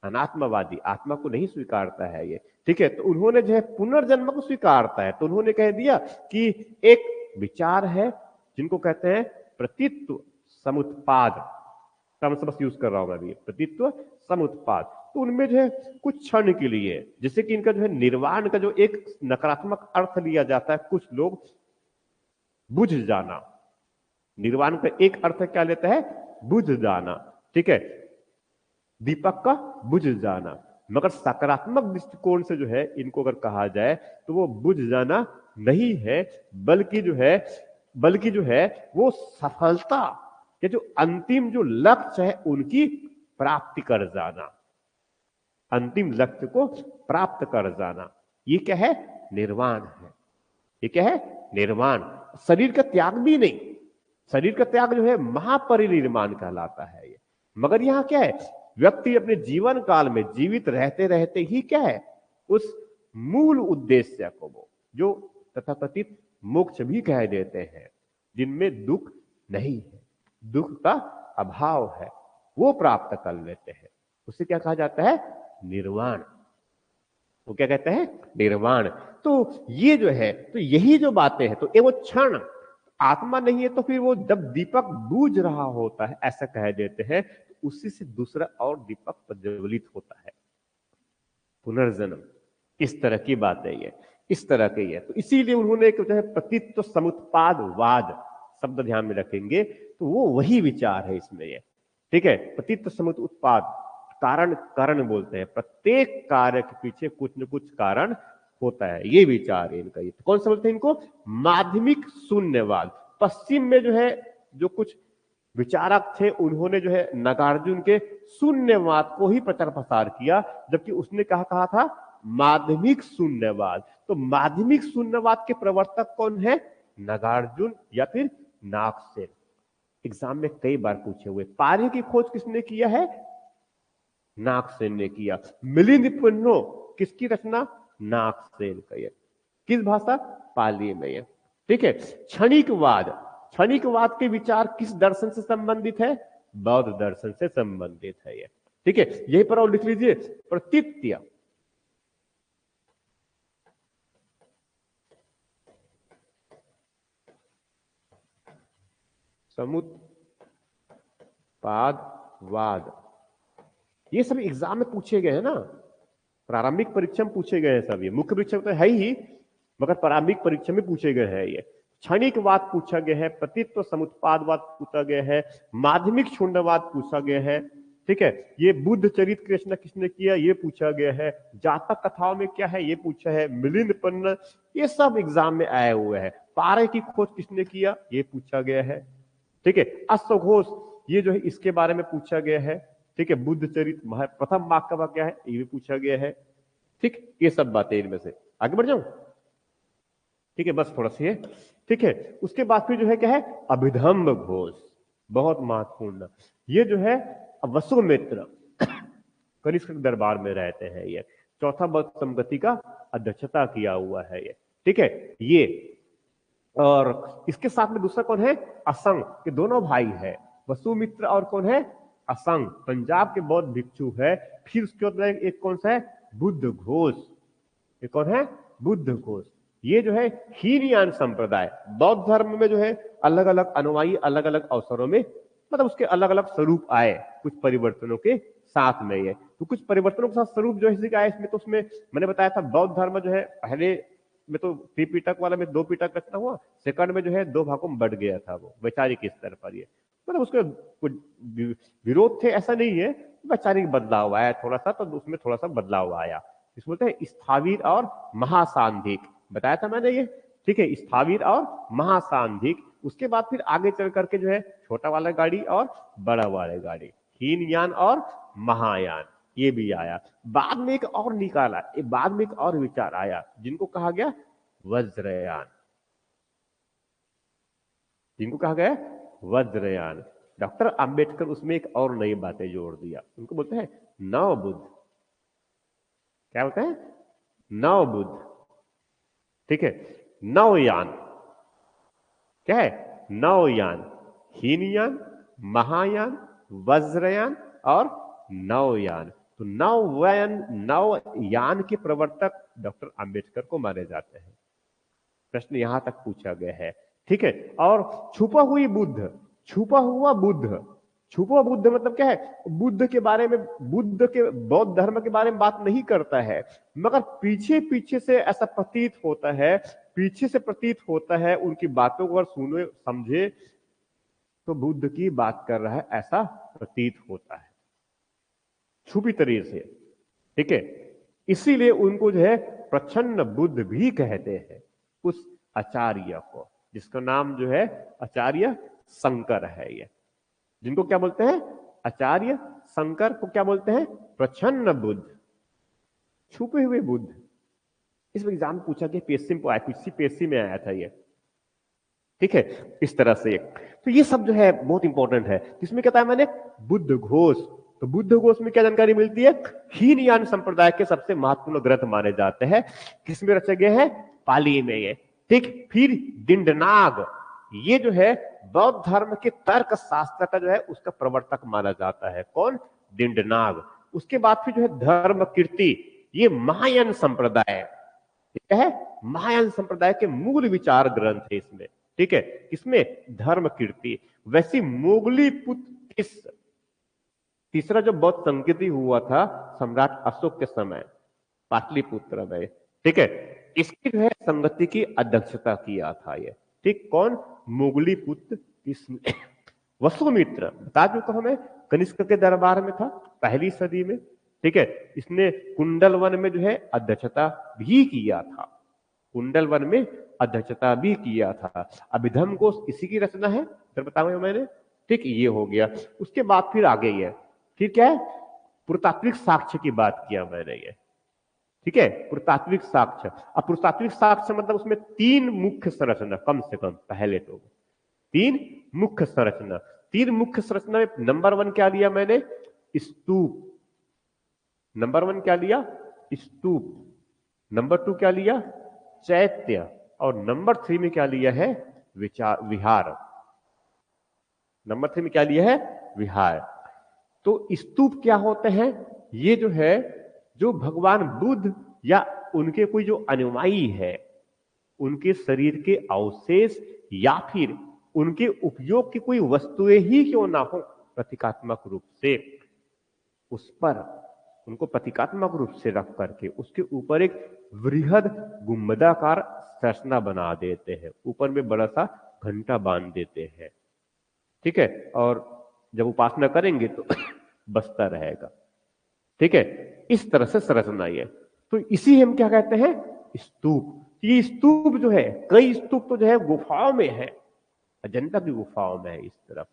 अनात्मवादी, आत्मा को नहीं स्वीकारता है ये, ठीक है। तो उन्होंने जो है पुनर्जन्म को स्वीकारता है, तो उन्होंने कह दिया कि एक विचार है जिनको कहते हैं प्रतित्व समुत्पाद, बस यूज कर रहा हूं मैं अभी, प्रतित्व समुत्पाद। तो उनमें जो है कुछ क्षण के लिए, जैसे कि इनका जो है निर्वाण का जो एक नकारात्मक अर्थ लिया जाता है, कुछ लोग बुझ जाना, निर्वाण का एक अर्थ क्या लेता है, बुझ जाना, ठीक है, दीपक का बुझ जाना। मगर सकारात्मक दृष्टिकोण से जो है इनको अगर कहा जाए तो वो बुझ जाना नहीं है, बल्कि जो है वो सफलता के जो अंतिम जो लक्ष्य है उनकी प्राप्ति कर जाना, अंतिम लक्ष्य को प्राप्त कर जाना, ये क्या है, निर्वाण है। ये क्या है, निर्वाण। शरीर का त्याग भी नहीं, शरीर का त्याग जो है महापरिनिर्वाण कहलाता है ये। मगर यहां क्या है, व्यक्ति अपने जीवन काल में जीवित रहते रहते ही क्या है, उस मूल उद्देश्य को, वो जो तथाकथित मोक्ष भी कह देते हैं, जिनमें दुख नहीं है, दुख का अभाव है, वो प्राप्त कर लेते हैं। उसे क्या कहा जाता है, निर्वाण। वो क्या कहते हैं, निर्वाण। तो ये जो है, तो यही जो बातें हैं, तो ये वो क्षण, आत्मा नहीं है तो फिर वो जब दीपक बूझ रहा होता है ऐसा कह देते हैं, तो उसी से दूसरा और दीपक प्रज्वलित होता है, पुनर्जन्म। इस तरह की बात है ये, इस तरह की है। तो इसीलिए उन्होंने एक जो है प्रतित्व समुत्पादवाद शब्द ध्यान में रखेंगे, तो वो वही विचार है इसमें ये, ठीक है। प्रतित्व समुत्पाद, कारण कारण बोलते हैं, प्रत्येक कार्य के पीछे कुछ न कुछ कारण होता है, ये विचार है इनका। ये तो कौन सा बोलते हैं इनको, माध्यमिक शून्यवाद। पश्चिम में जो है जो कुछ विचारक थे, उन्होंने जो है नागार्जुन के शून्यवाद को ही प्रचार प्रसार किया, जबकि उसने कहा था माध्यमिक शून्यवाद। तो माध्यमिक शून्यवाद के प्रवर्तक कौन है, नागार्जुन या फिर नागसेन। एग्जाम में कई बार पूछे हुए, पारे की खोज किसने किया है, नागसेन ने किया। मिलिंद पुन्नो किसकी रचना, नागसेन का। ये किस भाषा, पाली में ये, ठीक है। क्षणिकवाद, क्षणिकवाद के विचार किस दर्शन से संबंधित है, बौद्ध दर्शन से संबंधित है ये, ठीक है। यही पर और लिख लीजिए, प्रतीत्य समुत्पादवाद। ये सब एग्जाम में पूछे गए हैं ना, प्रारंभिक परीक्षा में पूछे गए हैं सब, ये मुख्य परीक्षा में तो है ही, मगर प्रारंभिक परीक्षा में पूछे गए हैं ये। क्षणिकवाद पूछा गया है, प्रतित्व समुत्पादवाद पूछा गया है, माध्यमिक शून्यवाद पूछा गया है, ठीक है। ये बुद्ध चरित्र की रचना किसने किया, ये पूछा गया है। जातक कथाओं में क्या है, ये पूछा है। मिलिंद पन्न, ये सब एग्जाम में आए हुए हैं। पारे की खोज किसने किया, ये पूछा गया है, ठीक है। अश्वघोष, ये जो है इसके बारे में पूछा गया है, ठीक है। बुद्ध चरित्र प्रथम मार्ग का क्या है, ये भी पूछा गया है, ठीक। ये सब बातें इनमें से, आगे बढ़ जाऊं, ठीक है, बस थोड़ा सी है, ठीक है। उसके बाद फिर जो है क्या है, अभिधम्ब घोष, बहुत महत्वपूर्ण। ये जो है वसुमित्र कनिष्क दरबार में रहते हैं, ये चौथा बौद्ध संगति का अध्यक्षता किया हुआ है ये, ठीक है ये। और इसके साथ में दूसरा कौन है, असंग, के दोनों भाई है, वसुमित्र और कौन है, असंग, पंजाब के बौद्ध भिक्षु है। फिर उसके बाद एक कौन सा है, बुद्ध घोष, ये कौन है, बुद्ध घोष। ये जो है हीनयान संप्रदाय, बौद्ध धर्म में जो है अलग अलग अनुयायी अलग अलग अवसरों में, मतलब उसके अलग अलग स्वरूप आए कुछ परिवर्तनों के साथ में। ये तो कुछ परिवर्तनों के साथ स्वरूप जो है आए इसमें, तो उसमें मैंने बताया था बौद्ध धर्म जो है पहले में तो त्रिपिटक वाला में 2 पिटक रचना हुआ, सेकंड में जो है 2 भागों में बढ़ गया था वो वैचारिक स्तर पर। ये मतलब उसके कुछ विरोध थे ऐसा नहीं है, वैचारिक बदलाव आया थोड़ा सा, तो उसमें थोड़ा सा बदलाव आया। इसको बोलते हैं स्थाविर और महासांधिक, बताया था मैंने ये, ठीक है, स्थाविर और महासांधिक। उसके बाद फिर आगे चल करके जो है छोटा वाला गाड़ी और बड़ा वाला गाड़ी, हीनयान और महायान, ये भी आया। बाद में एक और निकाला, बाद में एक और विचार आया जिनको कहा गया वज्रयान, जिनको कहा गया वज्रयान। डॉक्टर अंबेडकर उसमें एक और नई बातें जोड़ दिया, उनको बोलते हैं नव बुद्ध। क्या बोलते हैं? नव बुद्ध, ठीक है। नवयान क्या है? नवयान, हीनयान, महायान, वज्रयान और नवयान। तो नवयान के प्रवर्तक डॉक्टर अंबेडकर को माने जाते हैं। प्रश्न यहां तक पूछा गया है, ठीक है। और छुपा हुई बुद्ध, छुपा हुआ बुद्ध, छुपा बुद्ध मतलब क्या है? बुद्ध के बारे में, बुद्ध के बौद्ध धर्म के बारे में बात नहीं करता है, मगर पीछे पीछे से ऐसा प्रतीत होता है, पीछे से प्रतीत होता है, उनकी बातों को अगर सुने समझे तो बुद्ध की बात कर रहा है ऐसा प्रतीत होता है, छुपी तरीके से, ठीक है। इसीलिए उनको जो है प्रच्छन्न बुद्ध भी कहते हैं उस आचार्य को, जिसका नाम जो है आचार्य शंकर है। ये जिनको क्या बोलते हैं? आचार्य शंकर को क्या बोलते हैं? प्रच्छन्न बुद्ध, छुपे हुए बुद्ध। इसमें एग्जाम पूछा कि पीएससी में आया, पीएससी में आया था ये, ठीक है, इस तरह से। तो ये सब जो है बहुत इंपॉर्टेंट है। इसमें कहता है मैंने बुद्ध घोष, तो बुद्ध घोष में क्या जानकारी मिलती है? हीनयान संप्रदाय के सबसे महत्वपूर्ण ग्रंथ माने जाते हैं, किसमें रचे गए हैं? पाली में ये, ठीक। फिर दिंडनाग, ये जो है बौद्ध धर्म के तर्क शास्त्र का जो है उसका प्रवर्तक माना जाता है। कौन? दिंडनाग। उसके बाद फिर जो है धर्म कीर्ति, ये महायान संप्रदाय है, महायान संप्रदाय के मूल विचार ग्रंथ है इसमें, ठीक है। इसमें धर्म कीर्ति। वैसी मोगली पुत्र, इस तीसरा जो बौद्ध संस्कृति हुआ था सम्राट अशोक के समय पाटलिपुत्र में, ठीक है, इसकी जो है संगति की अध्यक्षता किया था ये, ठीक। कौन? मोगली पुत्र इसमें वसुमित्र, बता चुका हमें, कनिष्क के दरबार में था पहली सदी में, ठीक है। इसने कुंडल वन में जो है अध्यक्षता भी किया था, कुंडल वन में अध्यक्षता भी किया था। अभिधम्म कोश इसी की रचना है, फिर बताऊंगा मैंने, ठीक। ये हो गया। उसके बाद फिर आगे ये फिर क्या है? पुरातात्विक साक्ष्य की बात किया मैंने ये, ठीक है, पुरातात्विक साक्ष्य। अब पुरातात्विक साक्ष्य मतलब उसमें 3 मुख्य संरचना, कम से कम पहले तो 3 मुख्य संरचना। 3 मुख्य संरचना में नंबर 1 क्या लिया मैंने? स्तूप। नंबर 1 क्या लिया? स्तूप। नंबर 2 क्या लिया? चैत्य। और नंबर 3 में क्या लिया है? विहार। नंबर 3 में क्या लिया है? विहार। तो स्तूप क्या होते हैं? ये जो है, जो भगवान बुद्ध या उनके कोई जो अनुयायी है, उनके शरीर के अवशेष या फिर उनके उपयोग की कोई वस्तुएं ही क्यों ना हो, प्रतीकात्मक रूप से उस पर उनको प्रतीकात्मक रूप से रख करके उसके ऊपर एक वृहद गुंबदाकार संरचना बना देते हैं, ऊपर में बड़ा सा घंटा बांध देते हैं, ठीक है। और जब उपासना करेंगे तो बसता रहेगा, ठीक है। इस तरह से संरचना है। तो इसी हम क्या कहते हैं? स्तूप। ये स्तूप जो है, कई स्तूप तो जो है गुफाओं में है, अजंता की गुफाओं में है इस तरफ,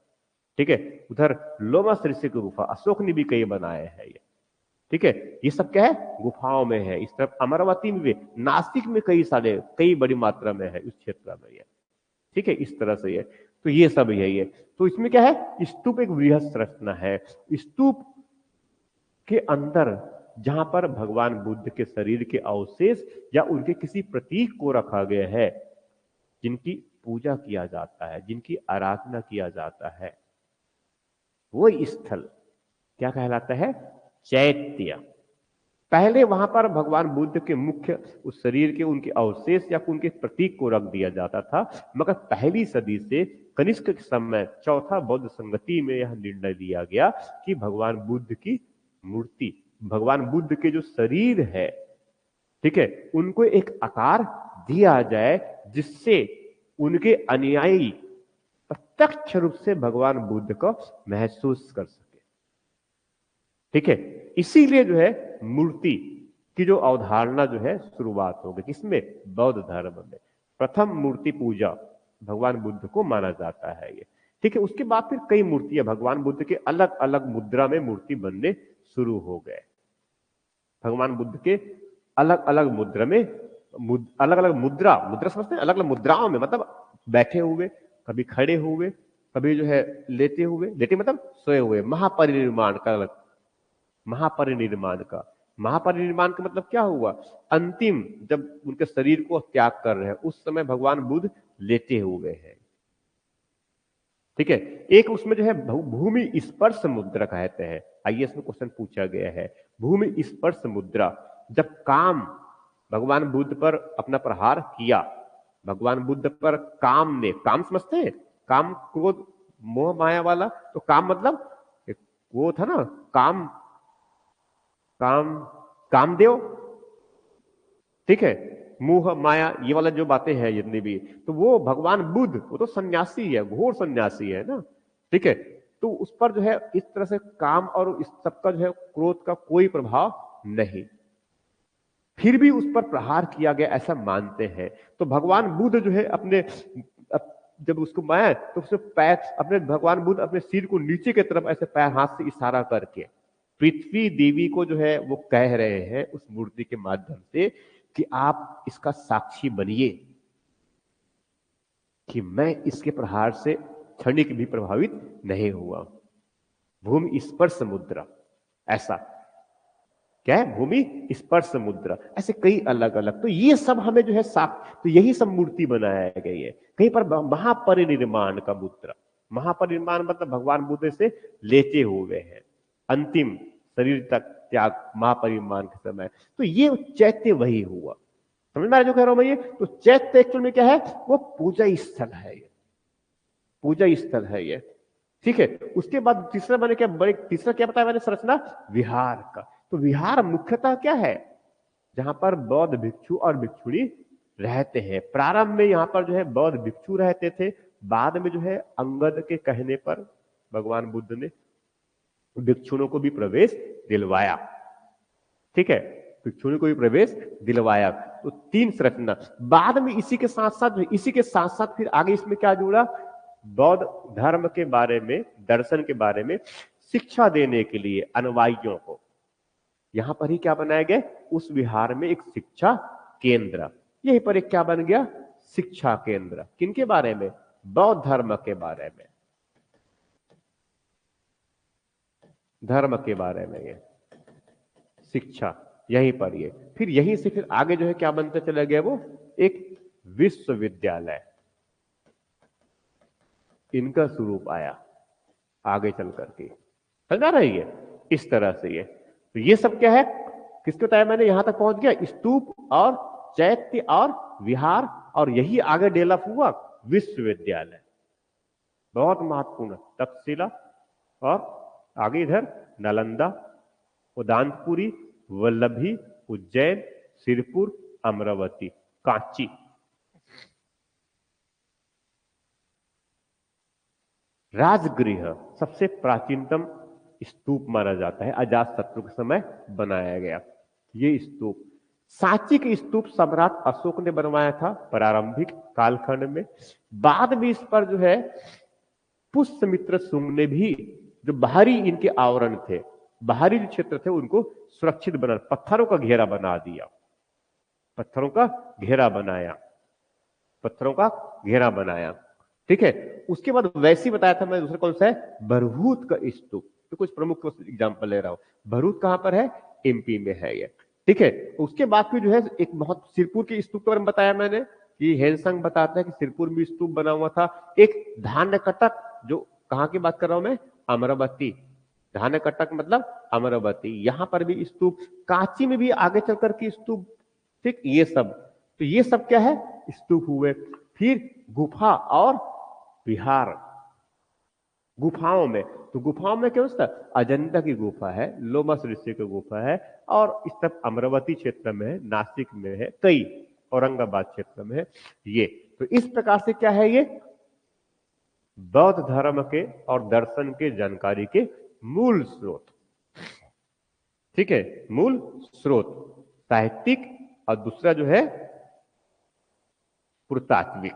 ठीक है। उधर लोमस ऋषि की गुफा अशोक ने भी कई बनाए हैं ये, ठीक है। ये सब क्या है? गुफाओं में है। इस तरफ अमरावती में भी, नासिक में कई सारे, कई बड़ी मात्रा में है इस क्षेत्र में ये, ठीक है। इस तरह से ये, तो ये सब है ये। तो इसमें क्या है? स्तूप एक वृहद संरचना है। स्तूप के अंदर जहां पर भगवान बुद्ध के शरीर के अवशेष या उनके किसी प्रतीक को रखा गया है, जिनकी पूजा किया जाता है, जिनकी आराधना किया जाता है, वो स्थल क्या कहलाता है? चैत्य। पहले वहां पर भगवान बुद्ध के मुख्य उस शरीर के उनके अवशेष या उनके प्रतीक को रख दिया जाता था, मगर पहली सदी से कनिष्क के समय चौथा बौद्ध संगति में यह निर्णय लिया गया कि भगवान बुद्ध की मूर्ति, भगवान बुद्ध के जो शरीर है, ठीक है, उनको एक आकार दिया जाए जिससे उनके अनुयायी प्रत्यक्ष रूप से भगवान बुद्ध को महसूस कर सके। ठीक है, इसीलिए जो है मूर्ति की जो अवधारणा जो है शुरुआत हो गई, किसमें? बौद्ध धर्म में। प्रथम मूर्ति पूजा भगवान बुद्ध को माना जाता है ये। ठीक है, उसके बाद फिर कई मूर्तियां भगवान बुद्ध के अलग अलग मुद्रा में मूर्ति बनने शुरू हो गए। भगवान बुद्ध के अलग अलग मुद्रा में, अलग अलग मुद्रा, मुद्रा समझते हैं, अलग अलग मुद्राओं में, मतलब बैठे हुए, कभी खड़े हुए, कभी जो है लेटे हुए, लेटे मतलब सोए हुए, महापरिनिर्माण का अलग, महापरिनिर्माण का, महापरिनिर्माण का मतलब क्या हुआ? अंतिम जब उनके शरीर को त्याग कर रहे हैं उस समय भगवान बुद्ध लेटे हुए हैं। ठीक है, एक उसमें जो है भूमि स्पर्श मुद्रा कहते हैं। आईएएस में क्वेश्चन पूछा गया है, भूमि स्पर्श मुद्रा। जब काम भगवान बुद्ध पर अपना प्रहार किया, भगवान बुद्ध पर काम ने, काम समझते हैं, काम क्रोध मोह माया वाला, तो काम मतलब वो था ना, काम, काम, कामदेव, ठीक है, मोह माया ये वाला जो बातें हैं जितनी भी, तो वो भगवान बुद्ध, वो तो सन्यासी है, घोर सन्यासी है ना। ठीक है, तो उस पर जो है इस तरह से काम और इस सबका जो है क्रोध का कोई प्रभाव नहीं, फिर भी उस पर प्रहार किया गया ऐसा मानते हैं। तो भगवान बुद्ध जो है अपने जब उसको माया तो उसने पैर अपने, भगवान बुद्ध अपने सिर को नीचे की तरफ ऐसे पैर हाथ से इशारा करके पृथ्वी देवी को जो है वो कह रहे हैं उस मूर्ति के माध्यम से कि आप इसका साक्षी बनिए कि मैं इसके प्रहार से क्षणिक भी प्रभावित नहीं हुआ। भूमि स्पर्श मुद्रा, ऐसा क्या है? भूमि स्पर्श मुद्रा, ऐसे कई अलग अलग, तो ये सब हमें जो है साफ, तो यही सब मूर्ति बनाया गई है। कहीं पर महापरिनिर्माण का मुद्रा, महापरिनिर्माण मतलब भगवान बुद्ध से लेटे हुए हैं अंतिम शरीर तक त्याग, महापरिनिर्माण के समय, तो ये चैत्य वही हुआ। समझ में आ रहा जो कह रहा हूं मैं? ये तो चैत्य एक्चुअल में क्या है? वो पूजा स्थल है, ये पूजा स्थल है ये। ठीक है, उसके बाद तीसरा मैंने क्या, बड़े तीसरा क्या बताया मैंने संरचना? विहार का। तो विहार मुख्यतः क्या है? जहां पर बौद्ध भिक्षु और भिक्षुणी रहते हैं। प्रारंभ में यहां पर जो है बौद्ध भिक्षु रहते थे, बाद में जो है अंगद के कहने पर भगवान बुद्ध ने भिक्षुओं को भी प्रवेश दिलवाया। ठीक है, भिक्षुओं को भी प्रवेश दिलवाया। तो तीन संरचना, बाद में इसी के साथ साथ फिर आगे इसमें क्या जुड़ा? बौद्ध धर्म के बारे में, दर्शन के बारे में शिक्षा देने के लिए अनुयायियों को यहां पर ही क्या बनाया गया? उस विहार में एक शिक्षा केंद्र, यहीं पर एक क्या बन गया? शिक्षा केंद्र। किनके बारे में? बौद्ध धर्म के बारे में, धर्म के बारे में ये शिक्षा यहीं पर ये। फिर यहीं से फिर आगे जो है क्या बनते चला गया? वो एक विश्वविद्यालय, इनका स्वरूप आया आगे चल करके। समझा रही है? इस तरह से ये, तो ये सब क्या है? किसको बताया मैंने? यहां तक पहुंच गया स्तूप और चैत्य और विहार, और यही आगे डेवलप हुआ विश्वविद्यालय, बहुत महत्वपूर्ण। तक्षशिला और आगे इधर नालंदा, उदानपुरी, वल्लभी, उज्जैन, सिरपुर, अमरावती, कांची। राजगृह सबसे प्राचीनतम स्तूप माना जाता है, अजातशत्रु के समय बनाया गया ये स्तूप। सांची के स्तूप सम्राट अशोक ने बनवाया था प्रारंभिक कालखंड में। बाद में इस पर जो है पुष्यमित्र शुंग ने भी, जो बाहरी इनके आवरण थे, बाहरी जो क्षेत्र थे, उनको सुरक्षित बना, पत्थरों का घेरा बना दिया, पत्थरों का घेरा बनाया, पत्थरों का घेरा बनाया। ठीक है, उसके बाद वैसे बताया था मैं, दूसरा कौन सा है? भरहूत का स्तूप। तो कुछ प्रमुख एग्जांपल ले रहा हूं। भरहूत कहां पर है? एमपी में है ये। ठीक है, उसके बाद फिर जो है एक बहुत, सिरपुर के स्तूप के बारे में बताया मैंने कि हेनसंग बताता है कि सिरपुर में स्तूप बना हुआ था। एक धान्य कटक, जो कहां की बात कर रहा हूं मैं? अमरावती। धानकटक मतलब अमरावती, यहां पर भी स्तूप, कांची में भी आगे चलकर के स्तूप, ठीक, ये सब, तो ये सब क्या है, स्तूप हुए। फिर गुफा और विहार, गुफाओं में, तो गुफाओं में क्या होता है, अजंता की गुफा है, लोमस ऋषि की गुफा है, और इस तरफ अमरावती क्षेत्र में है, नासिक में है, कई औरंगाबाद क्षेत्र में है ये। तो इस प्रकार से क्या है, ये बौद्ध धर्म के और दर्शन के जानकारी के मूल स्रोत, ठीक है, मूल स्रोत साहित्यिक, और दूसरा जो है पुरातात्विक।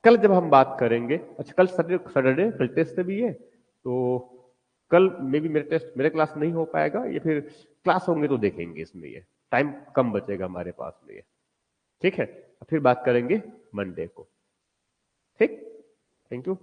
कल जब हम बात करेंगे, अच्छा कल सैटरडे कल टेस्ट भी है, तो कल मे भी मेरे टेस्ट, मेरे क्लास नहीं हो पाएगा, या फिर क्लास होंगे तो देखेंगे, इसमें ये टाइम कम बचेगा हमारे पास में ये, ठीक है। फिर बात करेंगे मंडे को, ठीक, थैंक यू।